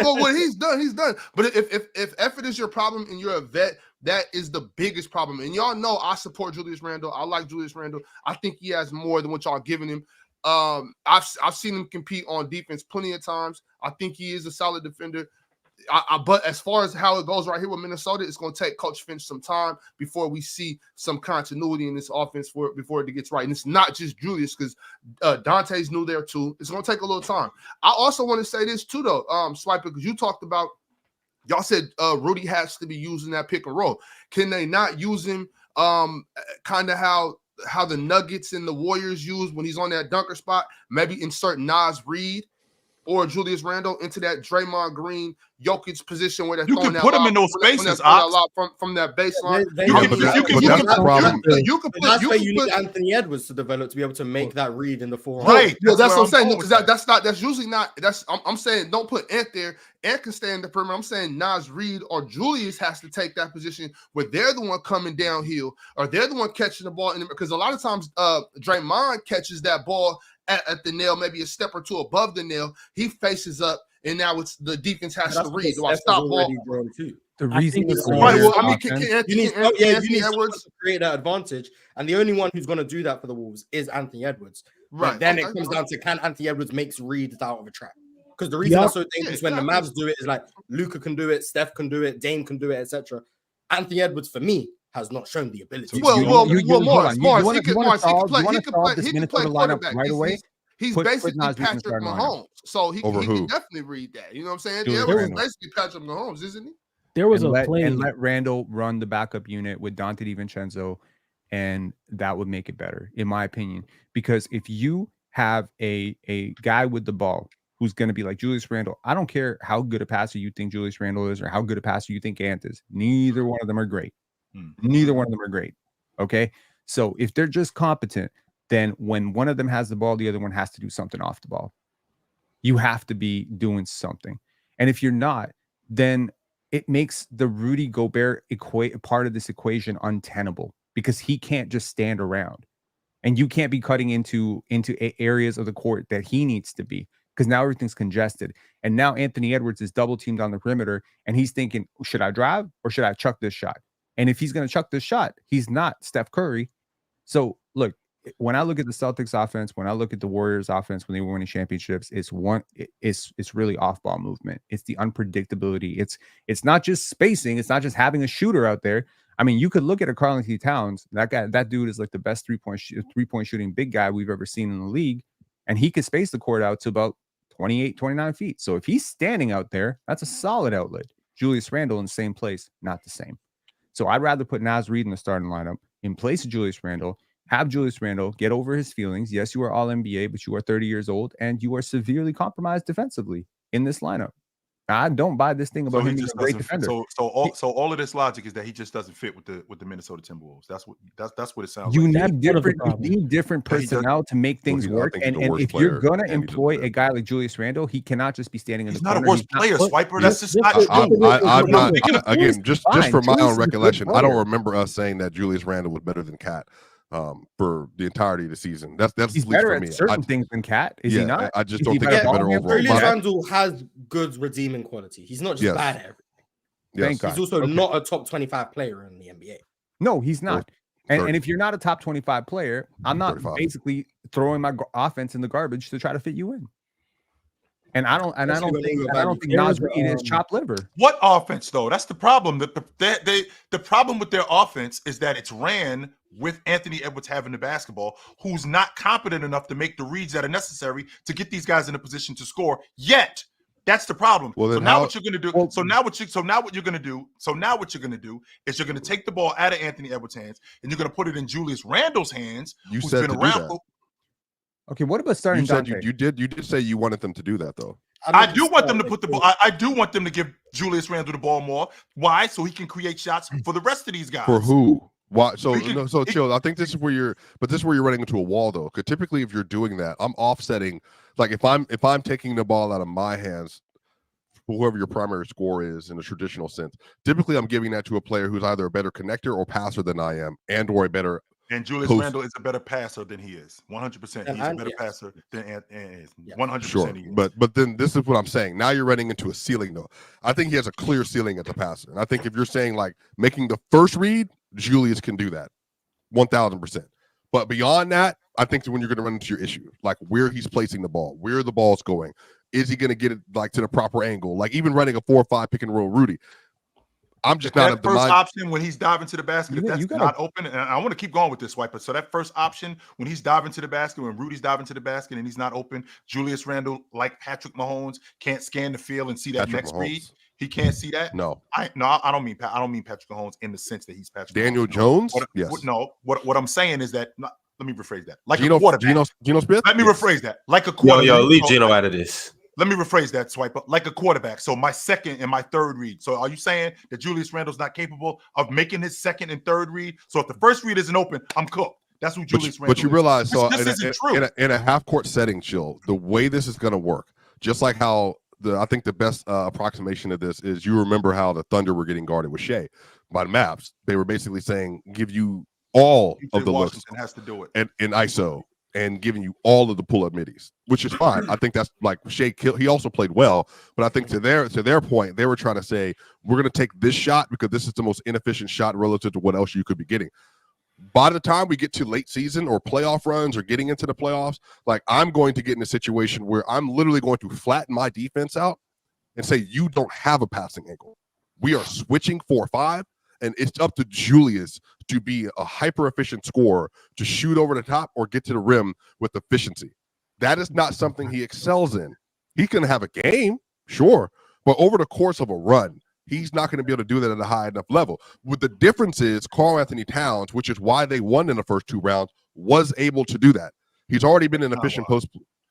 What he's done. But if effort is your problem and you're a vet, that is the biggest problem. And y'all know I support Julius Randle. I like Julius Randle. I think he has more than what y'all giving him. I've seen him compete on defense plenty of times. I think he is a solid defender. But as far as how it goes right here with Minnesota, it's going to take Coach Finch some time before we see some continuity in this offense before it gets right. And it's not just Julius, because Dante's new there too. It's going to take a little time. I also want to say this too, though, Swiper, because you talked about, y'all said Rudy has to be using that pick and roll. Can they not use him kind of how the Nuggets and the Warriors use when he's on that dunker spot? Maybe insert Nas Reed or Julius Randle into that Draymond Green, Jokic position where they're throwing that. You can put them in those spaces from that baseline. That's where you need Anthony Edwards to develop to be able to make that read in the four. Right. That's what I'm saying. Because that's usually not. I'm saying don't put Ant there. Ant can stay in the perimeter. I'm saying Nas Reed or Julius has to take that position where they're the one coming downhill or they're the one catching the ball. Because a lot of times Draymond catches that ball at the nail, maybe a step or two above the nail. He faces up, and now it's the defense has to read. Do I stop ball? The reason is right. Well, I mean, Anthony Edwards to create that advantage, and the only one who's going to do that for the Wolves is Anthony Edwards. Right. But then it comes down to, can Anthony Edwards makes reads out of a trap? Because the reason that's so dangerous when the Mavs do it is like Luka can do it, Steph can do it, Dame can do it, etc. Anthony Edwards, for me, has not shown the ability. Morris, he can play quarterback right away. He's basically Patrick Mahomes, so he can definitely read that. You know what I'm saying? Yeah, he's basically Patrick Mahomes, isn't he? There was a play and let Randle run the backup unit with Dante DiVincenzo, and that would make it better, in my opinion. Because if you have a guy with the ball who's going to be like Julius Randle, I don't care how good a passer you think Julius Randle is or how good a passer you think Ant is. Neither one of them are great. Neither one of them are great. Okay. So if they're just competent, then when one of them has the ball, the other one has to do something off the ball. You have to be doing something. And if you're not, then it makes the Rudy Gobert part of this equation untenable, because he can't just stand around and you can't be cutting into areas of the court that he needs to be. because now everything's congested. And now Anthony Edwards is double teamed on the perimeter, and he's thinking, should I drive or should I chuck this shot? And if he's going to chuck this shot, he's not Steph Curry. So look, when I look at the Celtics offense, when I look at the Warriors offense, when they were winning championships, it's really off-ball movement. It's the unpredictability. It's not just spacing. It's not just having a shooter out there. I mean, you could look at a Karl-Anthony Towns. That dude is like the best three-point shooting big guy we've ever seen in the league. And he could space the court out to about 28, 29 feet. So if he's standing out there, that's a solid outlet. Julius Randle in the same place, not the same. So I'd rather put Naz Reid in the starting lineup in place of Julius Randle, have Julius Randle get over his feelings. Yes, you are all NBA, but you are 30 years old and you are severely compromised defensively in this lineup. I don't buy this thing about him being a great defender. So all of this logic is that he just doesn't fit with the Minnesota Timberwolves. That's what it sounds you like. need different personnel to make things work. And if you're gonna employ a guy like Julius Randle, he cannot just be standing in the corner. He's not a worse player, Swiper. That's just not. I'm not. Again, just for my own recollection, I don't remember us saying that Julius Randle was better than Cat for the entirety of the season. That's he's better at certain things than Cat. Is he not? I just don't think he's better overall. Julius Randle has good redeeming quality. He's not just bad at everything. Thank God. He's also not a top 25 player in the NBA. No, he's not. And if you're not a top 25 player, I'm not 35. Basically throwing my offense in the garbage to try to fit you in. And I don't think Naz Reid is chopped liver. What offense though? That's the problem. The problem with their offense is that it's ran with Anthony Edwards having the basketball, who's not competent enough to make the reads that are necessary to get these guys in a position to score yet. That's the problem. Well, so now what you're going to do? So now what you're going to do is you're going to take the ball out of Anthony Edwards' hands and you're going to put it in Julius Randle's hands. You said to do that. Okay, what about starting Dante? You did say you wanted them to do that though. I do want them to put the ball. I do want them to give Julius Randle the ball more. Why? So he can create shots for the rest of these guys. For who? Why? So chill. I think this is where you're running into a wall though. Because typically, if you're doing that, I'm offsetting. Like if I'm taking the ball out of my hands, whoever your primary scorer is in a traditional sense, typically I'm giving that to a player who's either a better connector or passer than I am, or a better. And Julius Randle is a better passer than he is. 100%. He's a better passer than Anthony is. 100%. Sure. But then this is what I'm saying. Now you're running into a ceiling, though. I think he has a clear ceiling as a passer. And I think if you're saying like making the first read, Julius can do that 1,000%. But beyond that, I think when you're going to run into your issue, like where he's placing the ball, where the ball's going, is he going to get it like to the proper angle? Like even running a 4-5 pick and roll Rudy. I'm just not that first option when he's diving to the basket. If that's not open, and I want to keep going with this, Swiper. So that first option when he's diving to the basket, when Rudy's diving to the basket and he's not open, Julius Randle, like Patrick Mahomes, can't scan the field and see that next read. He can't see that. No, I don't mean Patrick Mahomes in the sense that he's Patrick. Daniel Mahomes. Jones. Yes. What I'm saying is that. Let me rephrase that. Like Geno, a quarterback. Geno Smith. Let me rephrase that. Like a quarterback. Yo, leave Geno out of this. Let me rephrase that, Swiper. Like a quarterback. So my second and my third read. So are you saying that Julius Randle's not capable of making his second and third read? So if the first read isn't open, I'm cooked. That's who Julius Randle is. But you realize, in a half-court setting, chill, the way this is going to work, just like how I think the best approximation of this is you remember how the Thunder were getting guarded with Shea by the Mavs. They were basically saying, give you all of the looks has to do it. And ISO. And giving you all of the pull-up middies, which is fine. I think that's like Shea. He also played well, but I think to their point, they were trying to say we're going to take this shot because this is the most inefficient shot relative to what else you could be getting. By the time we get to late season or playoff runs or getting into the playoffs, like I'm going to get in a situation where I'm literally going to flatten my defense out and say you don't have a passing angle. We are switching 4-5, and it's up to Julius to be a hyper-efficient scorer, to shoot over the top or get to the rim with efficiency. That is not something he excels in. He can have a game, sure, but over the course of a run, he's not going to be able to do that at a high enough level. With the difference is Karl-Anthony Towns, which is why they won in the first two rounds, was able to do that. He's already been an efficient post.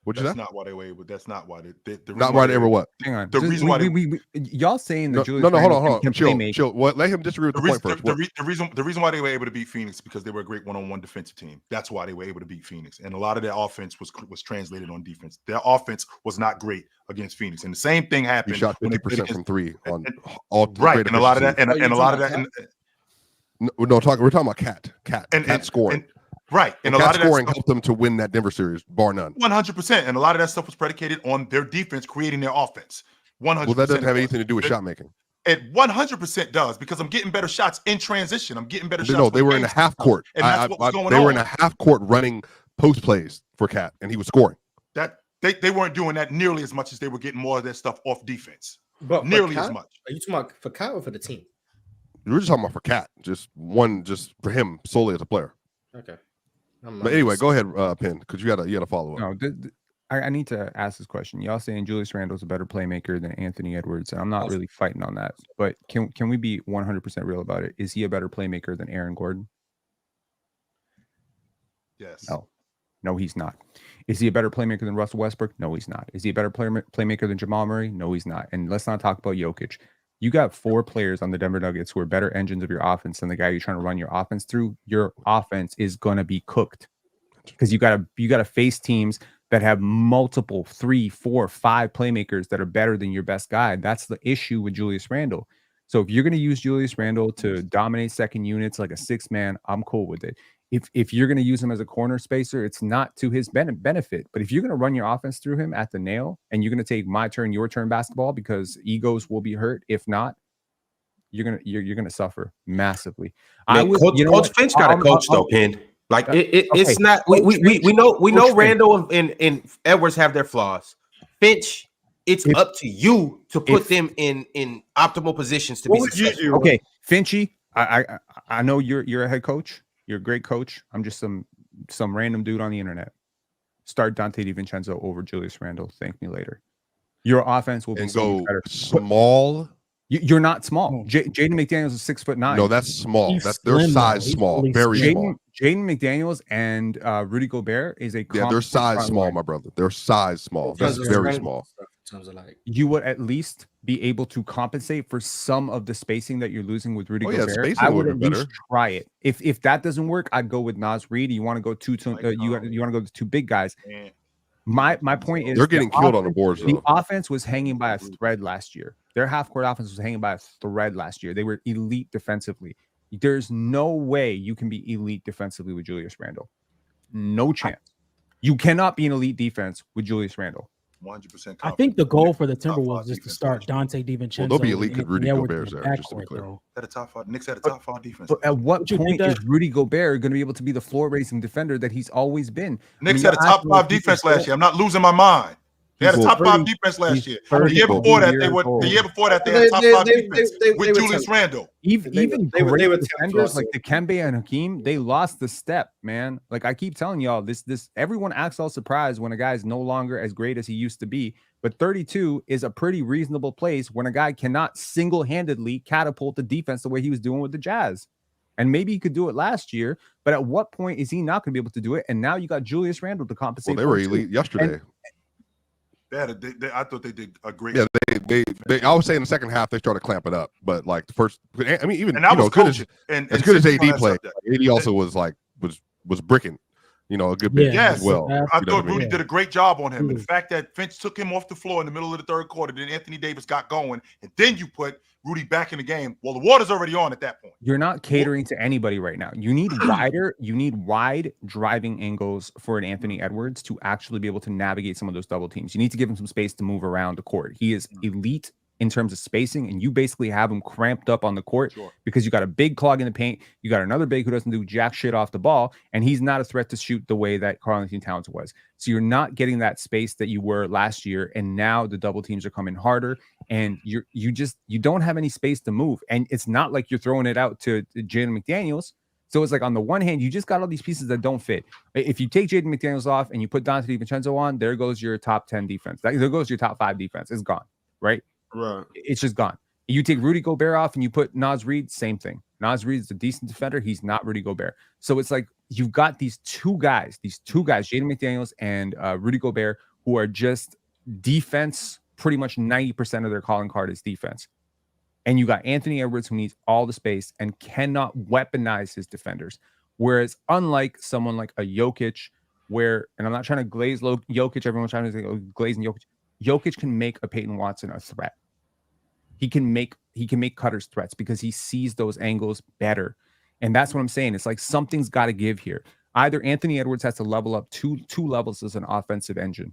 That's not why they were able. That's not why they not why they ever what? Hang on. The reason why y'all saying that Julius hold on. Chill. What? Let him disagree with the point first. The reason why they were able to beat Phoenix because they were a great one-on-one defensive team. That's why they were able to beat Phoenix. And a lot of their offense was translated on defense. Their offense was not great against Phoenix. And the same thing happened. He shot 50% from three on all. Right. And a lot of that. And a lot of that. We're talking about Cat scoring. Right. And And a lot that of that scoring stuff, helped them to win that Denver series, bar none. 100%. And a lot of that stuff was predicated on their defense creating their offense. 100%. Well, that doesn't have it anything to do with was. shot making. It 100% does, because I'm getting better shots in transition. I'm getting better shots. No, they when were in a game's half going, court. and that's what was going they on. were in a half court running post plays for Cat, and he was scoring. That they weren't doing that nearly as much as they were getting more of their stuff off defense. But Nearly Cat, as much. Are you talking about for Cat or for the team? We were just talking about for Cat, just for him solely as a player. Okay. But anyway, go ahead, Penn, because you got to follow up. No, I need to ask this question. Y'all saying Julius Randle's a better playmaker than Anthony Edwards, and I'm not really fighting on that. But can we be 100% real about it? Is he a better playmaker than Aaron Gordon? Yes. No, he's not. Is he a better playmaker than Russell Westbrook? No, he's not. Is he a better playmaker than Jamal Murray? No, he's not. And let's not talk about Jokic. You got 4 players on the Denver Nuggets who are better engines of your offense than the guy you're trying to run your offense through. Your offense is going to be cooked because you got to face teams that have multiple 3, 4, 5 playmakers that are better than your best guy. That's the issue with Julius Randle. So if you're going to use Julius Randle to dominate second units like a 6-man, I'm cool with it. If you're going to use him as a corner spacer, it's not to his benefit. But if you're going to run your offense through him at the nail, and you're going to take my turn, your turn basketball, because egos will be hurt. If not, you're gonna suffer massively. Man, Coach Finch got a coach though, Penn. Like it's not. We know Randle and Edwards have their flaws. Finch, it's up to you to put them in optimal positions to be successful. Okay, Finchy, I know you're a head coach. You're a great coach. I'm just some random dude on the internet. Start Dante DiVincenzo over Julius Randle. Thank me later. Your offense will be so much better. Small. You're not small. Jaden McDaniels is 6'9". No, that's small. That's their size small. Very small. Jaden McDaniels and Rudy Gobert is a their size small, my brother. Their size small. That's very small. In terms of like, you would at least be able to compensate for some of the spacing that you're losing with Rudy Gobert. Spacing I would at better. least try it. If that doesn't work, I'd go with Naz Reid. You want to go you want to go to 2 big guys. Man. My point is they're getting killed on the boards. The offense was hanging by a thread last year. Their half-court offense was hanging by a thread last year. They were elite defensively. There's no way you can be elite defensively with Julius Randle. No chance. You cannot be an elite defense with Julius Randle. 100%. I think the goal for the Timberwolves is to start Dante DiVincenzo. Well, they'll be elite because Rudy Gobert's there, just to be clear. At a top 5, Knicks had a top 5 defense. But at what point is Rudy Gobert going to be able to be the floor-racing defender that he's always been? Knicks had a top 5 defense last year. I'm not losing my mind. They had a top 5 defense last year. The year before that, they had a top 5 defense with Julius Randle. Even great defenders like Dikembe and Hakeem, they lost the step, man. Like I keep telling y'all, this everyone acts all surprised when a guy is no longer as great as he used to be. But 32 is a pretty reasonable place when a guy cannot single-handedly catapult the defense the way he was doing with the Jazz. And maybe he could do it last year, but at what point is he not going to be able to do it? And now you got Julius Randle to compensate. Well, they were elite yesterday. I thought they did a great. Yeah, they. I would say in the second half they started clamping up, but like the first, I mean, even and I was good as good as AD played, AD also was bricking, a good bit as well. I thought Rudy did a great job on him. And the fact that Finch took him off the floor in the middle of the third quarter, then Anthony Davis got going, and then you put Rudy back in the game. Well, the water's already on at that point. You're not catering to anybody right now. You need wide driving angles for an Anthony Edwards to actually be able to navigate some of those double teams. You need to give him some space to move around the court. He is elite in terms of spacing, and you basically have him cramped up on the court because you got a big clog in the paint. You got another big who doesn't do jack shit off the ball, and he's not a threat to shoot the way that Karl-Anthony Towns was. So you're not getting that space that you were last year, and now the double teams are coming harder, and you don't have any space to move. And it's not like you're throwing it out to Jaden McDaniels. So it's like on the one hand, you just got all these pieces that don't fit. If you take Jaden McDaniels off and you put Dante DiVincenzo on, there goes your top 10 defense. There goes your top 5 defense. It's gone, right? Right. It's just gone. You take Rudy Gobert off and you put Naz Reid, same thing. Naz Reid is a decent defender. He's not Rudy Gobert. So it's like you've got these two guys, Jaden McDaniels and Rudy Gobert, who are just defense. Pretty much 90% of their calling card is defense. And you got Anthony Edwards, who needs all the space and cannot weaponize his defenders. Whereas unlike someone like a Jokic, and I'm not trying to glaze Jokic, everyone's trying to say, oh, glazing Jokic. Jokic can make a Peyton Watson a threat. He can make cutters threats because he sees those angles better. And that's what I'm saying. It's like something's got to give here. Either Anthony Edwards has to level up two levels as an offensive engine.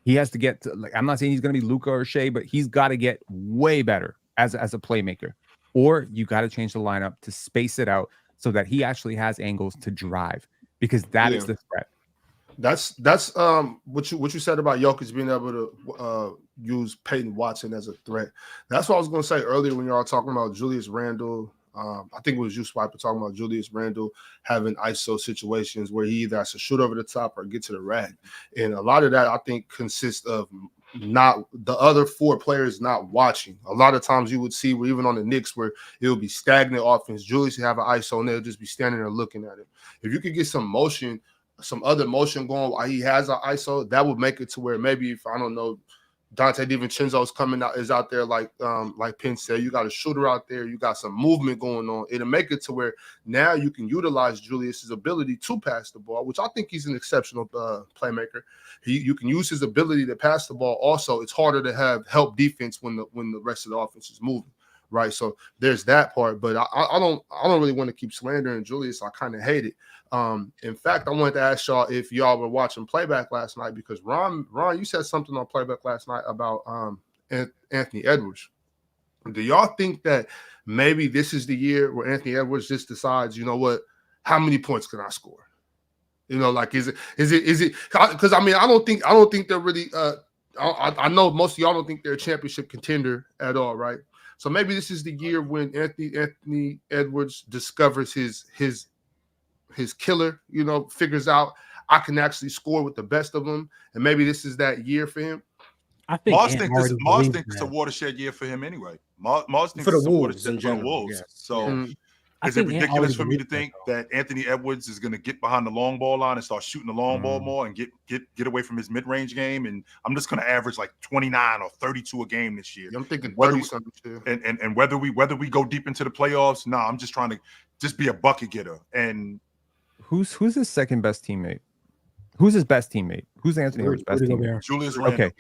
He has to get to, like, I'm not saying he's going to be Luka or Shea, but he's got to get way better as a playmaker. Or you got to change the lineup to space it out so that he actually has angles to drive, because that is the threat. That's what you said about Jokic being able to use Peyton Watson as a threat. That's what I was going to say earlier when you all talking about Julius Randle. I think it was you, Swiper, talking about Julius Randle having ISO situations where he either has to shoot over the top or get to the rack. And a lot of that, I think, consists of not the other four players not watching. A lot of times you would see, where even on the Knicks, where it would be stagnant offense. Julius would have an ISO and they'll just be standing there looking at it. If you could get some motion, some other motion going while he has an ISO, that would make it to where maybe, if I don't know, Dante DiVincenzo's coming out, is out there like Penn said, you got a shooter out there, you got some movement going on. It'll make it to where now you can utilize Julius's ability to pass the ball, which I think he's an exceptional playmaker. You can use his ability to pass the ball. Also, it's harder to have help defense when the rest of the offense is moving, right? So there's that part. But I don't really want to keep slandering Julius. I kind of hate it. In fact, I wanted to ask y'all if y'all were watching playback last night, because Ron, you said something on playback last night about Anthony Edwards. Do y'all think that maybe this is the year where Anthony Edwards just decides, you know what, how many points can I score? You know, like is it because I mean I don't think they're really I know most of y'all don't think they're a championship contender at all, right? So maybe this is the year when Anthony Edwards discovers his killer, you know, figures out I can actually score with the best of them, and maybe this is that year for him. I think Mars thinks it's a watershed year for him anyway. Mars thinks it's a watershed for the Wolves. Yeah. So is it ridiculous for me to think that Anthony Edwards is going to get behind the long ball line and start shooting the long ball more and get away from his mid-range game? And I'm just going to average like 29 or 32 a game this year. I'm thinking 30-something too. And whether we go deep into the playoffs, I'm just trying to just be a bucket getter. And who's his second best teammate? Who's his best teammate? Who's Anthony Edwards' best teammate? Julius Randle. Okay.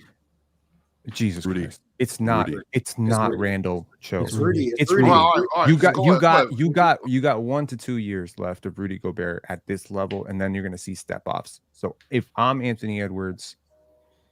Jesus Christ. It's not Randle show. It's Rudy. It's Rudy. You got 1 to 2 years left of Rudy Gobert at this level, and then you're gonna see step offs. So if I'm Anthony Edwards,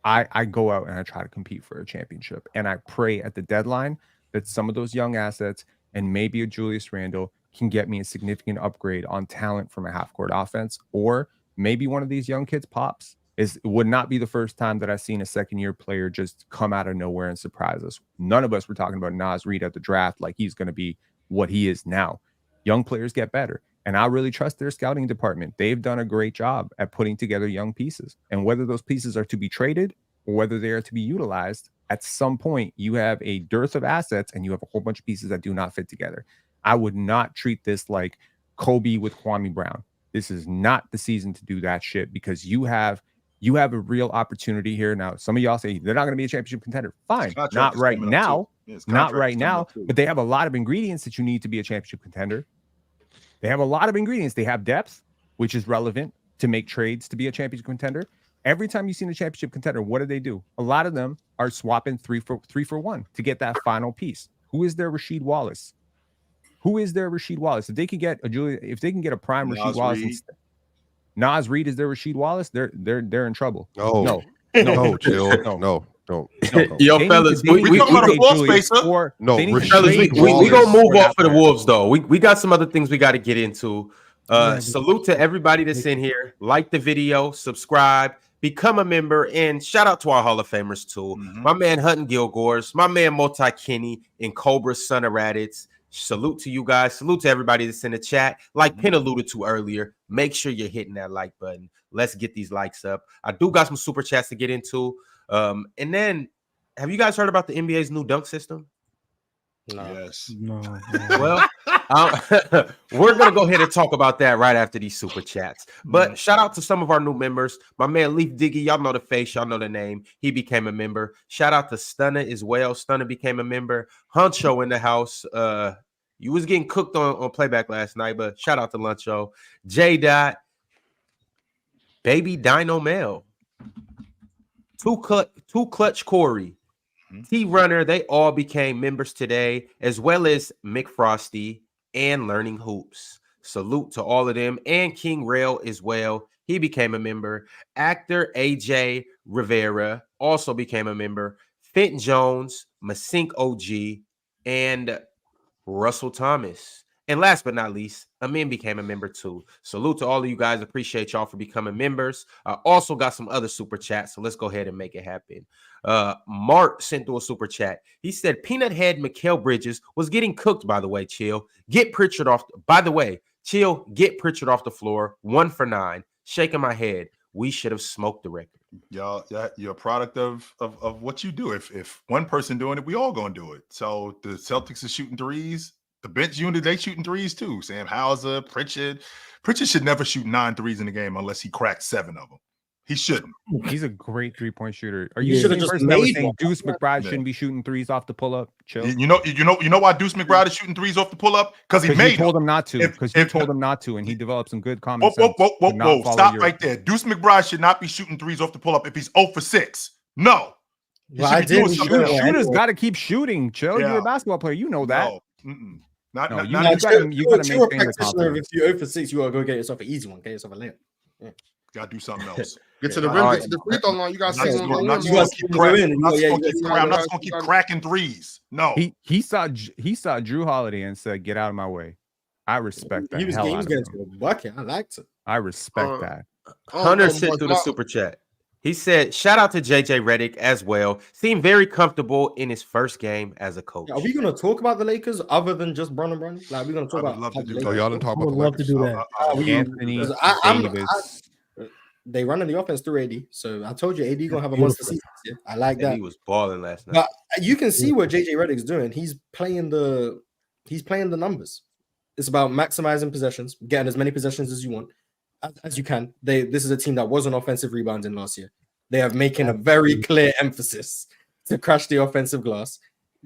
I go out and I try to compete for a championship. And I pray at the deadline that some of those young assets and maybe a Julius Randle can get me a significant upgrade on talent from a half-court offense, or maybe one of these young kids pops. It would not be the first time that I've seen a second-year player just come out of nowhere and surprise us. None of us were talking about Naz Reid at the draft like he's going to be what he is now. Young players get better, and I really trust their scouting department. They've done a great job at putting together young pieces, and whether those pieces are to be traded or whether they are to be utilized, at some point you have a dearth of assets and you have a whole bunch of pieces that do not fit together. I would not treat this like Kobe with Kwame Brown. This is not the season to do that shit, because you have a real opportunity here. Now, some of y'all say they're not going to be a championship contender. Fine. Not right now. Not right now. But they have a lot of ingredients that you need to be a championship contender. They have a lot of ingredients. They have depth, which is relevant to make trades to be a championship contender. Every time you've seen a championship contender, what do? A lot of them are swapping 3 for 1 to get that final piece. Who is their Rasheed Wallace? If they can get a prime Rasheed Wallace, Naz Reid is their Rasheed Wallace, they're in trouble. No, chill. No. Yo, fellas, we gonna move off for the Wolves though. We got some other things we got to get into. Salute to everybody that's in here. Like the video, subscribe, become a member, and shout out to our Hall of Famers too. My man Hutton Gilgores, my man Multi Kenny, and Cobra Son of Raditz. Salute to you guys. Salute to everybody that's in the chat. Like Penn alluded to earlier, make sure you're hitting that like button. Let's get these likes up. I do got some super chats to get into. And then, have you guys heard about the NBA's new dunk system? No. Yes. No. Well, we're going to go ahead and talk about that right after these super chats. But shout out to some of our new members. My man Leaf Diggy, y'all know the face, y'all know the name. He became a member. Shout out to Stunner as well. Stunner became a member. Huncho in the house. You was getting cooked on playback last night, but shout out to Luncho. J. Dot, Baby Dino Mel, Two Clutch Corey, T Runner. They all became members today, as well as Mick Frosty and Learning Hoops. Salute to all of them. And King Rail as well. He became a member. Actor AJ Rivera also became a member. Fenton Jones, Masink OG, and Russell Thomas. And last but not least, Amin became a member too. Salute to all of you guys. Appreciate y'all for becoming members. I also got some other super chats, so let's go ahead and make it happen. Mark sent through a super chat. He said, Peanut Head Mikal Bridges was getting cooked, by the way, Chill. Get Pritchard off. By the way, Chill, get Pritchard off the floor. 1 for 9. Shaking my head. We should have smoked the record. Y'all, you're a product of what you do. If one person doing it, we all gonna do it. So the Celtics are shooting threes. The bench unit, they shooting threes too. Sam Hauser, Pritchard. Pritchard should never shoot 9 threes in the game unless he cracks 7 of them. He shouldn't. He's a great 3-point shooter. Are you He the should've same just person that was made saying one. Deuce McBride Yeah. shouldn't be shooting threes off the pull-up? Chill. You know why Deuce McBride is shooting threes off the pull up? Because he Because made you told them. him not to. If- Because you if- told him not to, and he developed some good common Whoa, sense. whoa. to not follow Stop your- right there. Deuce McBride should not be shooting threes off the pull up if he's 0 for 6. No. He Well, should I be doing did. something else. Shooters got to keep shooting. Chill. You're Yeah. a basketball player. You know that. No. Mm-mm. Not, No, not, you not- got- You're you gotta a maintain your practitioner. If confidence. you're 0 for 6, you gotta go get yourself an easy one. Get yourself a layup. gotta do something else. Get to the Yeah. rim, All get to the free throw line. You got I'm not just someone gonna- on I'm not the just rim. gonna You keep guys cracking. go in, I'm not just yeah, gonna yeah, keep yeah, cracking. I'm not yeah, just gonna keep yeah. cracking threes. No. He saw Drew Holiday and said, "Get out of my way." I respect that. He was hell getting out of to him. a bucket. I liked it. I respect Uh, that. Hunter sent through the super chat. He said, shout out to JJ Redick as well. Seemed very comfortable in his first game as a coach. Are we gonna talk about the Lakers other than just Bron and Bronny? Like, we're gonna I talk would about love how to the do Oh, Lakers- y'all didn't talk I about would the love to Lakers. do that. Anthony Davis. They running the offense through AD, so I told you AD gonna have a monster season. Yeah, I like And that. he was balling last night. But you can see what JJ Redick's doing. He's playing the numbers. It's about maximizing possessions, getting as many possessions as you want, as you can. This is a team that wasn't offensive rebounding last year. They are making a very clear emphasis to crash the offensive glass.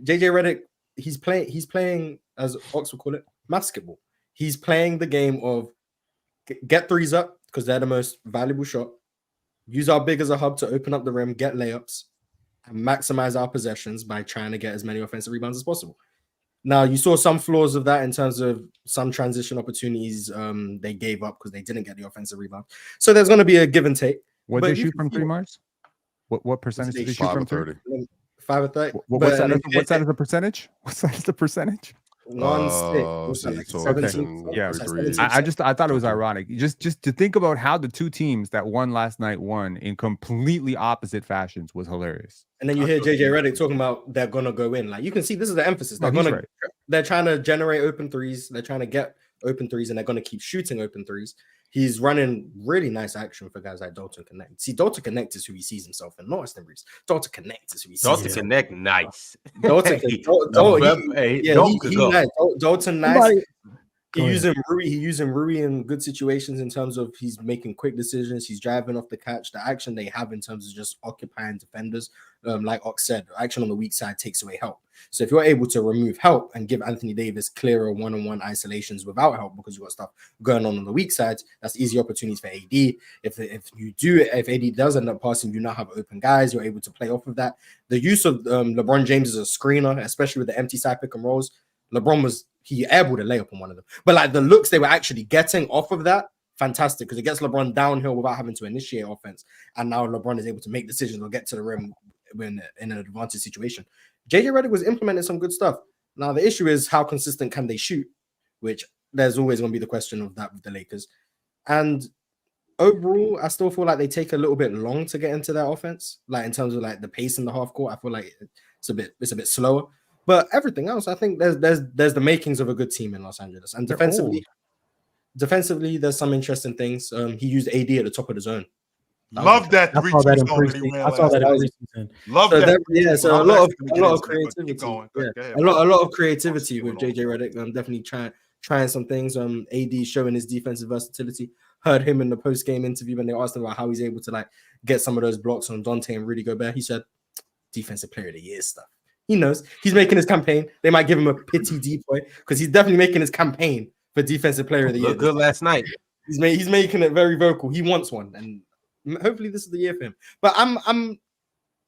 JJ Redick, he's playing, as Ox would call it, basketball. He's playing the game of get threes up because they're the most valuable shot. Use our big as a hub to open up the rim, get layups, and maximize our possessions by trying to get as many offensive rebounds as possible. Now, you saw some flaws of that in terms of some transition opportunities they gave up because they didn't get the offensive rebound. So there's going to be a give and take. What But did they you shoot can from see three, Mars? What percentage did they shoot 5 from of three? 30. 5 or 30. What's that as a percentage? What's that as a percentage? 1 stick. What's that, see, like so 17? yeah, What's that, threes. 17%? I thought it was ironic. Just to think about how the two teams that won last night won in completely opposite fashions was hilarious. And then you hear JJ Redick talking about they're gonna go in. Like you can see, this is the emphasis. No, he's right. They're trying to generate open threes. They're trying to get open threes, and they're gonna keep shooting open threes. He's running really nice action for guys like Dalton Connect. See, Dalton Connect is who he sees himself in, not Austin Reeves. Dalton Connect is who he sees Dalton himself. Connect, nice. Dalton, Dalton nice. He's using Rui in good situations in terms of he's making quick decisions. He's driving off the catch. The action they have in terms of just occupying defenders, like Ox said, action on the weak side takes away help. So if you're able to remove help and give Anthony Davis clearer one-on-one isolations without help because you've got stuff going on the weak side, that's easy opportunities for AD. If AD does end up passing, you now have open guys. You're able to play off of that. The use of LeBron James as a screener, especially with the empty side pick and rolls, he airballed a layup on one of them. But like the looks they were actually getting off of that, fantastic, because it gets LeBron downhill without having to initiate offense. And now LeBron is able to make decisions or get to the rim when in an advantage situation. JJ Redick was implementing some good stuff. Now the issue is how consistent can they shoot, which there's always going to be the question of that with the Lakers. And overall, I still feel like they take a little bit long to get into their offense. Like in terms of like the pace in the half court, I feel like it's a bit slower. But everything else, I think there's the makings of a good team in Los Angeles. And defensively, there's some interesting things. He used AD at the top of the zone. Love that I 3-2 saw that in zone that he preseason. ran I saw that in last night. preseason. Love So that. yeah, so Well, a lot I'm of not gonna get into it, but creativity. keep going. Yeah. Go ahead, A lot of creativity I'll with see JJ Redick. Definitely trying some things. AD showing his defensive versatility. Heard him in the post-game interview when they asked him about how he's able to like get some of those blocks on Dante and Rudy Gobert. He said, "Defensive Player of the Year stuff." He knows he's making his campaign. They might give him a pity decoy because he's definitely making his campaign for Defensive Player of the Year. Looked good last night. He's making it very vocal. He wants one, and hopefully this is the year for him. But I'm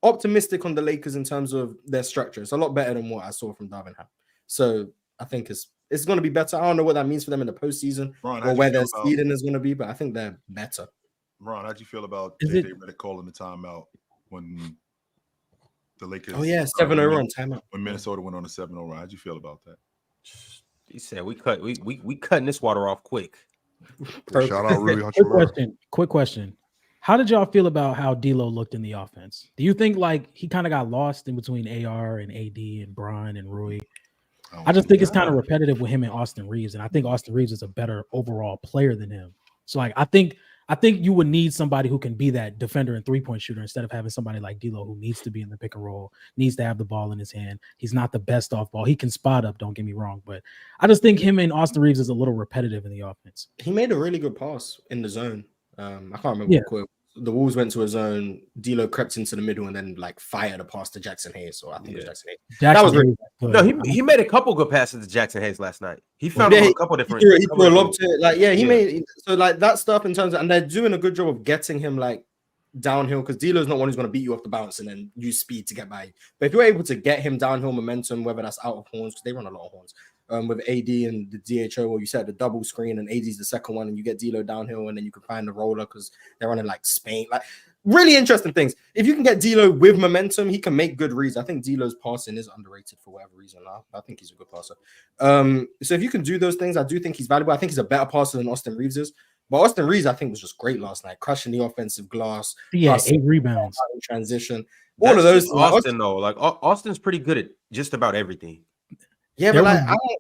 optimistic on the Lakers in terms of their structure. It's a lot better than what I saw from Darvin Ham. So I think it's it's going to be better. I don't know what that means for them in the postseason or where their seeding is going to be, but I think they're better. Ron, how'd you feel about Is JJ Redick calling the timeout when the Lakers? Oh yeah, 7-0 run timeout. When Minnesota went on a 7-0 run, how'd you feel about that? He said we cutting this water off quick. Shout out Rudy Hachimura. Quick question. How did y'all feel about how D'Lo looked in the offense? Do you think like he kind of got lost in between AR and AD and Bron and Rui? I just think it's kind of repetitive with him and Austin Reeves, and I think Austin Reeves is a better overall player than him. So like I think you would need somebody who can be that defender and three-point shooter instead of having somebody like D'Lo who needs to be in the pick and roll, needs to have the ball in his hand. He's not the best off ball. He can spot up, don't get me wrong, but I just think him and Austin Reeves is a little repetitive in the offense. He made a really good pass in the zone. I can't remember what quote. The Wolves went to a zone. D'Lo crept into the middle and then like fired a pass to Jackson Hayes. Or I think it was Jackson Hayes. That was really good. No, he made a couple good passes to Jackson Hayes last night. He found a couple different. He threw a lob to it. Like he made so like that stuff in terms of, and they're doing a good job of getting him like downhill because D'Lo's not one who's going to beat you off the bounce and then use speed to get by you. But if you're able to get him downhill momentum, whether that's out of horns, because they run a lot of horns. With AD and the DHO, or you said the double screen and AD's the second one, and you get D'Lo downhill, and then you can find the roller because they're running like Spain, like really interesting things. If you can get D'Lo with momentum, he can make good reads. I think D'Lo's passing is underrated for whatever reason. I think he's a good passer. So if you can do those things, I do think he's valuable. I think he's a better passer than Austin Reeves is. But Austin Reeves, I think, was just great last night, crushing the offensive glass. Yeah, 8 rebounds, transition. All of those. Austin though, like Austin's pretty good at just about everything. Yeah, but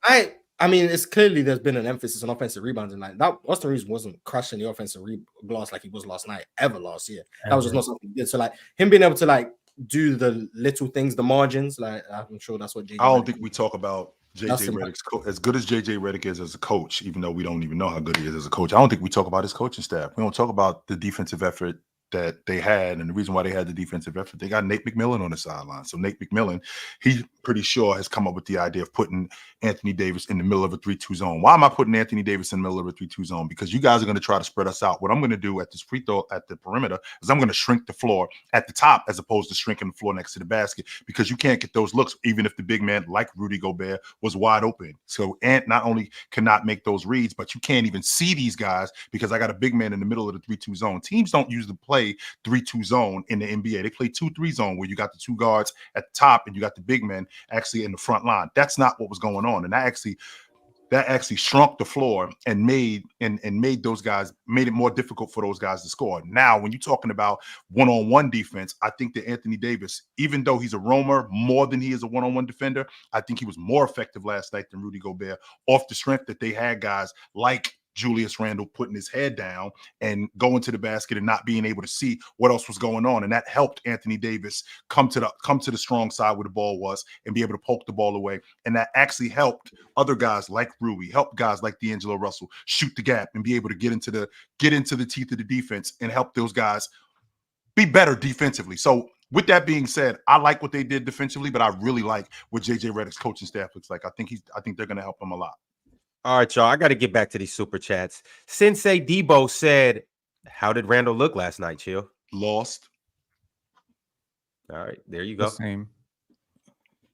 like I mean, it's clearly there's been an emphasis on offensive rebounds, and like that, Austin Reeves wasn't crushing the offensive glass like he was last night, ever last year. That was just not something he did. So like him being able to like do the little things, the margins, like I'm sure that's what JJ. I don't think we talk about JJ Redick's as good as JJ Redick is as a coach, even though we don't even know how good he is as a coach. I don't think we talk about his coaching staff. We don't talk about the defensive effort that they had, and the reason why they had the defensive effort, they got Nate McMillan on the sideline. So Nate McMillan, he pretty sure has come up with the idea of putting Anthony Davis in the middle of a 3-2 zone. Why am I putting Anthony Davis in the middle of a 3-2 zone? Because you guys are going to try to spread us out. What I'm going to do at this free throw at the perimeter is I'm going to shrink the floor at the top as opposed to shrinking the floor next to the basket, because you can't get those looks even if the big man like Rudy Gobert was wide open. So Ant not only cannot make those reads, but you can't even see these guys because I got a big man in the middle of the 3-2 zone. Teams don't usually play 3-2 zone in the NBA. They play 2-3 zone where you got the two guards at the top and you got the big men actually in the front line. That's not what was going on. And that actually shrunk the floor and made those guys, made it more difficult for those guys to score. Now, when you're talking about one-on-one defense, I think that Anthony Davis, even though he's a roamer more than he is a one-on-one defender, I think he was more effective last night than Rudy Gobert, off the strength that they had guys like Julius Randle putting his head down and going to the basket and not being able to see what else was going on. And that helped Anthony Davis come to the strong side where the ball was and be able to poke the ball away. And that actually helped other guys like Rui, helped guys like D'Angelo Russell shoot the gap and be able to get into the teeth of the defense and help those guys be better defensively. So with that being said, I like what they did defensively, but I really like what JJ Redick's coaching staff looks like. I think they're going to help him a lot. All right, y'all. I got to get back to these super chats. Sensei Debo said, "How did Randle look last night, Chill?" Lost. All right, there you go. The same.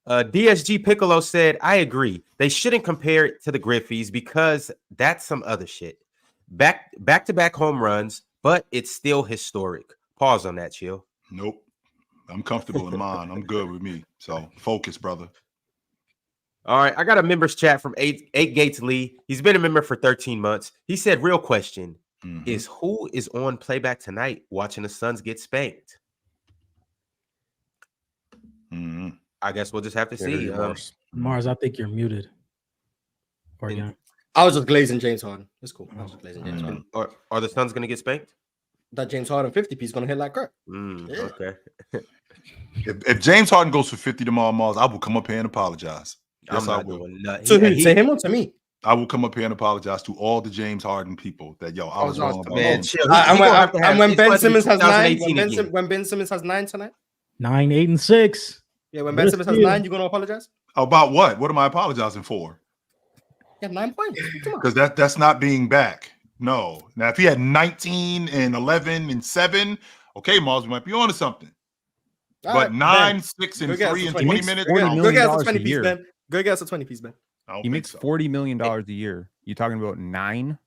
DSG Piccolo said, "I agree. They shouldn't compare it to the Griffies because that's some other shit. Back-to-back home runs, but it's still historic." Pause on that, Chill. Nope. I'm comfortable in mine. I'm good with me. So focus, brother. All right, I got a members chat from 8 Gates Lee. He's been a member for 13 months. He said, real question is who is on playback tonight watching the Suns get spanked? I guess we'll just have to see. Mars, I think you're muted. I was just glazing James Harden. It's cool. I was just glazing James Harden. Are the Suns going to get spanked? That James Harden 50 piece going to hit like crap. Okay. If James Harden goes for 50 tomorrow, Mars, I will come up here and apologize. Yes, I will. To who? To him or to me? I will come up here and apologize to all the James Harden people that I was wrong about. Man, and when Ben Simmons has 9, when Ben Simmons has 9 tonight, 9, 8, and 6. Yeah, when Ben Simmons has 9, you're gonna apologize? About what? What am I apologizing for? Yeah, 9 points. Because that's not being back. No. Now, if he had 19 and 11 and 7, okay, Mars, we might be on to something. But 9, 6, and 3 in 20 minutes. Go get us a 20 piece, Ben. Go get us a 20 piece, Ben. He makes $40 million a year. You talking about 9?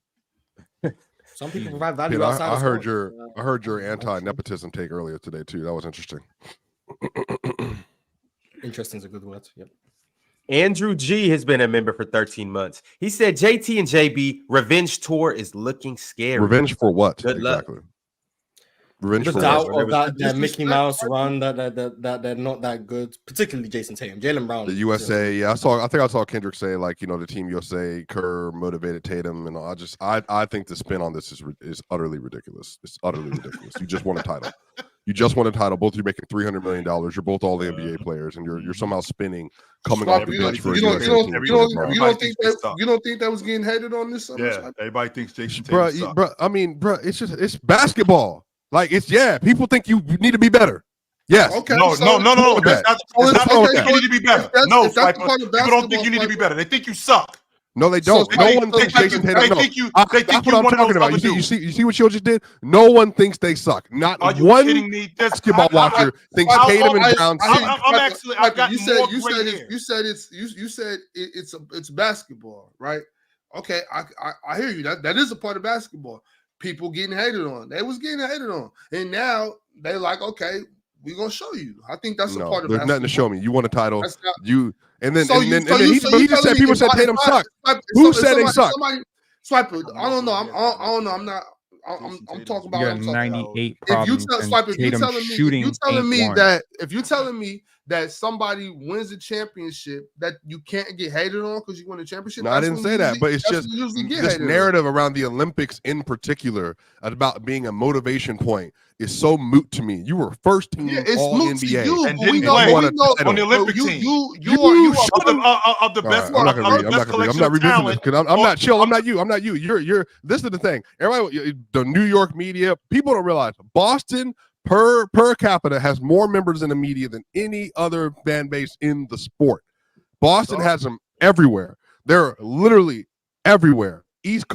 Some people provide value Pin, outside. I of heard sports. I heard your anti-nepotism take earlier today too. That was interesting. Interesting is a good word. Yep. Andrew G has been a member for 13 months. He said JT and JB revenge tour is looking scary. Revenge for what? Good exactly. luck. Revenge The for doubt what? of that Mickey Mouse run that they're not that good, particularly Jason Tatum, Jaylen Brown. The USA, yeah, I think I saw Kendrick say like, the Team USA, Kerr motivated Tatum, and I think the spin on this is utterly ridiculous. It's utterly ridiculous. You just won a title. You just won a title. Both of you making $300 million. You're both all the NBA players, and you're somehow spinning coming off the bench for a USA team. You don't think that was getting hated on this summer? Yeah, everybody thinks Jason Tatum sucks. Bro, I mean, bro, it's basketball. Like people think you need to be better. Yes. Okay. No. It's not that you need to be better. No, people don't think you need to be better. They think you suck. No, they don't. No one thinks Jason Tatum. They think you. That's what I'm talking about. You see what you just did? No one thinks they suck. Not one basketball watcher thinks Tatum and Brown suck. I'm actually. I've got more gray hair. You said it's basketball, right? Okay, I hear you. That is a part of basketball. People getting hated on. They was getting hated on, and now they like, okay, we're gonna show you. I think that's a part of there's basketball. nothing to show me. You won a title. He just said people said Tatum suck. Who said they suck? Swiper, I don't know. I don't know. I'm not. I'm talking about. You got 98 if problems. If you're telling me that somebody wins a championship that you can't get hated on because you won a championship. No, I didn't say that, but it's just this narrative around the Olympics in particular about being a motivation point is so moot to me. You were first team all NBA and didn't play on the Olympic team. You are of the best. I'm not gonna read. I'm not revisiting this because I'm not chill. I'm not you. You're. This is the thing. Everybody, the New York media, people don't realize Boston per capita has more members in the media than any other fan base in the sport. Boston has them everywhere. They're literally everywhere. East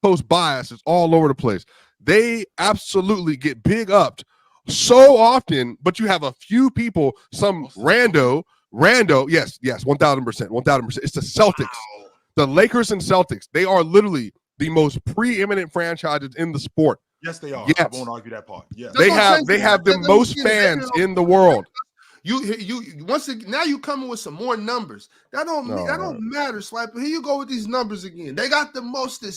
Coast bias is all over the place. They absolutely get big upped so often, but you have a few people, some rando, yes, 1,000%. It's the Celtics. Wow. The Lakers and Celtics, they are literally the most preeminent franchises in the sport. Yes, they are. Yes. I won't argue that part. Yes. They have the most fans in the world. You once again, now you coming with some more numbers. That don't matter, Swiper. Here you go with these numbers again. They got the most all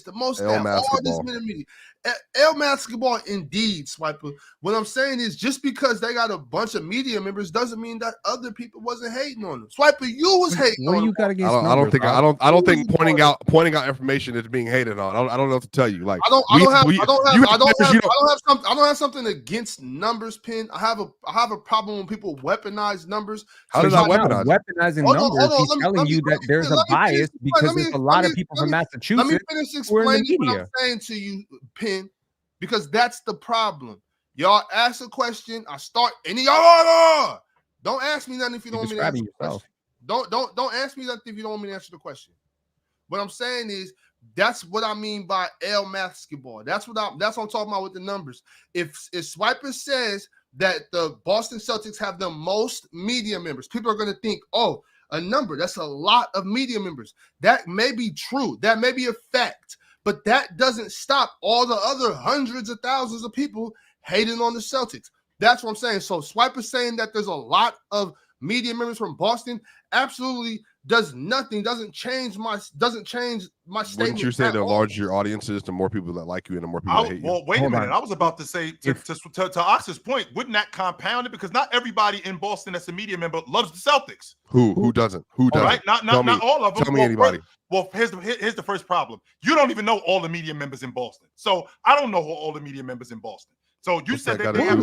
this media. L basketball indeed, Swiper. What I'm saying is just because they got a bunch of media members doesn't mean that other people wasn't hating on them. Swiper, you was hating on them. I don't think pointing out information is being hated on. I don't know what to tell you. Like I don't have something against numbers, Pin. I have a problem when people weaponize numbers. How did I weaponize? Weaponizing numbers. He's telling you that there's a bias because there's a lot of people from Massachusetts. Let me finish explaining what I'm saying to you, Pin, because that's the problem. Y'all ask a question, I start, and y'all don't ask me nothing if you don't want me to answer the question. Don't ask me nothing if you don't want me to answer the question. What I'm saying is that's what I mean by L basketball. That's what I'm talking about with the numbers. If Swiper says that the Boston Celtics have the most media members, people are going to think, oh, a number, that's a lot of media members. That may be true. That may be a fact. But that doesn't stop all the other hundreds of thousands of people hating on the Celtics. That's what I'm saying. So Swiper saying that there's a lot of media members from Boston absolutely doesn't change my statement. Wouldn't you say the larger your audience is, the more people that like you and the more people that hate you? Well, wait a minute. I was about to say to Ox's point, wouldn't that compound it? Because not everybody in Boston that's a media member loves the Celtics. Who doesn't? Who doesn't? Right? Not all of them. Tell me anybody. Well, here's the first problem. You don't even know all the media members in Boston. So I don't know all the media members in Boston. So you said that they have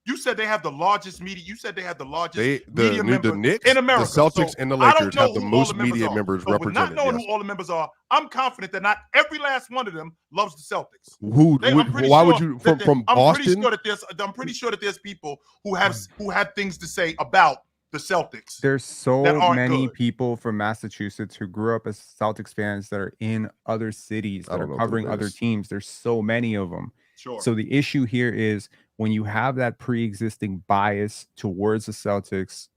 you said they have the largest media. You said they have the largest media members the Knicks, in America. The Celtics and the Lakers have the most media members represented. Not knowing who all the members are, I'm confident that not every last one of them loves the Celtics. I'm pretty sure that there's people who have things to say about the Celtics. There's so many people from Massachusetts who grew up as Celtics fans that are in other cities that are covering other teams. There's so many of them. Sure. So the issue here is when you have that pre-existing bias towards the Celtics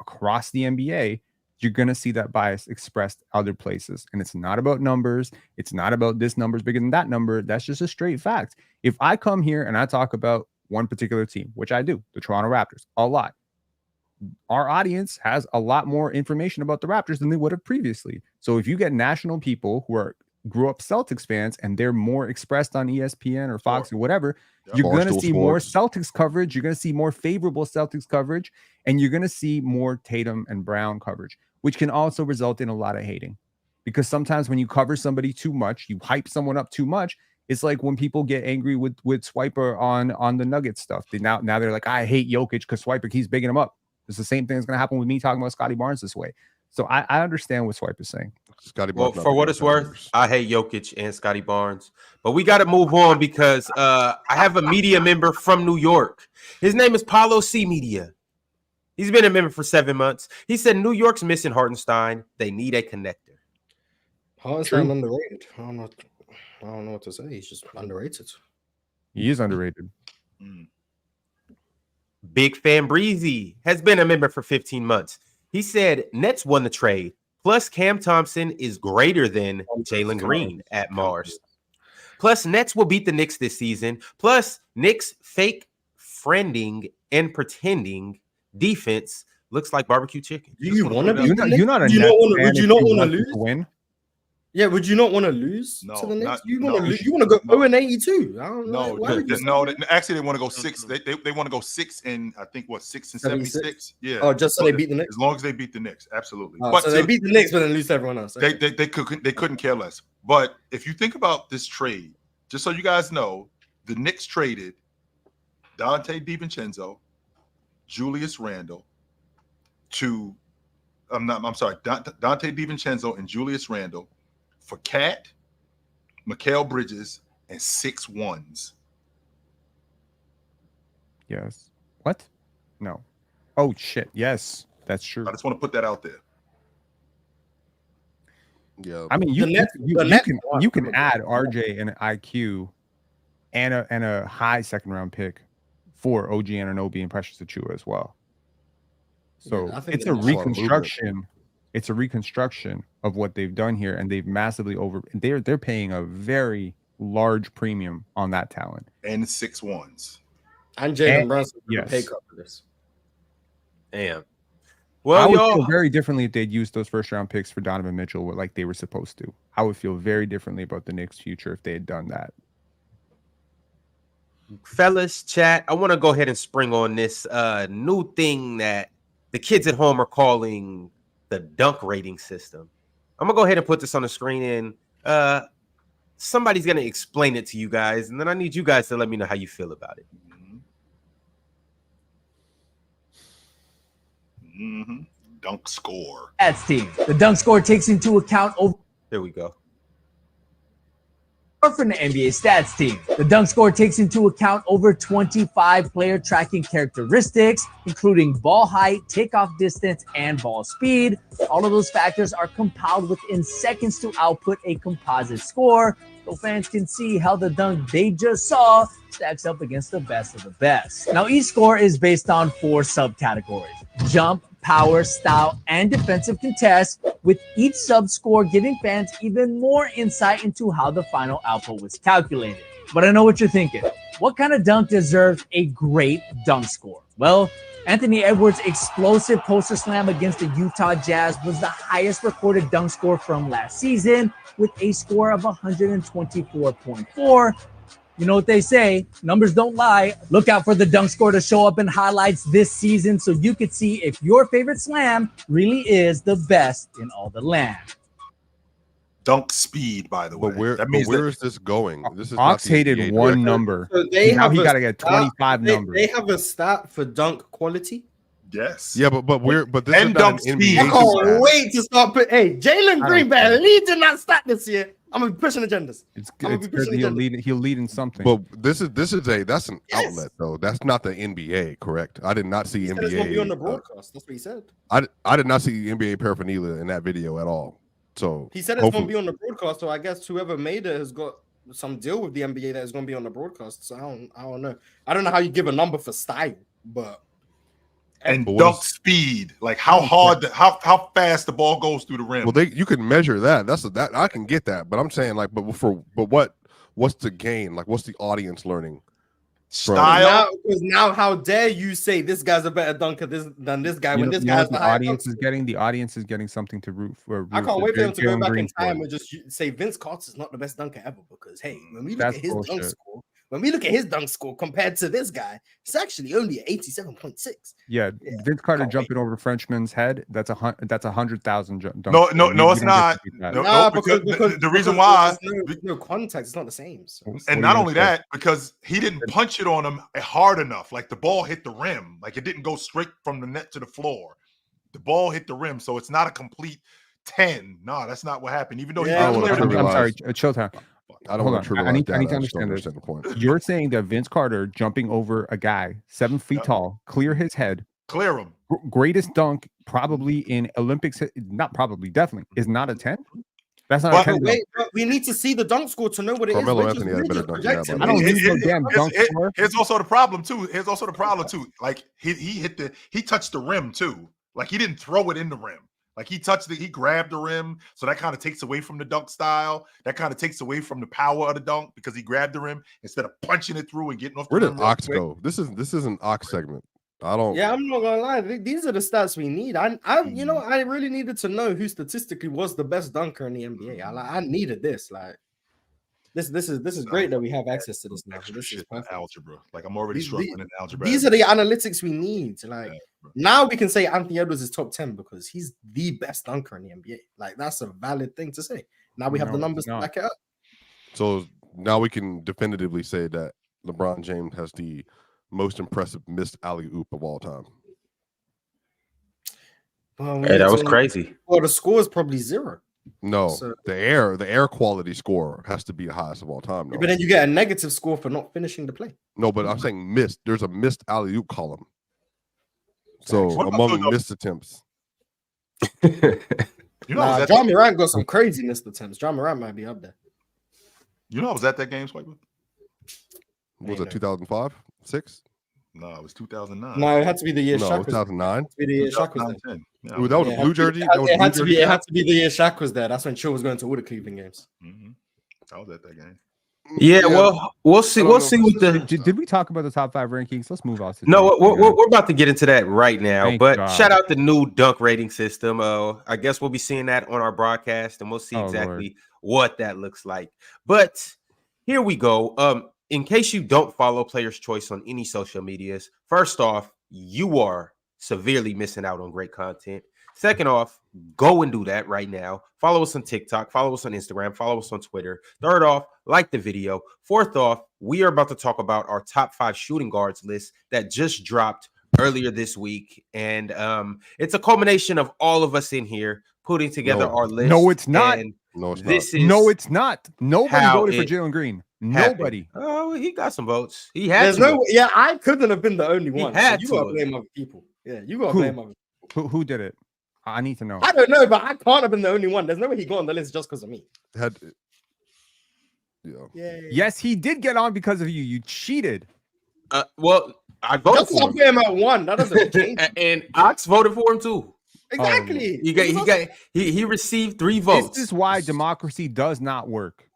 across the NBA, you're going to see that bias expressed other places. And it's not about numbers. It's not about this number's bigger than that number. That's just a straight fact. If I come here and I talk about one particular team, which I do, the Toronto Raptors, a lot, our audience has a lot more information about the Raptors than they would have previously. So if you get national people who grew up Celtics fans and they're more expressed on ESPN or Fox or whatever, you're going to see more Celtics coverage. You're going to see more favorable Celtics coverage, and you're going to see more Tatum and Brown coverage, which can also result in a lot of hating. Because sometimes when you cover somebody too much, you hype someone up too much. It's like when people get angry with Swiper on the Nuggets stuff. Now they're like, I hate Jokic because Swiper keeps bigging him up. It's the same thing that's going to happen with me talking about Scotty Barnes this way. So I understand what Swipe is saying. Scotty Well, Barnes, for what it's worth, I hate Jokic and Scotty Barnes, but we got to move on because I have a media member from New York. His name is Paulo C. Media. He's been a member for 7 months. He said New York's missing Hartenstein. They need a connector. Hartenstein underrated. I don't know what to say. He's just underrated. He is underrated. Big Fan Breezy has been a member for 15 months. He said Nets won the trade. Plus, Cam Thompson is greater than Jalen Green at Mars. Plus, Nets will beat the Knicks this season. Plus, Knicks fake friending and pretending defense looks like barbecue chicken. Do you want to be? You're not a Would you not want to lose? Win? Yeah, would you not want to lose to the Knicks? You want to lose? You want to go 0-82? I don't know. Actually, they want to go 6. They want to go 6 and I think 6 and 76. Yeah. Oh, just so they beat the Knicks. As long as they beat the Knicks, absolutely. But so they beat the Knicks, but then lose to everyone else. They couldn't care less. But if you think about this trade, just so you guys know, the Knicks traded Dante DiVincenzo, Julius Randle to Dante DiVincenzo and Julius Randle for Cat, Mikal Bridges, and 6 ones. Yes. What? No. Oh shit. Yes, that's true. I just want to put that out there. Yeah. I mean, you can add RJ and IQ and a high second round pick for OG Anunoby and Precious Achiuwa as well. So it's a reconstruction. It's a reconstruction of what they've done here, and they've massively they're paying a very large premium on that talent. And 6 ones. And Jalen Brunson pay cut for this. Damn. Well, I would feel very differently if they'd used those first round picks for Donovan Mitchell like they were supposed to. I would feel very differently about the Knicks' future if they had done that. Fellas, chat, I want to go ahead and spring on this new thing that the kids at home are calling the dunk rating system. I'm gonna go ahead and put this on the screen, and somebody's gonna explain it to you guys, and then I need you guys to let me know how you feel about it. Dunk score. Stats team. The dunk score takes into account Here we go. From the NBA stats team. The dunk score takes into account over 25 player tracking characteristics, including ball height, takeoff distance, and ball speed. All of those factors are compiled within seconds to output a composite score, so fans can see how the dunk they just saw stacks up against the best of the best. Now, each score is based on 4 subcategories: jump, power, style, and defensive contest, with each sub-score giving fans even more insight into how the final output was calculated. But I know what you're thinking. What kind of dunk deserves a great dunk score? Well, Anthony Edwards' explosive poster slam against the Utah Jazz was the highest recorded dunk score from last season, with a score of 124.4. You know what they say, numbers don't lie. Look out for the dunk score to show up in highlights this season so you can see if your favorite slam really is the best in all the land. Dunk speed, by the way. But where is this going? This is Ox hated one number. So he got to get 25 numbers. They have a stat for dunk quality. Yes. Yeah, but this and is dunk not an speed. NBA I can't stat. wait to start putting. Hey, Jalen Green better lead in that stat this year. I'm gonna be pushing agendas. It's good. He'll lead in something. But that's an outlet though. That's not the NBA, correct? I did not see He said NBA. it's gonna be on the broadcast. That's what he said. I did not see NBA paraphernalia in that video at all. So he said it's gonna be on the broadcast. So I guess whoever made it has got some deal with the NBA that is gonna be on the broadcast. So I don't know. I don't know how you give a number for style, but and But dunk speed. Like how hard, how fast the ball goes through the rim. Well, you can measure that. That I can get that, but I'm saying like, but what's the gain? Like, what's the audience learning? Style. Because now, how dare you say this guy's a better dunker than this guy when this guy has the audience is getting? The audience is getting something to root for. I can't wait for him to go back in time for. and just say Vince Carter's not the best dunker ever because hey, when we look That's at his bullshit. dunk score, when we look at his dunk score compared to this guy, it's actually only 87.6. Yeah, Vince Carter jumping over a Frenchman's head. That's 100,000 dunk. No, it's not. No, because the reason why there's no contact, it's not the same. So. And not only that, because he didn't punch it on him hard enough. Like the ball hit the rim. Like it didn't go straight from the net to the floor. The ball hit the rim, so it's not a complete 10. No, that's not what happened. Even though I'm sorry, Showtime. I don't want to trivialize I need that. to understand this. You're saying that Vince Carter jumping over a guy 7 feet tall, clear his head, clear him, greatest dunk probably in Olympics, not probably, definitely is not a 10. That's not a 10. Wait, we need to see the dunk score to know what it is. Carmelo-Anthony had better dunk. I don't need no damn dunk score. Here's also the problem too. Like he touched the rim too. Like he didn't throw it in the rim. Like he grabbed the rim, so that kind of takes away from the dunk style. That kind of takes away from the power of the dunk because he grabbed the rim instead of punching it through and getting off. Where did Ox go? This is an Ox segment. I don't. Yeah, I'm not gonna lie. These are the stats we need. I really needed to know who statistically was the best dunker in the NBA. I needed this. Like this is great that we have access to this now. This is perfect. Algebra. Like I'm already struggling in algebra. These are the analytics we need. Like now we can say Anthony Edwards is top 10 because he's the best dunker in the NBA. Like that's a valid thing to say. Now we have the numbers to back it up. So now we can definitively say that LeBron James has the most impressive missed alley-oop of all time. Hey, that was crazy. Well, the score is probably 0. No, the air quality score has to be the highest of all time. But then you get a negative score for not finishing the play. No, but I'm saying missed. There's a missed alley-oop column. So among missed attempts. John Morant got some crazy missed attempts. John Morant might be up there. You know I was at that game, Swiper? Was it 2005? 6? No, it was 2009. No, it had to be the year Shaq was 2009. the year Shaq was there. That was a blue jersey. It had to be the year Shaq was there. That's when Chill was going to all the Cleveland games. I was at that game. Yeah, well, we'll see. We'll see what the. Did we talk about the top 5 rankings? Let's move on. No, we're about to get into that right now. Thank but God. shout out the new dunk rating system. I guess we'll be seeing that on our broadcast, and we'll see exactly what that looks like. But here we go. In case you don't follow Player's Choice on any social medias, first off, you are severely missing out on great content. Second off, go and do that right now. Follow us on TikTok, follow us on Instagram, follow us on Twitter. Third off, like the video. Fourth off, we are about to talk about our top 5 shooting guards list that just dropped earlier this week. And it's a culmination of all of us in here putting together our list. No, it's not. No, it's not. No, it's not. Nobody voted for Jalen Green. Nobody. Oh, he got some votes. He had I couldn't have been the only one. So you gotta blame other people. Yeah, you gotta blame other people. Who did it? I need to know. I don't know, but I can't have been the only one. There's no way he got on the list just because of me. Yes, he did get on because of you. You cheated. Well, I voted just for him. Him at 1. That doesn't change. And Ox voted for him too. Exactly. He received 3 votes. This is why democracy does not work.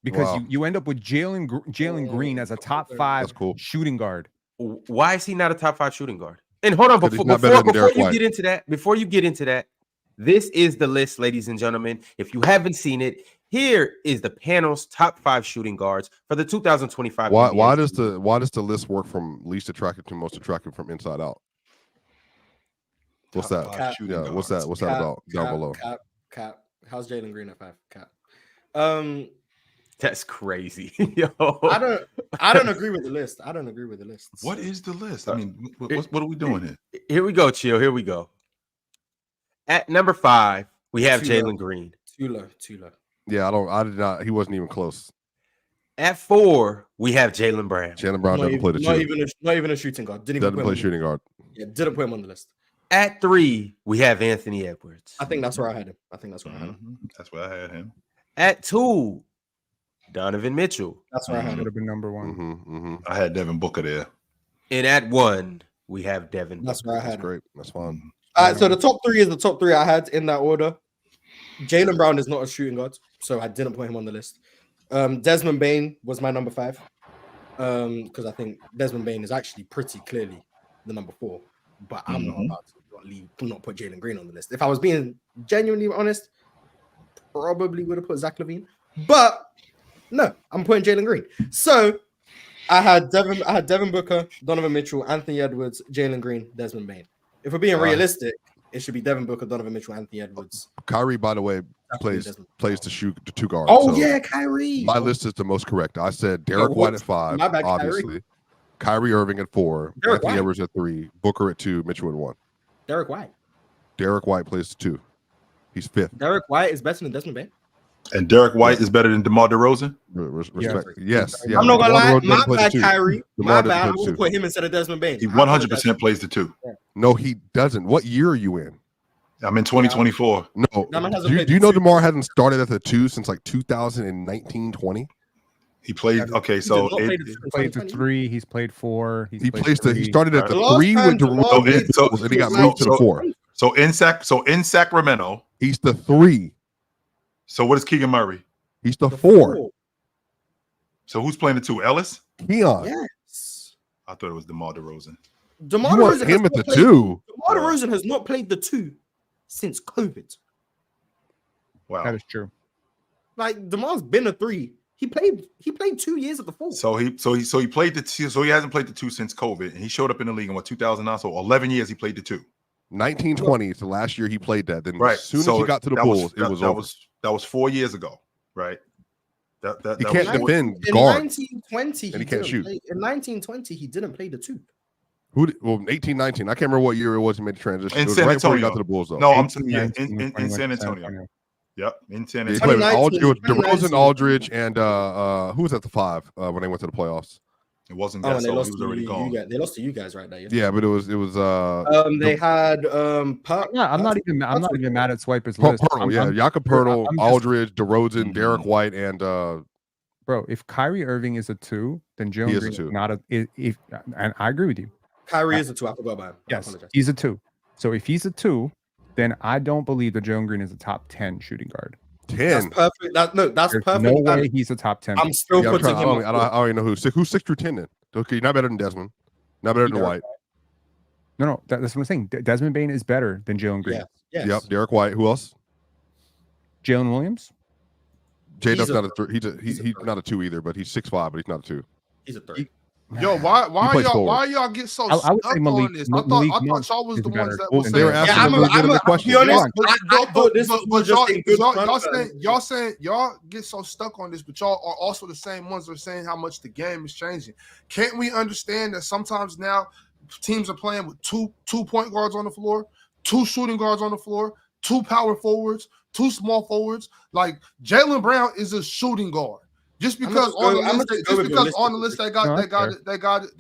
Because you end up with Jalen Green as a top 5 shooting guard. Why is he not a top 5 shooting guard? And hold on, before you get into that, this is the list, ladies and gentlemen. If you haven't seen it, here is the panel's top 5 shooting guards for the 2025. Why does the list work from least attractive to most attractive from inside out? What's that? What's that about down below? Cap. How's Jalen Green at 5? Cap. That's crazy. Yo. I don't agree with the list. What is the list? I mean, what are we doing here? Here we go, Chill. Here we go. At number 5, we have Jalen Green. Too low. Yeah, I did not. He wasn't even close. At 4, we have Jalen Brown. Jalen Brown doesn't play the not even a shooting guard. Doesn't play shooting guard. Yeah, didn't put him on the list. At 3, we have Anthony Edwards. I think that's where I had him. That's where I had him. At 2, Donovan Mitchell. That's where I had him. Would have been number 1. I had Devin Booker there. And at 1, we have Devin. That's where I That's had. great. That's fine. All right, so the top three is the top three I had in that order. Jaylen Brown is not a shooting guard, so I didn't put him on the list. Desmond Bane was my number 5 because I think Desmond Bane is actually pretty clearly the number 4. But I'm not about to not put Jalen Green on the list. If I was being genuinely honest, probably would have put Zach LaVine. But no, I'm putting Jalen Green. So I had Devin Booker, Donovan Mitchell, Anthony Edwards, Jalen Green, Desmond Bane. If we're being realistic, it should be Devin Booker, Donovan Mitchell, Anthony Edwards. Kyrie, by the way, plays to shoot the 2 guards. Oh so yeah, Kyrie. my list is the most correct. I said Derek White at 5, My bad, obviously. Kyrie Irving at 4, Derek Anthony White. Edwards at 3, Booker at 2, Mitchell at 1. Derek White. Derek White plays to 2. He's 5th. Derek White is better than Desmond Bane. And Derek White is better than DeMar DeRozan. Respect. Yes. Yeah. I'm not gonna lie. DeMar My plays bad, the 2. Kyrie. DeMar My bad. I plays the would 2. put him instead of Desmond Bane. He 100% plays the 2. No, he doesn't. What year are you in? I'm in 2024. No. That man hasn't Do played you the know 2. DeMar hasn't started at the 2 since like 2019-20? He played. Okay, so He played the 3. He's played 4. He started at the Last 3 time with DeMar DeRozan, and he got moved to the 4. So in Sacramento, He's the 3. so what is Keegan Murray? He's the 4. So who's playing the 2? Ellis? Keon. Yes. I thought it was DeMar DeRozan. DeMar You want DeRozan him has at not the played- 2. DeMar DeRozan has not played the 2 since COVID. Wow. That is true. Like DeMar's been a 3. He played 2 years at the 4. So he played the 2. So he hasn't played the 2 since COVID, and he showed up in the league in 2009. So 11 years he played the 2. 1920 is the last year he played that. Then Right. as soon as So he got to the that Bulls, was, it was that over. was 4 years ago, right? That He that can't was defend In guard. 1920, And he can't shoot. In 1920, he didn't play the 2. Well, 18-19. I can't remember what year it was he made the transition. In It was San right before he Antonio. got to the Bulls, though. No, I'm 18, yeah, 19, in 21, San Antonio. Yep, in San He Antonio. played with 2019, it was DeRozan, 2019. Aldridge, and who was at the 5 when they went to the playoffs? It wasn't Oh, and they Gasol. lost He was to already you gone. guys. They lost to you guys right there. Yeah. Yeah, but it was They had Yeah, I'm not even mad at Swiper's Pirtle, list. yeah, Jakob Pirtle, I'm just- Aldridge, DeRozan, Derek White, and Bro, if Kyrie Irving is a 2, then Jalen He is a Green is 2. not a. If and I agree with you. Kyrie is a 2. I forgot about him. I Yes, apologize. he's a 2. So if he's a 2, then I don't believe that Jalen Green is a top 10 shooting guard. That's 10. perfect. That's There's perfect. no way he's a top 10. I'm still Yeah, I'm putting trying, him. I already know who's 6 through 10 then. Okay, you're not better than Desmond. Not better than White. No, that's what I'm saying. Desmond Bane is better than Jalen Green. Yes. Yep, Derek White. Who else? Jalen Williams. J Dub's a not a 3. He's not a 2 either, but he's 6'5", but he's not a 2. He's a 3. Yo, why plays y'all forward. why y'all get so I would stuck say on Malik- this? Malik I thought Monk y'all was is the better. ones that Well, was they were saying. asking a legitimate question. To be honest, But- I thought this was but just a good y'all saying y'all get so stuck on this, but y'all are also the same ones that are saying how much the game is changing. Can't we understand that sometimes now teams are playing with two point guards on the floor, 2 shooting guards on the floor, 2 power forwards, 2 small forwards? Like Jaylen Brown is a shooting guard. Just because on the list they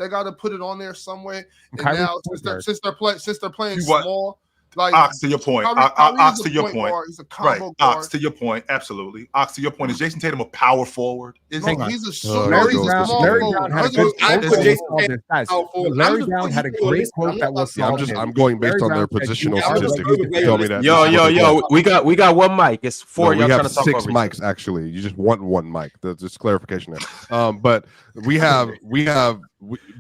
got to put it on there somewhere. And Kyrie's now point since they're playing See what? small, like Ox to your point. Kyrie Ox is to a your point point. guard. He's a Right. combo guard. Ox to your point. Absolutely. Ox to your point. Is Jason Tatum a power forward? Is No, he? he's a Oh, shooter. Larry He's a Brown, small Larry forward. Brown had a He's good I quote put that Jason was Tatum guys, power forward. Larry I'm just Brown putting had a you on great this. quote I'm that not was Yeah, about to- I'm going based Larry on their Brown said, positional "You are the statistics. good You can tell me player." that. Yo, we got one mic. It's 4. No, Y'all we trying have to talk 6 over mics actually. You just want one mic. Just clarification there. But we have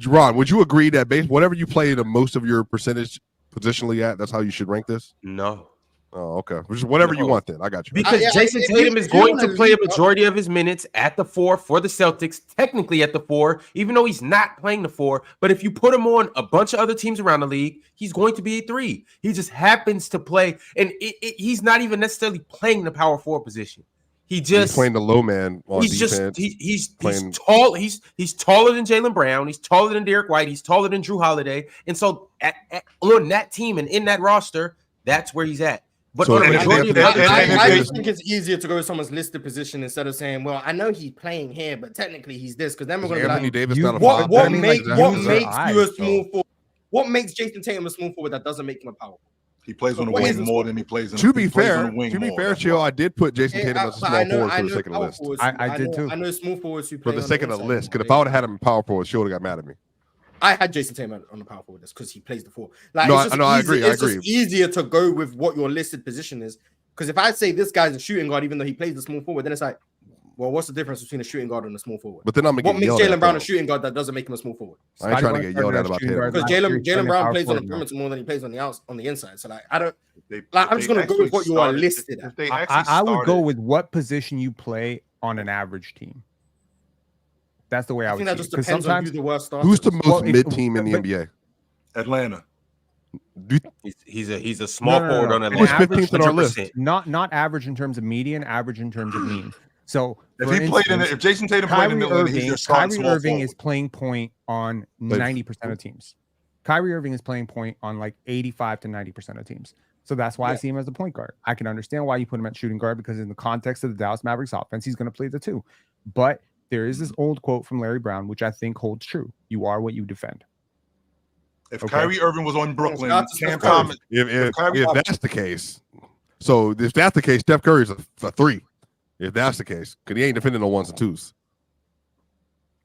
Ron. Would you agree that whatever you play the most of your percentage positionally at, that's how you should rank this? No. Oh, okay. Just whatever you want then. I got you. Because Jason Tatum is going to play a majority of his minutes at the 4 for the Celtics, technically at the 4, even though he's not playing the 4. But if you put him on a bunch of other teams around the league, he's going to be a 3. He just happens to play, and he's not even necessarily playing the power 4 position. He's playing the low man on he's defense. He's playing- tall. He's taller than Jaylen Brown. He's taller than Derek White. He's taller than Drew Holiday. And so on that team and in that roster, that's where he's at. But So on a and- majority of I just think it's easier to go with someone's listed position instead of saying, "Well, I know he's playing here, but technically he's this." Because then we're Is going to be Anthony like, Davis you- not a what 5? what then? makes Like, what that's- makes you a small forward? What makes Jason Tatum a small forward that doesn't make him a power forward? He plays on the What is wing this- more than he plays on To be he plays on fair, the wing more. That's Chill, why. I did put Jason Tatum as a But small forward for the sake of the power list. forwards I did too. I know small forwards who For play the on sake of the inside list, more because if than- I would have had him in power forward, she would have got mad at me. I had Jason Tatum on the power forward because he plays the 4. Like, No, it's just I agree. It's just easier to go with what your listed position is. Because if I say this guy's a shooting guard, even though he plays the small forward, then it's like, well, what's the difference between a shooting guard and a small forward? But then I'm what makes Jaylen Brown a shooting guard that doesn't make him a small forward? I ain't trying to get yelled at about Tatum. Because Jaylen Brown plays on the perimeter more than he plays on the inside. So like, I don't. I'm just gonna go with what you are listed at. I would go with what position you play on an average team. That's the way I would. I think that just depends on who the worst starter. Who's the most mid team in the NBA? Atlanta. He's a small forward on Who's Atlanta. 15th on our list? Not average in terms of median, average in terms of mean. So if Jason Tatum played in Atlanta, he's just Kyrie Irving is playing point on 90% of teams. Kyrie Irving is playing point on like 85 to 90% of teams. So that's why I see him as a point guard. I can understand why you put him at shooting guard because in the context of the Dallas Mavericks offense, he's going to play the 2. But there is this old quote from Larry Brown, which I think holds true. You are what you defend. If Kyrie Irving was on Brooklyn, if that's the case, Steph Curry's a 3. If that's the case, because he ain't defending on 1s and 2s.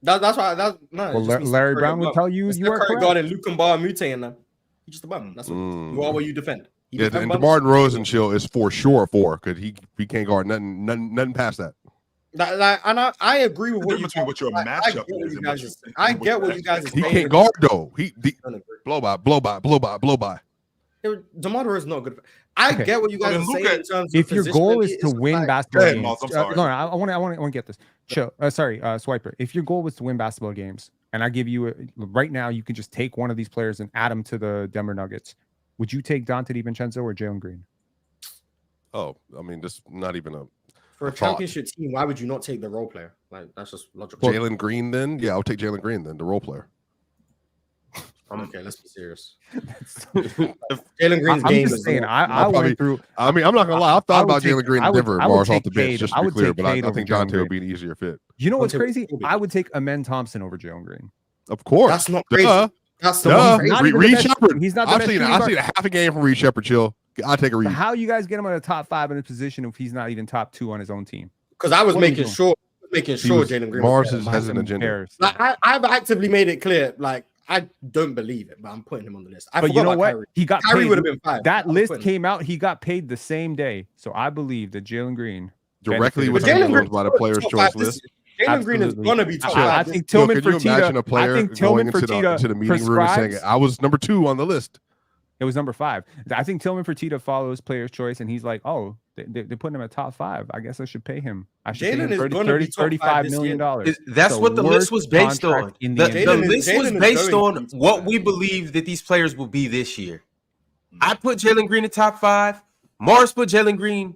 That's why. Larry Brown would tell you you are correct. Guarding Luke and Bar Mute and them. He's just a bum. That's what you are. What you defend. And DeMar DeRozan chill is for sure a 4 because he can't guard nothing past that. I agree with what between what your matchup is. I get what you guys are saying. He can't guard though. He blow by. DeMar DeRozan is not good. I get what you guys are saying in terms of if your goal is to win basketball games. No, I want to get this. Swiper. If your goal was to win basketball games, and I give you right now, you can just take one of these players and add them to the Denver Nuggets. Would you take Dante DiVincenzo or Jalen Green? Oh, I mean, this not even for a championship team. Why would you not take the role player? Like that's just logical. Jalen Green, then I'll take Jalen Green, then the role player. Okay, let's be serious. Jalen Green's I'm game just saying, I went through. I mean, I'm not gonna lie. I've thought about Jalen Green in Denver, Mars off the bench, just to be clear. But I think Dante would be an easier fit. You know what's crazy? I would take Amen Thompson over Jalen Green. Of course, that's not crazy. That's Reed Shepard. He's not. I've seen a half a game from Reed Shepard. Chill. I'll take a Reed. How you guys get him in the top 5 in his position if he's not even top 2 on his own team? Because I was making sure Jalen Green. Mars has an agenda. Like, I've actively made it clear. Like I don't believe it, but I'm putting him on the list. But you know what? Kyrie. He got Kyrie paid. would have been 5. That list came out. He got paid the same day. So I believe that Jalen Green directly was influenced by the players' choice list. Jalen Green is gonna be top 5. I think Tillman Fertitta. A player going into the meeting room and saying, "I was number 2 on the list." It was number 5. I think Tillman Fertitta follows players' choice, and he's like, "Oh, they're putting him at top 5. I guess I should pay him. I should pay him $35 million." That's what the list was based on. The list was based on what we believe that these players will be this year. I put Jalen Green in top 5. Mars put Jalen Green.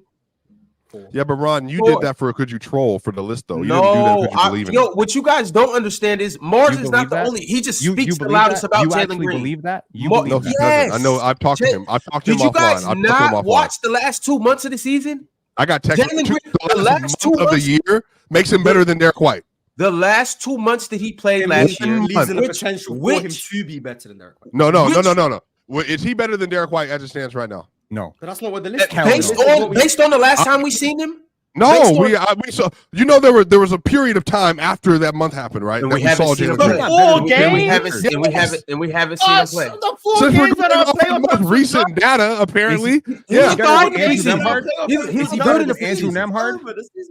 Yeah, but Ron, you did that for could you troll for the list though? You didn't do that because you believe in it. What you guys don't understand is Mars is not the only. He just speaks the loudest about Jalen Green. Believe that? Yes. I know. I've talked to him. I've talked to him offline. Did you guys not watch the last 2 months of the season? I got texted. The last 2 months of the year makes him better than Derek White. The last 2 months that he played last year leaves in the potential for him to be better than Derek White. No. Is he better than Derek White as it stands right now? No. But that's not what the list based on the last time we seen him. No, we saw. You know, there was a period of time after that month happened, right? And we haven't seen him play. And we haven't seen him play. The 4 games that are playing recent data, apparently. He's fine. He's better than Andrew Nemhard?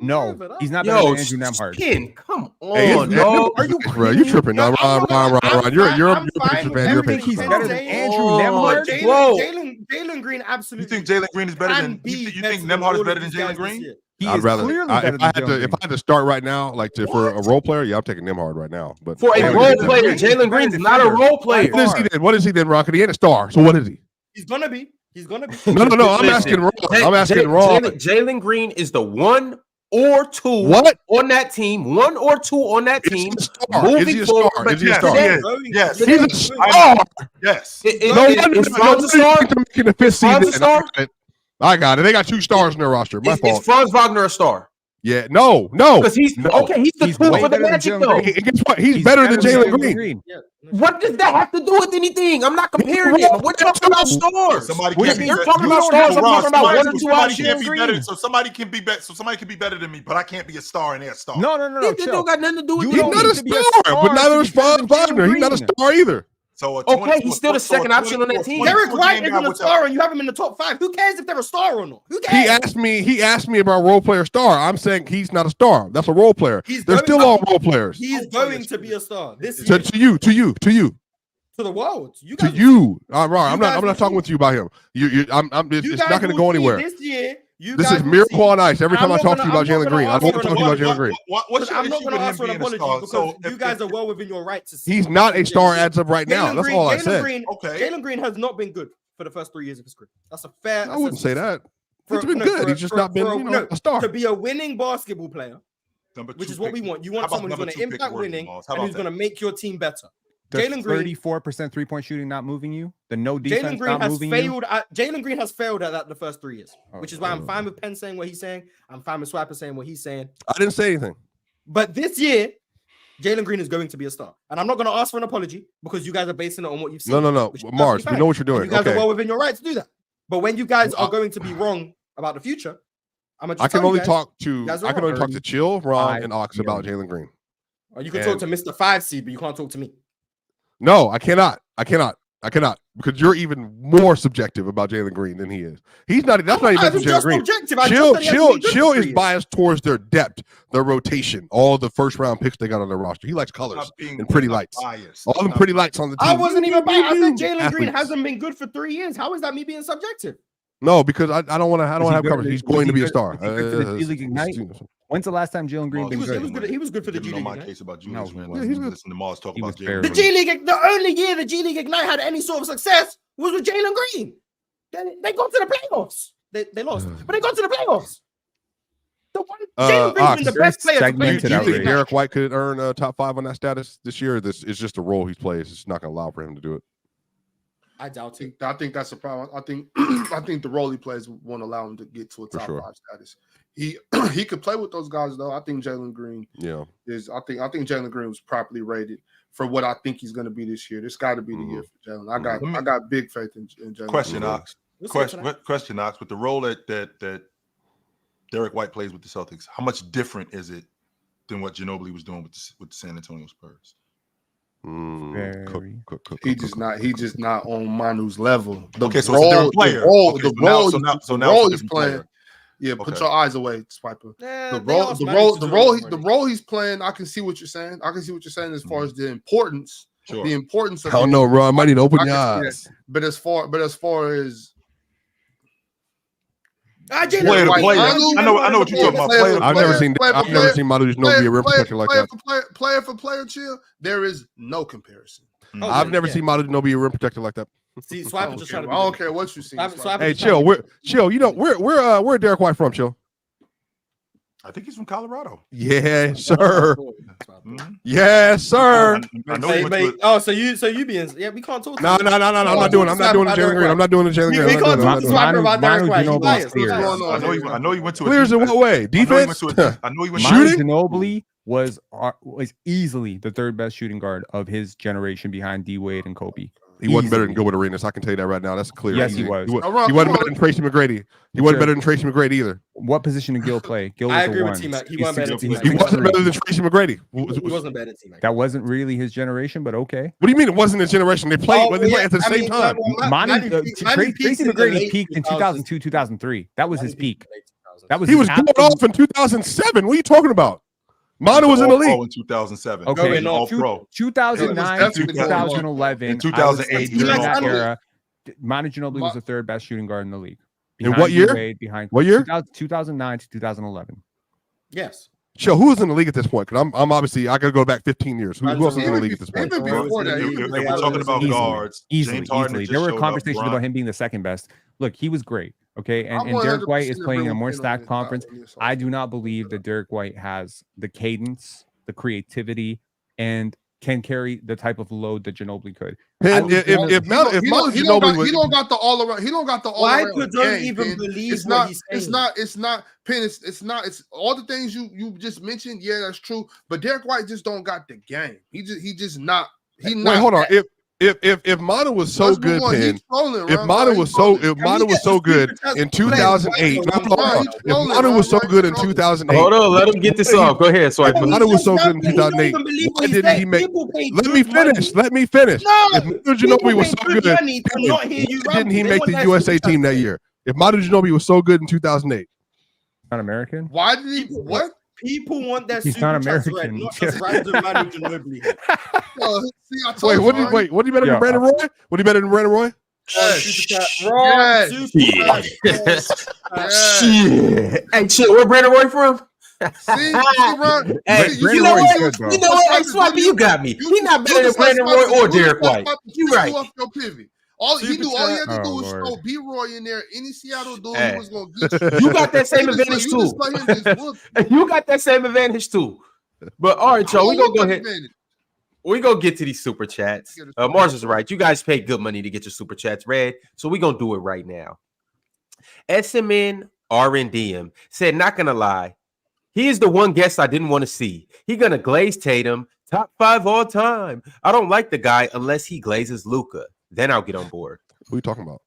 No, he's not better than Andrew Nemhard. Come on, are you bro? You tripping? No, Ron. You're a Pacers fan. You're a Pacers he's fan. better than Andrew Nemhard. Jalen Green absolutely. You think Jalen Green is better than? You think Nemhard is better than Jalen Green? I'd rather. If I had to start right now, for a role player, I'm taking Nemhard right now. But for a role player, Jalen Green is not a role player. What is he then, Rocket? He ain't a star. So what is he? He's gonna be. No. I'm asking Ron. Jalen Green is the 1 or 2 on that team. 1 or 2 on that team. Is he a star? Is he a star? Yes. He's a star. Yes. No wonder making the 5th season. I got it. They got 2 stars in their roster. My fault. Is Franz Wagner a star? Yeah, no. Because he's no. okay. He's the He's two way for the better than Magic, Jalen though. Green. Guess what? He's better than Jalen Green. Yeah. What does that have to do with anything? I'm not comparing it. We're talking about stars. Somebody You're can't be talking better. about stars. I'm Ross, talking about one or somebody two out can't Jalen be Green. better. So somebody can be better. So somebody can be better than me, but I can't be a star and they're a star. No. It Chill. don't got nothing to do with You He's don't not need a to be a star, star but not to a be better than star. Jalen He's not a Green. star either. So Okay, he's still the second option on that team. Derek White isn't a star, and you have him in the top 5. Who cares if they're a star or not? Who He cares? asked me about role player star. I'm saying he's not a star. That's a role player. They're still all role players. He's going to be a star this To year. you. To the world. You To guys you. I'm right. I'm guys not talking with you about him. It's not going to go anywhere. This year, This is miracle on ice. Every time I talk to you about Jalen Green, I I'm don't not talk to you about Jalen Green. What's your I'm not issue going with to him ask for an being a apology star? because So you guys are well within your right to say He's not a star as of right now. That's all I said. Jalen Green has not been good for the first 3 years of his career. That's a fair. I wouldn't say that. He's For- been no, good. for- He's just for- not been, for- you know, a star. To be a winning basketball player, Number which two is what we pick. want. You How want about someone who's number going to two pick impact Worthy, winning Moss? How and about who's going to make your team better. The Jalen Green, 34% 3-point shooting not moving you. The no defense Jalen Green not has moving you. failed. Jalen Green has failed at that the first 3 years, which is why I'm fine with Penn saying what he's saying. I'm fine with Swiper saying what he's saying. I didn't say anything. But this year, Jalen Green is going to be a star, and I'm not going to ask for an apology because you guys are basing it on what you've seen. No. which is Mars, perfectly we know what you're fine. doing. And you guys Okay. are well within your right to do that. But when you guys are going to be wrong about the future, I can only talk to Chill, Ron, and Ox about Jalen Green. Or you can talk to Mr. 5 seed, but you can't talk to me. No, I cannot. Because you're even more subjective about Jalen Green than he is. He's not. That's not even Jalen Green. Chill is biased towards their depth, their rotation, all the first round picks they got on their roster. He likes colors and pretty lights. All the pretty lights on the team. I wasn't even biased. I said Jalen Green hasn't been good for 3 years. How is that me being subjective? No, because I don't want to. I don't have coverage. He's going to be a star. When's the last time Jalen Green been good? He was good for the G League. My case about Julius Randle. Yeah, he's good. Listen to Mars talk about The G League. The only year the G League Ignite had any sort of success was with Jalen Green. They got to the playoffs. They lost, but they got to the playoffs. The one Jalen Green's been the best player to play. Do you think Derek White could earn a top 5 on that status this year? This is just a role he plays. It's not going to allow for him to do it. I doubt it. I think that's a problem. I think the role he plays won't allow him to get to a top 5 status. He could play with those guys though. I think Jalen Green is. I think Jalen Green was properly rated for what I think he's going to be this year. This got to be the year for Jalen. I got big faith in Jalen. Question, Ox. Question, Ox. With the role that Derek White plays with the Celtics, how much different is it than what Ginobili was doing with the San Antonio Spurs? He just not on Manu's level. So it's a different player. The role he's playing. Yeah, put your eyes away, Swiper. The role he's playing. I can see what you're saying. As far as the importance. Sure. The importance of. I don't know, Ron. I might need to open your eyes. But as far as I know what you're talking about. I've never seen Manu Ginobili be a rim protector like that. Player for player, chill. There is no comparison. I've never seen Manu Ginobili be a rim protector like that. See, Swiper just trying to. I don't care what you see. Hey, Chill. Chill. You know where Derek White from, Chill? I think he's from Colorado. Yeah, sir. Yes, sir. So you being we can't talk. No. I'm not doing Jalen Green. I'm not doing the Jalen Green. We can't talk to Swiper about Derek White. I know he went to clears in what way? Defense. I know he went shooting. Ginobili was easily the third best shooting guard of his generation behind D Wade and Kobe. He wasn't better than Gilbert Arenas. I can tell you that right now. That's clear. Yes, he was. He wasn't better than Tracy McGrady. He wasn't better than Tracy McGrady either. What position did Gil play? Gil was I agree a with one. T-Mac. He wasn't better than T-Mac. He wasn't better than Tracy McGrady. He wasn't better than T-Mac. That wasn't really his generation, but okay. What do you mean it wasn't his generation? They played at the same time. Tracy McGrady peaked in 2002, 2003. That was his peak. He was going off in 2007. What are you talking about? Manu was in the league in 2007. Okay, all pro. 2009 to 2011. In 2008, in that era, Manu Ginobili was the third best shooting guard in the league. In what year? What year? 2009 to 2011. Yes. Chill, who was in the league at this point? Because I'm obviously I gotta go back 15 years. Who else was in the league at this point? We're talking about guards. Easily. There were conversations about him being the second best. Look, he was great. Okay, and Derek White is playing in a more stacked conference. I do not believe that Derek White has the cadence, the creativity, and can carry the type of load that Ginobili could. And if Manu Ginobili he don't got the all around. He don't got the all Why around. could don't even believe it's what not, he's saying? It's not Penn. It's not. It's all the things you just mentioned. Yeah, that's true. But Derek White just don't got the game. He just not. He not. Wait, hold on. that. If Manu was so good, Penn. If Manu was so good in 2008, if Manu was so good in 2008, hold on, let him get this off. Go ahead, Swipe. If Manu was so good in 2008, why didn't he make? Let me finish. Let me finish. If Manu Ginobili was so good, why didn't he make the USA team that year? If Manu Ginobili was so good in 2008, not American. Why did he? What? People want that He's super not chats American. read, not just random Manu Ginobili. What do you better than Brandon Roy? What do you better than Brandon Roy? Shit. Hey, chill. Where Brandon Roy from? See, Ron. Hey, you know what? You know what? Hey, Swipey, you got me. He not better than Brandon Roy or Derek White. You right. All he had to do was throw B-Roy in there. Any Seattle dude he was gonna get you. You got that same advantage too. You got that same advantage too. But all right, y'all, we gonna go ahead. We gonna get to these super chats. Mars is right. You guys pay good money to get your super chats read, so we gonna do it right now. SMN RNDM said, not gonna lie, he is the one guest I didn't want to see. He gonna glaze Tatum, top 5 all time. I don't like the guy unless he glazes Luka. Then I'll get on board. Who are you talking about?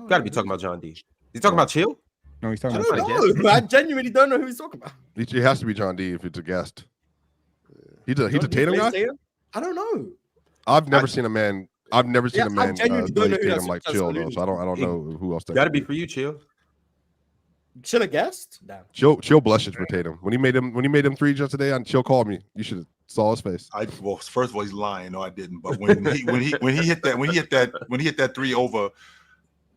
Gotta be talking about John D. You talking about Chill? No, he's talking I about. don't know. I genuinely don't know who he's talking about. It has to be John D if it's a guest. He's a Tatum guy. I don't know. I've never seen a man glaze Tatum like Chill though, so I don't know who else. Gotta be for you, Chill. Should have guessed. Damn. Chill blushes for Tatum when he made him 3 just today. Chill called me. You should have saw his face. Well, first of all, he's lying. No, I didn't. But when he hit that 3 over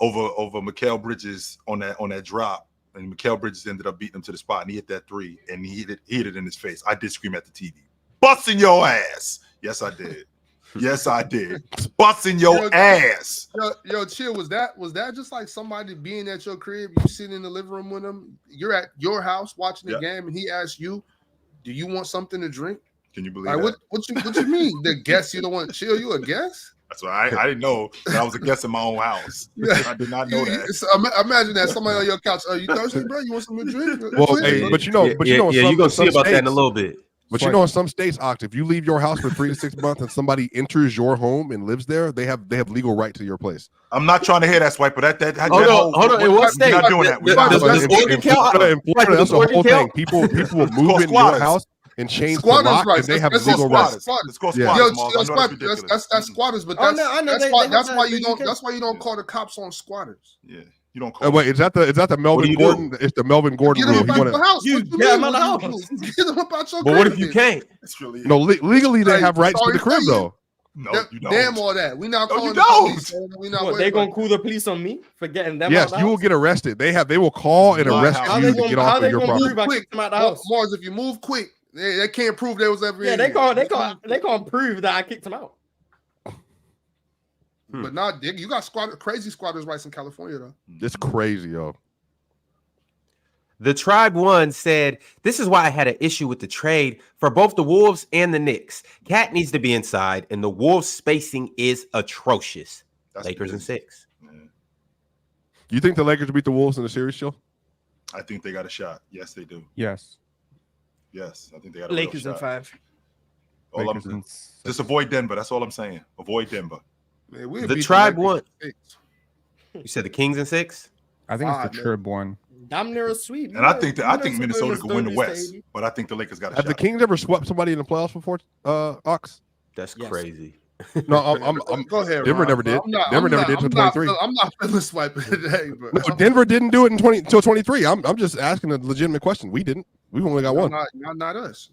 Mikal Bridges on that drop, and Mikal Bridges ended up beating him to the spot, and he hit that 3, and he hit it in his face. I did scream at the TV, busting your ass. Yes, I did. Yes, I did. Busting your ass. Yo, Chill, was that just like somebody being at your crib, you sitting in the living room with him, you're at your house watching the game, and he asks you, do you want something to drink? Can you believe that? What you mean? The guest, you don't want Chill, you a guest? That's why I didn't know that I was a guest in my own house. I did not know that. So, imagine that somebody on your couch. Are you thirsty, bro? You want something to drink? Well, hey, but you know, you're gonna see about that in a little bit. But you know, in some states, Oct, if you leave your house for 3 to 6 months and somebody enters your home and lives there, they have legal right to your place. I'm not trying to hear that, Swipe, but that hold on. In what state? We're not doing that. In Florida, that's a whole thing. People will move into your house and change the lock, and they have legal rights. It's called squatters. That's squatters, but that's why you don't call the cops on squatters. Yeah. You don't call wait, is that the Melvin Gordon? It's the Melvin Gordon rule. Get them out the house. Get them out your crib. But what if you can't? No, legally they have rights to the crib though. No, you don't. Damn all that. We not calling the police. We not. They gonna call the police on me for getting them? Yes, you will get arrested. They will call and arrest you to get off of your property. Mars, if you move quick, they can't prove there was ever. Yeah, they can't prove that I kicked him out. But not Dick. You got crazy squatters rights in California though. It's crazy, yo. The Tribe One said, this is why I had an issue with the trade for both the Wolves and the Knicks. Cat needs to be inside, and the Wolves spacing is atrocious. Lakers in 6. You think the Lakers beat the Wolves in the series, Chill? I think they got a shot. Yes, they do. Yes. Yes, I think they got a Lakers real in shot. 5. Just avoid Denver. That's all I'm saying. Avoid Denver. Man, the Tribe One. You said the Kings in 6? I think it's the Trib one. Damn near a sweep. And I think Minnesota could win the West, but I think the Lakers got a shot. Have the Kings ever swept somebody in the playoffs before, Ox? That's crazy. No, I'm go ahead. Denver never did. Denver never did until 23. I'm not feeling swiping today, bro. No, Denver didn't do it until 23. I'm just asking a legitimate question. We didn't. We've only got one. Not us.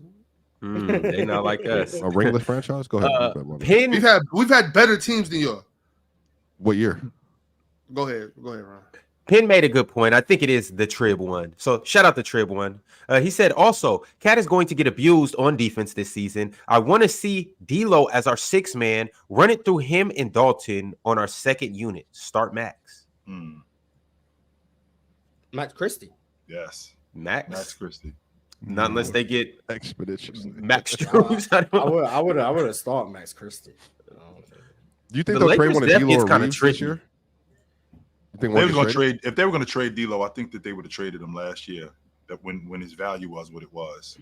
They not like us. A ringless franchise. Go ahead. We've had better teams than you. What year? Go ahead, Ron. Penn made a good point. I think it is the Trib One. So shout out the Trib One. He said also, Cat is going to get abused on defense this season. I want to see D'Lo as our 6th man. Run it through him and Dalton on our 2nd unit. Start Max. Max Christie. Yes. Max Christie. Not unless they get expeditiously. Max Struz. I would have started Max Christie. Do you think The they'll trade Lakers one of depth D'Lo is or kinda Reeves tricky. this year? You think They one was gets gonna traded? trade if they were gonna trade D'Lo. I think that they would have traded him last year. That when his value was what it was.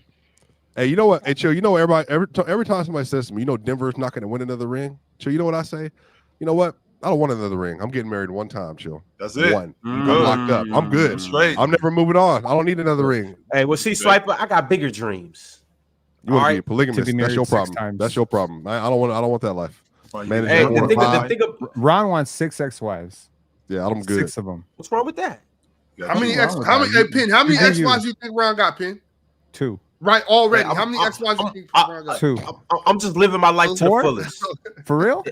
Hey, you know what? Hey, Chill, you know every time somebody says to me, Denver's not going to win another ring. Chill, you know what I say? You know what? I don't want another ring. I'm getting married one time, Chill. That's it. One. I'm locked up. I'm good. Straight. I'm never moving on. I don't need another ring. Hey, well, see, Swiper, I got bigger dreams. You want to be a Alright. polygamist? To be That's married your 6 problem. times. That's your problem. I don't want that life. Man, Hey, I want the thing of Ron wants 6 ex-wives. Yeah, I'm good. 6 of them. what's wrong with that? How many Nothing wrong with how many that. Pin? How many You do you. ex-wives you think Ron got, Pin? 2. Right, already. Hey, How many ex-wives you think Ron got? 2. I'm just living my life to the 4? fullest. For real?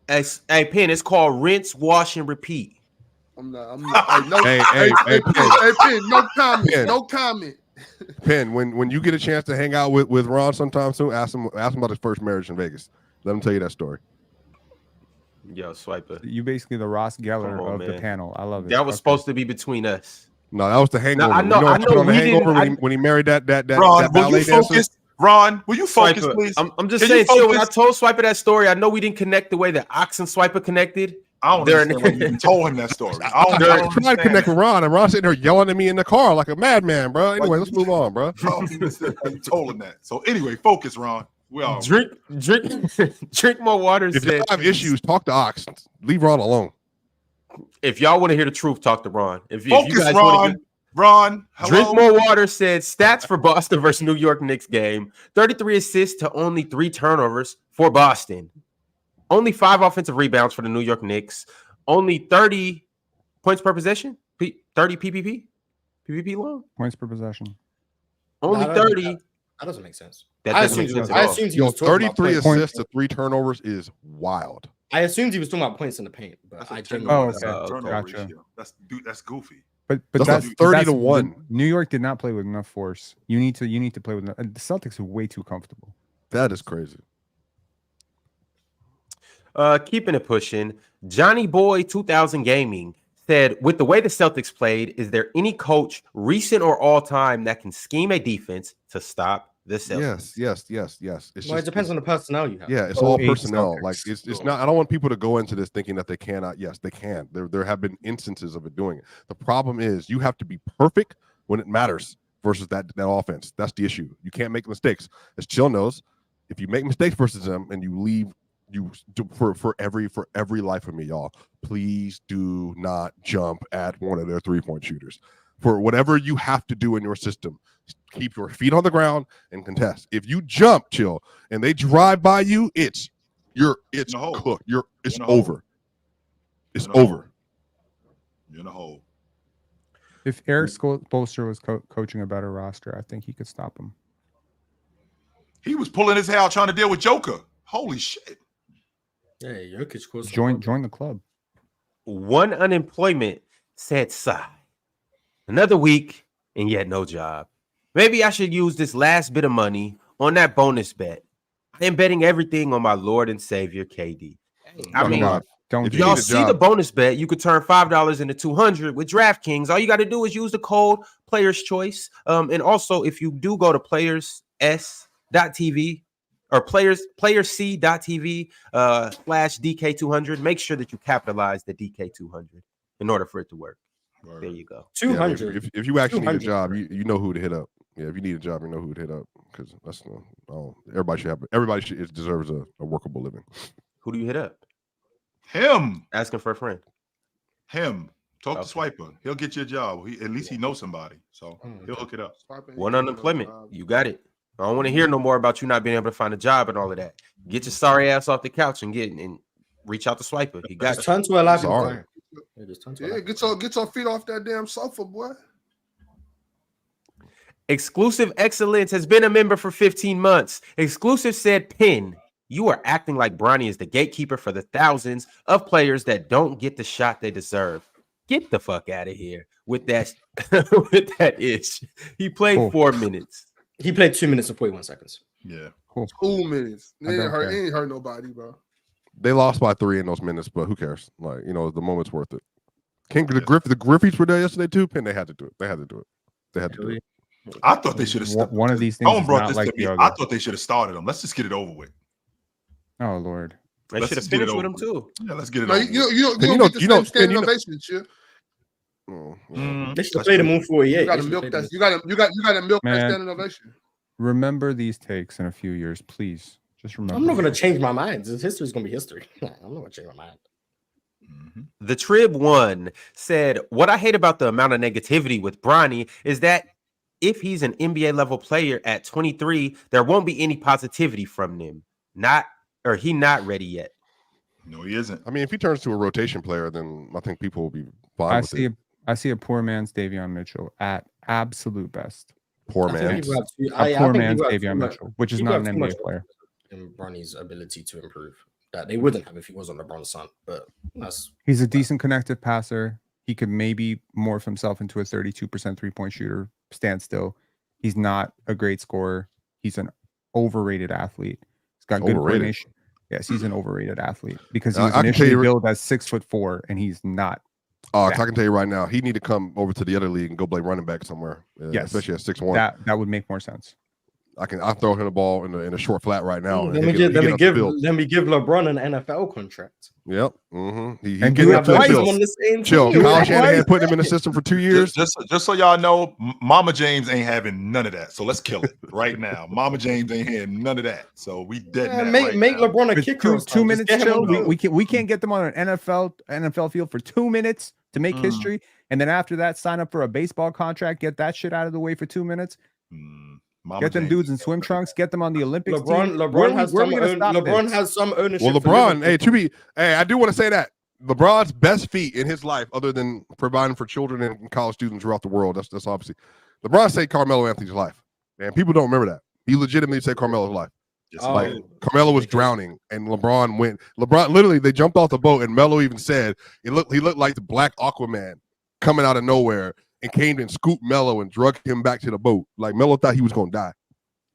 Hey, Pen, it's called rinse, wash, and repeat. I'm not. No, Hey, Pin, Pin, no comment. Pin. No comment. Penn, when you get a chance to hang out with Ron sometime soon, ask him about his first marriage in Vegas. Let him tell you that story. Yo, Swiper. You basically the Ross Geller Come on, of man. the panel. I love it. That was supposed to be between us. No, that was the hangover. I know you know what on the we hangover didn't- when he married that Ron, will ballet you dancer? focus? Ron, will you focus, Swiper, please? I'm just Can you saying, chill, when I focus? told Swiper that story, I know we didn't connect the way that Ox and Swiper connected. I don't They're- understand why you even told him that story. I don't I tried to understand connect that. with Ron, and Ron sitting there yelling at me in the car like a madman, bro. Anyway, let's move on, bro. I don't understand why you told him that. So anyway, focus, Ron. We all drink more water. If you Said, have issues, talk to Ox. Leave Ron alone. if y'all want to hear the truth, talk to Ron. If you focus, guys Ron. want to Ron, hello? drink more water, said stats for Boston versus New York Knicks game: 33 assists to only 3 turnovers for Boston. Only 5 offensive rebounds for the New York Knicks. Only 30 points per possession. 30 PPP long. Points per possession. Only Nah, 30. That doesn't make sense. That I doesn't make assumed sense at all. he Yo, was talking about 33 points. assists to 3 turnovers is wild. I assumed he was talking about points in the paint, but That's a I turnover, genuinely. Oh, okay. turnover Gotcha. ratio. That's goofy. But That's that's like 30 that's to 1. New York did not play with enough force. You need to play with the Celtics are way too comfortable. That is crazy. Keeping it pushing, Johnny Boy 2000 Gaming said, with the way the Celtics played, is there any coach, recent or all time, that can scheme a defense to stop the Celtics? Yes. It's Well, it depends on the personnel you have. Yeah, it's Oh, all 8 personnel. Celtics. Like it's not. I don't want people to go into this thinking that they cannot. Yes, they can. There have been instances of it doing it. The problem is you have to be perfect when it matters versus that offense. That's the issue. You can't make mistakes. As Chill knows, if you make mistakes versus them and you leave, for every life of me, y'all, please do not jump at one of their 3-point shooters. For whatever you have to do in your system, keep your feet on the ground and contest. If you jump, Chill, and they drive by you, it's hole. cooked. It's in the hole. over. It's In the hole. over. You're in a hole. If Eric Spoelstra was coaching a better roster, I think he could stop him. He was pulling his hair out trying to deal with Joker. Holy shit. Yeah, Jokic scores. Join the club. One unemployment said sigh. Another week and yet no job. Maybe I should use this last bit of money on that bonus bet. I am betting everything on my Lord and Savior KD. I mean, don't if do you y'all need a see job- the bonus bet. You could turn $5 into $200 with DraftKings. All you got to do is use the code Players Choice. And also, if you do go to players.s.tv or playerc.tv /DK200, make sure that you capitalize the DK200 in order for it to work. Word. There you go. Yeah, 200. if you actually need a 200. job, you know who to hit up. Yeah, if you need a job, you know who to hit up because that's everybody deserves a workable living. Who do you hit up? Him. Asking for a friend. Him. Talk Okay. to Swiper. He'll get you a job. At least he knows somebody. So he'll hook it up. One unemployment. You got it. I don't want to hear no more about you not being able to find a job and all of that. Get your sorry ass off the couch and reach out to Swiper. He got Just you. turn to a live Sorry. environment. Yeah, just turn to a Yeah, live get your feet off that damn sofa, boy. Exclusive Excellence has been a member for 15 months. Exclusive said, Pin, you are acting like Bronny is the gatekeeper for the thousands of players that don't get the shot they deserve. Get the fuck out of here with that with that ish. He played Cool. 4 minutes. He played 2 minutes and 41 seconds. Yeah. 2 minutes. It I ain't don't hurt. care. It ain't hurt nobody, bro. They lost by 3 in those minutes, but who cares? Like, the moment's worth it. The Griffeys were there yesterday too. Pin, they had to do it. They had to do it. I thought they should have. One of these things Someone is brought not this like to me. the I other. thought they should have started him. Let's just get it over with. Oh Lord. They Let's should have just get it finished with over him too. Yeah, let's get it No, over. you with. don't get the same standing ovation, chill. They should have played him on 48. You got to milk that. You got to milk that Man. standing ovation. Remember these takes in a few years, please. Just remember. I'm not going to change my mind. History's going to be history. I'm not going to change my mind. The Trib One said, "What I hate about the amount of negativity with Bronny is that if he's an NBA level player at 23, there won't be any positivity from him. He not ready yet." No, he isn't. I mean, if he turns to a rotation player, then I think people will be fine with it. I see a poor man's Davion Mitchell at absolute best. Poor I man. think people have too- A poor think man's people have too Davion much- Mitchell, which is people not have an too much NBA player. in Bronny's ability to improve that they wouldn't have if he was on LeBron's son. But He's a decent connective passer. He could maybe morph himself into a 32% 3-point shooter, stand still. He's not a great scorer. He's an overrated athlete. He's got good Overrated? coordination. Yes, he's an overrated athlete because he I was can tell initially you- billed as 6'4", and he's not. I can tell you right now, he need to come over to the other league and go play running back somewhere. Yes, especially at 6'1". That would make more sense. I'll throw him the ball in a short flat right now. let me give LeBron an NFL contract. Yep. Mm-hmm. He And getting do up to it the twice. chill. On the same Chill. team. Kyle Shanahan putting him in the system for 2 years. Just so y'all know, Mama James ain't having none of that. So let's kill it right now. Mama James ain't having none of that. So we dead. Yeah, now make right now. LeBron a For kicker. two minutes, chill. chill. We can't get them on an NFL field for 2 minutes to make history, and then after that, sign up for a baseball contract. Get that shit out of the way for 2 minutes. Mama Get them James. dudes in swim trunks. Get them on the Olympics. LeBron team. has Where are some we gonna stop LeBron this? has some ownership. Well, for LeBron, Liverpool. I do want to say that LeBron's best feat in his life, other than providing for children and college students throughout the world, that's obviously LeBron saved Carmelo Anthony's life, and people don't remember that. He legitimately saved Carmelo's life. Like Carmelo was drowning, and LeBron went. LeBron literally, they jumped off the boat, and Melo even said he looked like the Black Aquaman coming out of nowhere and came and scooped Melo and drug him back to the boat. Like Melo thought he was gonna die.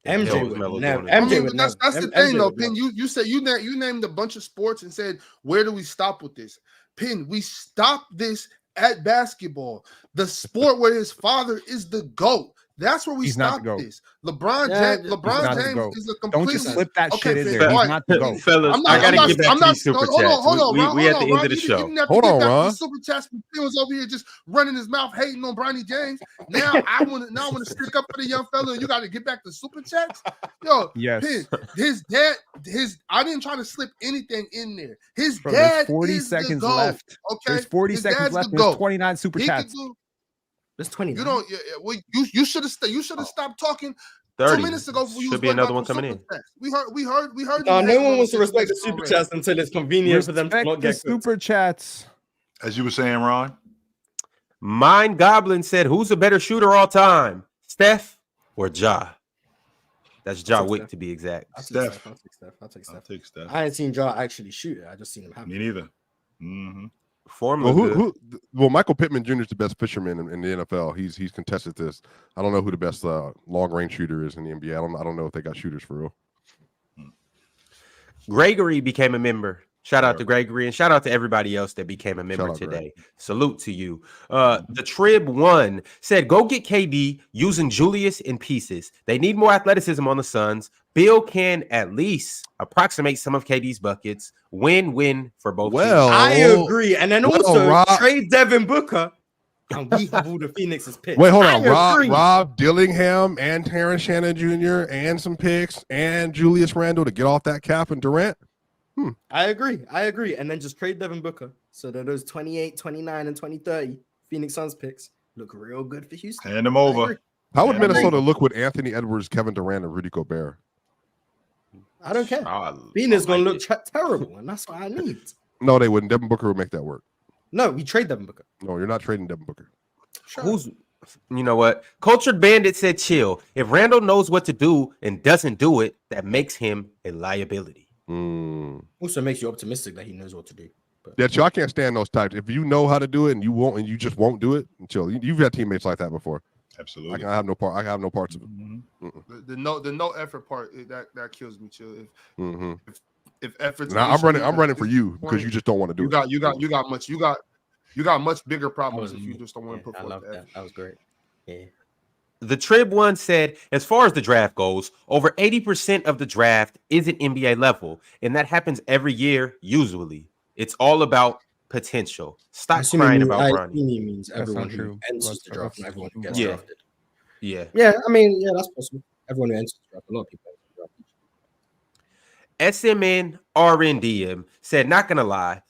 MJ would never. I MJ mean, would that's never. the MJ thing, though, would Pin. never. You said you named a bunch of sports and said, where do we stop with this? Pin, we stop this at basketball, the sport where his father is the GOAT. That's where we He's not stop the GOAT. this. LeBron Yeah, James, He's not the James GOAT. is a Don't completely. just slip that Okay, shit in Finn, there. all He's right. not the GOAT. Fellas, I gotta get back to these super chats. Hold on, Ron. We at the end of the You show. didn't have to Hold get on, back to Ron. the super chats. Phil was over here just running his mouth, hating on Bronny James. Now I want to stick up for the young fella. You got to get back to super chats. Yo, Yes. Pin, his dad, I didn't try to slip anything in there. His Bro, there's dad 40 is seconds the GOAT, left. Okay, There's 40 His seconds dad's left. the There's GOAT. 29 super He chats. could do. There's 20. You don't. Well, you should have. You should have stopped talking 30. 2 minutes ago. You Should was be worried another about one the coming super in. chats. We heard. No, you no hating one on wants to the respect the chats super already. chats until it's convenient for them to Respect not the get cooked. super chats. As you were saying, Ron. Mind Goblin said, "Who's a better shooter all time, Steph or Ja?" That's Ja I'll take Wick Steph. to be exact. I'll take Steph. I'll take Steph. I'll take Steph. I ain't seen Ja actually shoot it. I just seen him happen. Me neither. Mm-hmm. Form Well, look good. well, Michael Pittman Jr. is the best fisherman in the NFL. He's contested this. I don't know who the best long range shooter is in the NBA. I don't know if they got shooters for real. Gregory became a member. Shout out to Gregory and shout out to everybody else that became a member out, today. Salute to you. The Trib One said, "Go get KD using Julius in pieces. They need more athleticism on the Suns. Bill can at least approximate some of KD's buckets. Win-win for both Well, teams." I agree. And then well, also Rob- trade Devin Booker. And we have all the Phoenix's picks. Wait, hold on. I agree. Rob Dillingham and Terrence Shannon Jr. and some picks and Julius Randle to get off that cap and Durant. I agree. And then just trade Devin Booker so that those 28, 29, and 2030 Phoenix Suns picks look real good for Houston. Hand them I over. agree. How would Yeah, Minnesota look with Anthony Edwards, Kevin Durant, and Rudy Gobert? I don't care. I Phoenix like gonna look it. terrible, and that's what I need. No, they wouldn't. Devin Booker would make that work. No, we trade Devin Booker. No, you're not trading Devin Booker. Sure. Who's, you know what? Cultured Bandit said, "Chill. If Randall knows what to do and doesn't do it, that makes him a liability." Also makes you optimistic that he knows what to do. But Yeah, chill. I can't stand those types. If you know how to do it and you won't, and you just won't do it, chill. You've had teammates like that before. Absolutely. I have no part. I have no parts of it. The no effort part that kills me. Chill. If efforts. Now I'm running for you because you just don't want to do it. You got much bigger that problems was if you just don't want to put I forth love the that. effort. That was great. Yeah. The Trib one said, as far as the draft goes, over 80% of the draft isn't NBA level, and that happens every year, usually. It's all about potential. Stop crying about Bronny. He means That's everyone not who true. enters the draft, not everyone who gets Yeah. drafted. Yeah. Yeah, I mean, yeah, that's possible. Everyone who enters the draft, a lot of people enter the draft. SMN RNDM said, not gonna lie,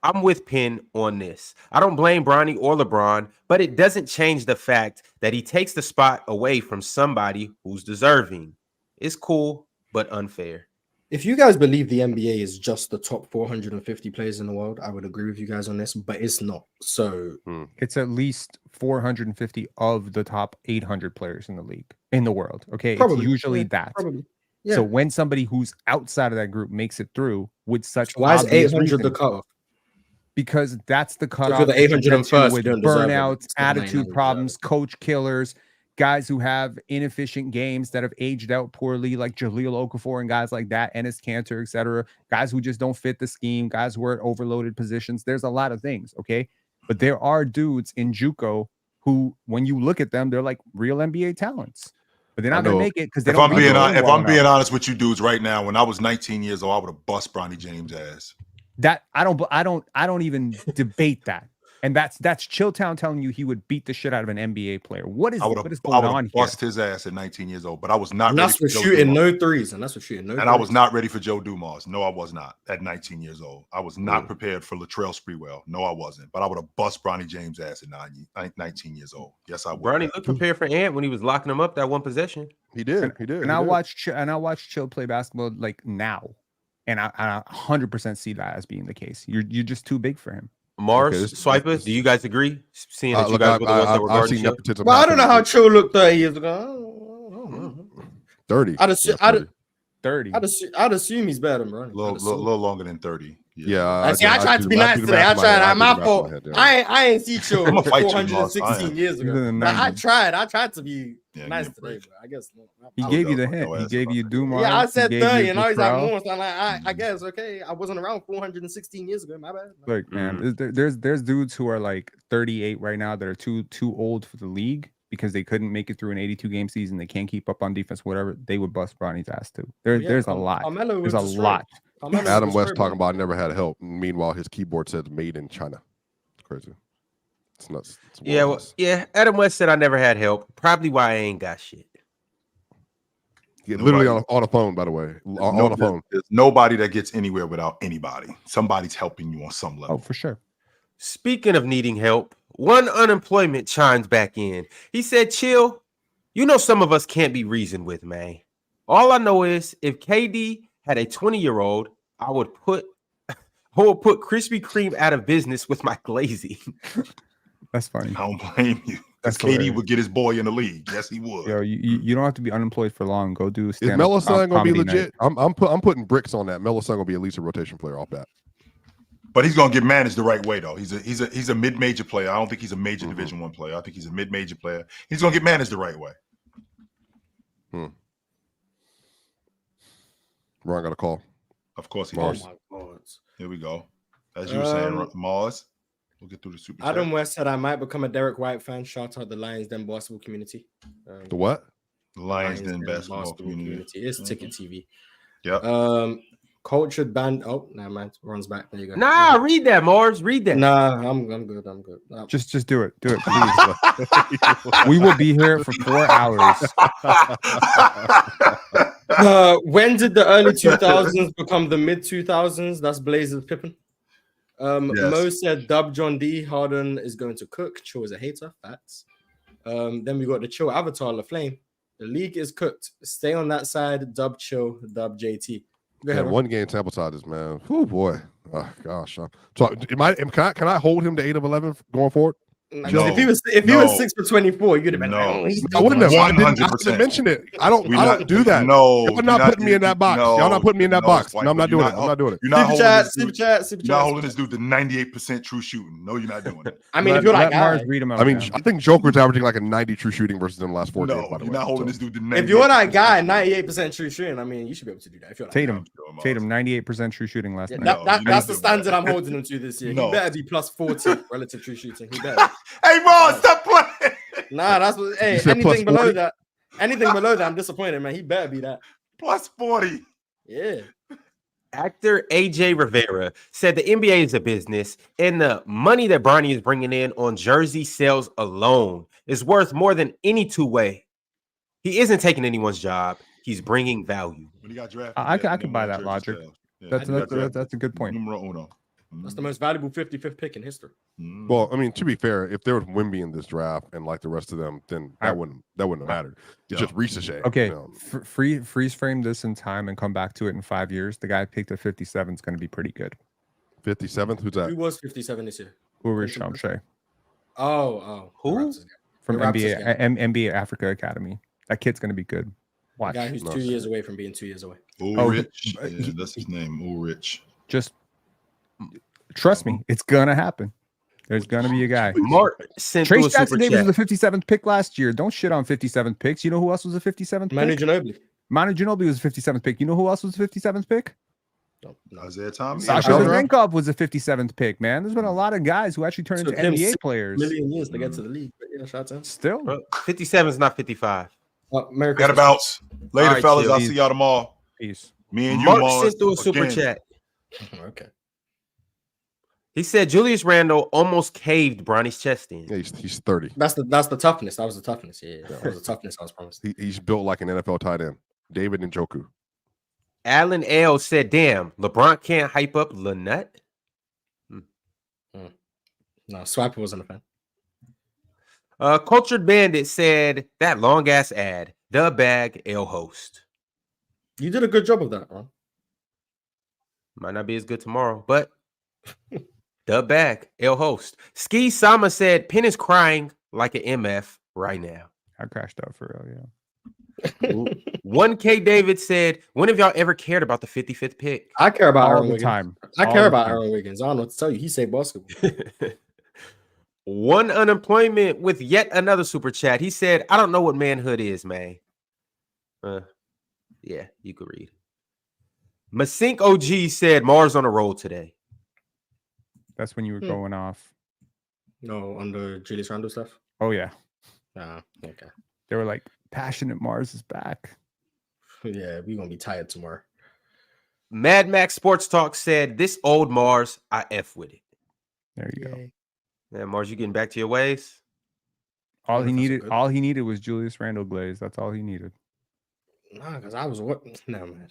I'm with Penn on this. I don't blame Bronny or LeBron, but it doesn't change the fact that he takes the spot away from somebody who's deserving. It's cool, but unfair. If you guys believe the NBA is just the top 450 players in the world, I would agree with you guys on this, but it's not. So It's at least 450 of the top 800 players in the league, in the world. Okay. Probably, It's usually yeah, that. probably. Yeah. So when somebody who's outside of that group makes it through with such Why is obvious 800 the reason, cutoff? because that's the you're cutoff the that gets 801st, you with you don't deserve it. burnouts, It's the attitude 99 problems, coach killers, guys who have inefficient games that have aged out poorly, like Jaleel Okafor and guys like that, Enes Kanter, etc. Guys who just don't fit the scheme, guys who are at overloaded positions. There's a lot of things, okay? But there are dudes in JUCO who, when you look at them, they're like real NBA talents. But they're not going to make it because they If don't. I'm being honest with you dudes right now, when I was 19 years old, I would have bust Bronny James' ass. That I don't even debate that. And that's Chilltown telling you he would beat the shit out of an NBA player. What is going on here? Bust his ass at 19 years old, but I was not. And ready that's for Joe shooting Dumars. no threes, and that's for shooting no. And I was not ready for Joe Dumars. No, I was not at 19 years old. I was not prepared for Latrell Sprewell. No, I wasn't. But I would have bust Bronny James' ass at 19 years old. Yes, I would. Bronny looked prepared for Ant when he was locking him up that one possession. He did. And I watch Chill play basketball like now, and I 100% see that as being the case. You're just too big for him. Mars, Swiper, do you guys agree? Seeing that you guys were the ones that were guarding Chill? Well, I don't know how Chill looked 30 years ago. 30. I'd assume he's better than Bronny. A little longer than 30. Yeah. I tried to be nice today. I tried. My fault. I ain't see Chill 416 years ago. I tried to be nice today, but I guess he gave you the hint. He gave you Dumars. Yeah, I said 30, and now he's like more. So I'm like, I guess okay. I wasn't around 416 years ago. My bad. Look, man, there's dudes who are like 38 right now that are too old for the league because they couldn't make it through an 82 game season. They can't keep up on defense, whatever. They would bust Bronny's ass too. There's a lot. There's a lot. Adam West talking about I never had help. Meanwhile, his keyboard says "Made in China." It's crazy. It's nuts. Yeah. Adam West said I never had help. Probably why I ain't got shit. Yeah, literally on a phone, by the way. On a phone. There's nobody that gets anywhere without anybody. Somebody's helping you on some level. Oh, for sure. Speaking of needing help, one unemployment chimes back in. He said, Chill, you know some of us can't be reasoned with, man. All I know is if KD had a 20-year-old, I would put Krispy Kreme out of business with my glazing. That's funny. I don't blame you. Because KD would get his boy in the league. Yes, he would. Yo, you don't have to be unemployed for long. Go do Is Melisson gonna be legit? I'm putting bricks on that. Melisson gonna be at least a rotation player off that. But he's gonna get managed the right way though. He's a mid-major player. I don't think he's a major Division I player. I think he's a mid-major player. He's gonna get managed the right way. Ron got a call. Of course he Mars. does. Oh my God. Here we go. As you were saying, Mars. We'll get through the super. Adam West said I might become a Derek White fan. Shout out the Lions Den basketball community. The what? The Lions Den basketball community. It's Ticket TV. Yep. Cultured band. Oh, never mind. Ron's back. There you go. Nah, read that, Mars. Read that. Nah, I'm good. Just do it. Do it, please. We will be here for 4 hours. When did the early 2000s become the mid 2000s? That's Blazers Pippen. Mo said Dub John D. Harden is going to cook. Chill is a hater. Facts. Then we got the Chill Avatar LaFlame. The league is cooked. Stay on that side. Dub Chill. Dub JT. Go ahead. One game sample size, man. Oh boy. Oh gosh. So can I hold him to 8 of 11 going forward? No. If he was 6 for 24, you'd have been. No, I wouldn't have. 100%. I didn't mention it. I don't do that. No, you're not putting me in that box. Y'all not putting me in that box. No, I'm not doing it. I'm not doing it. You're not holding this dude to 98% true shooting. No, you're not doing it. I mean, if you're like Mars read him out. I mean, I think Joker's averaging like a 90 true shooting versus them last 4 games. No, you're not holding this dude to 98%. If you're that guy, 98% true shooting, I mean, you should be able to do that. If you're Tatum, 98% true shooting last night. That's the standard I'm holding him to this year. He better be plus 40 relative true shooting. He better. Hey, Mars, stop playing. Nah, that's what. Hey, said plus anything below 40? that, anything below that, I'm disappointed, man. He better be that. Plus 40. Yeah. Actor AJ Rivera said the NBA is a business, and the money that Bronny is bringing in on jersey sales alone is worth more than any two-way. He isn't taking anyone's job. He's bringing value. When he got drafted, I yeah, could buy that jersey logic. sales. Yeah, That's when he got drafted, that's a good point. Numero uno. That's the most valuable 55th pick in history. Well, I mean, to be fair, if there was Wemby in this draft and like the rest of them, then that wouldn't have mattered. It's just Ricochet. Okay, you know. freeze frame this in time and come back to it in 5 years. The guy picked at 57 is going to be pretty good. 57th, who's that? Who was 57 this year? Ulrich Shamshay Who? from The Raptors guy. NBA Africa Academy. That kid's going to be good. The Watch. guy who's 2 years away from being 2 years away. Ulrich. Yeah, that's his name. Ulrich. Just trust me, it's going to happen. There's going to be a guy. Mark sent Trace through a Jackson super Davis chat. was the 57th pick last year. Don't shit on 57th picks. You know who else was a 57th Manu pick? Ginobili. Manu Ginobili was a 57th pick. You know who else was a 57th pick? Isaiah Thomas. Sasha Bellerin? Vezenkov was a 57th pick, man. There's been a lot of guys who actually turned So into him NBA 6 players. million years to get to the league. But yeah, shout out to him. Still. Bro, 57 is not 55. Merry Got Christmas. bounce. Later, All right, fellas. chill. I'll see y'all tomorrow. Peace. Me and you, Mark Mars, sent through a super again. chat. Okay. He said Julius Randle almost caved Bronny's chest in. Yeah, he's 30. That's the toughness. That was the toughness. Yeah, that was the toughness I was promised. He's built like an NFL tight end. David Njoku. Alan L said, damn, LeBron can't hype up Lynette? No, Swiper wasn't a fan. Cultured Bandit said, that long ass ad, the bag, L host. You did a good job of that, Ron. Might not be as good tomorrow, but the bag, L host. Ski Sama said, Penn is crying like an MF right now. I crashed out for real, yeah. 1K David said, when have y'all ever cared about the 55th pick? I care about All Aaron the Wiggins. time. I All care the about time. Aaron Wiggins. I don't know what to tell you. He saved basketball. One unemployment with yet another super chat. He said, I don't know what manhood is, man. Yeah, you could read. Masink OG said Mars on a roll today. That's when you were going off. No, under Julius Randle stuff. Oh, yeah. Okay. They were like, passionate Mars is back. Yeah, we're gonna be tired tomorrow. Mad Max Sports Talk said, this old Mars, I F with it. There you go. Yeah, Mars, you getting back to your ways? All he That's needed, good. all he needed was Julius Randle glaze. That's all he needed. Nah, because I was what? No, man.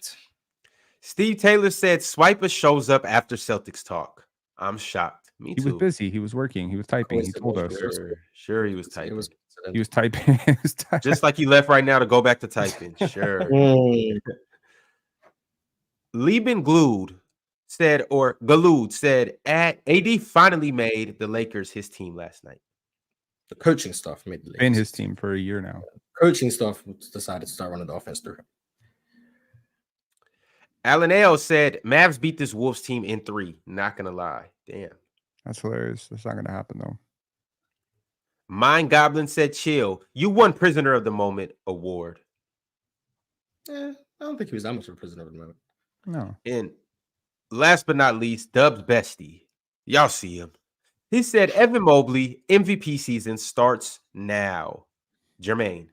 Steve Taylor said, Swiper shows up after Celtics talk. I'm shocked. Me He too. was busy. He was working. He was typing. He told us. Sure, he was typing. It was. He was typing. He was typing. Just like he left right now to go back to typing. Sure. Lieben Glued said, or Glued said, AD finally made the Lakers his team last night. The coaching staff made the Been Lakers. his team for a year now. Coaching staff decided to start running the offense through him. Alan L said, Mavs beat this Wolves team in 3. Not gonna lie. Damn. That's hilarious. That's not gonna happen though. Mind Goblin said, chill. You won Prisoner of the Moment award. I don't think he was that much of a prisoner at the moment. No. And last but not least, Dub's bestie. Y'all see him. He said, Evan Mobley, MVP season starts now. Jermaine.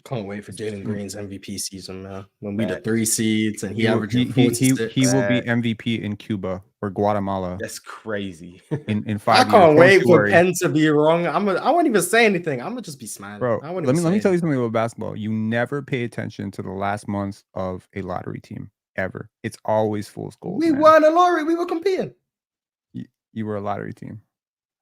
Can't wait for Jalen Green's MVP season, man. When we the 3 seeds and he will- averaged he will 46. be MVP in Cuba or Guatemala That's crazy. in 5 I years. can't Don't wait you for worry. Penn to be wrong. I won't even say anything. I'm gonna just be smiling. Bro, I won't let even me say tell you anything. something about basketball. You never pay attention to the last months of a lottery team ever. It's always fool's gold. We man. won a lottery. We were competing. You were a lottery team.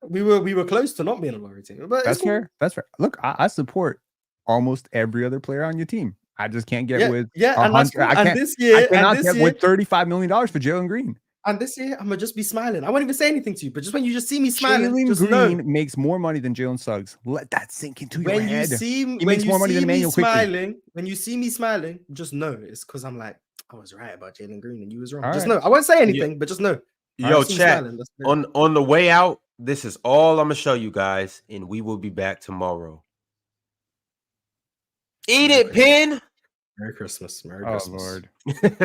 We were close to not being a lottery team. But That's it's cool. fair. That's fair. Look, I support almost every other player on your team. I just can't get with and that's cool. I And can't. this year, I cannot and get this year, with $35 million for Jalen Green. and this year, I'm gonna just be smiling. I won't even say anything to you, but just when you just see me smiling, Jalen just Green know. makes more money than Jalen Suggs. Let that sink into your When you head. see He when makes you more money see than me Emmanuel quickly. smiling, when you see me smiling, just know it's because I'm like, I was right about Jalen Green and you was wrong. All Just right. know. I won't say anything, but just know. Yo, see me chat. smiling, that's it. On the way out, this is all I'm gonna show you guys, and we will be back tomorrow. Eat it, Pin. Merry Christmas. Merry Oh Christmas. Lord.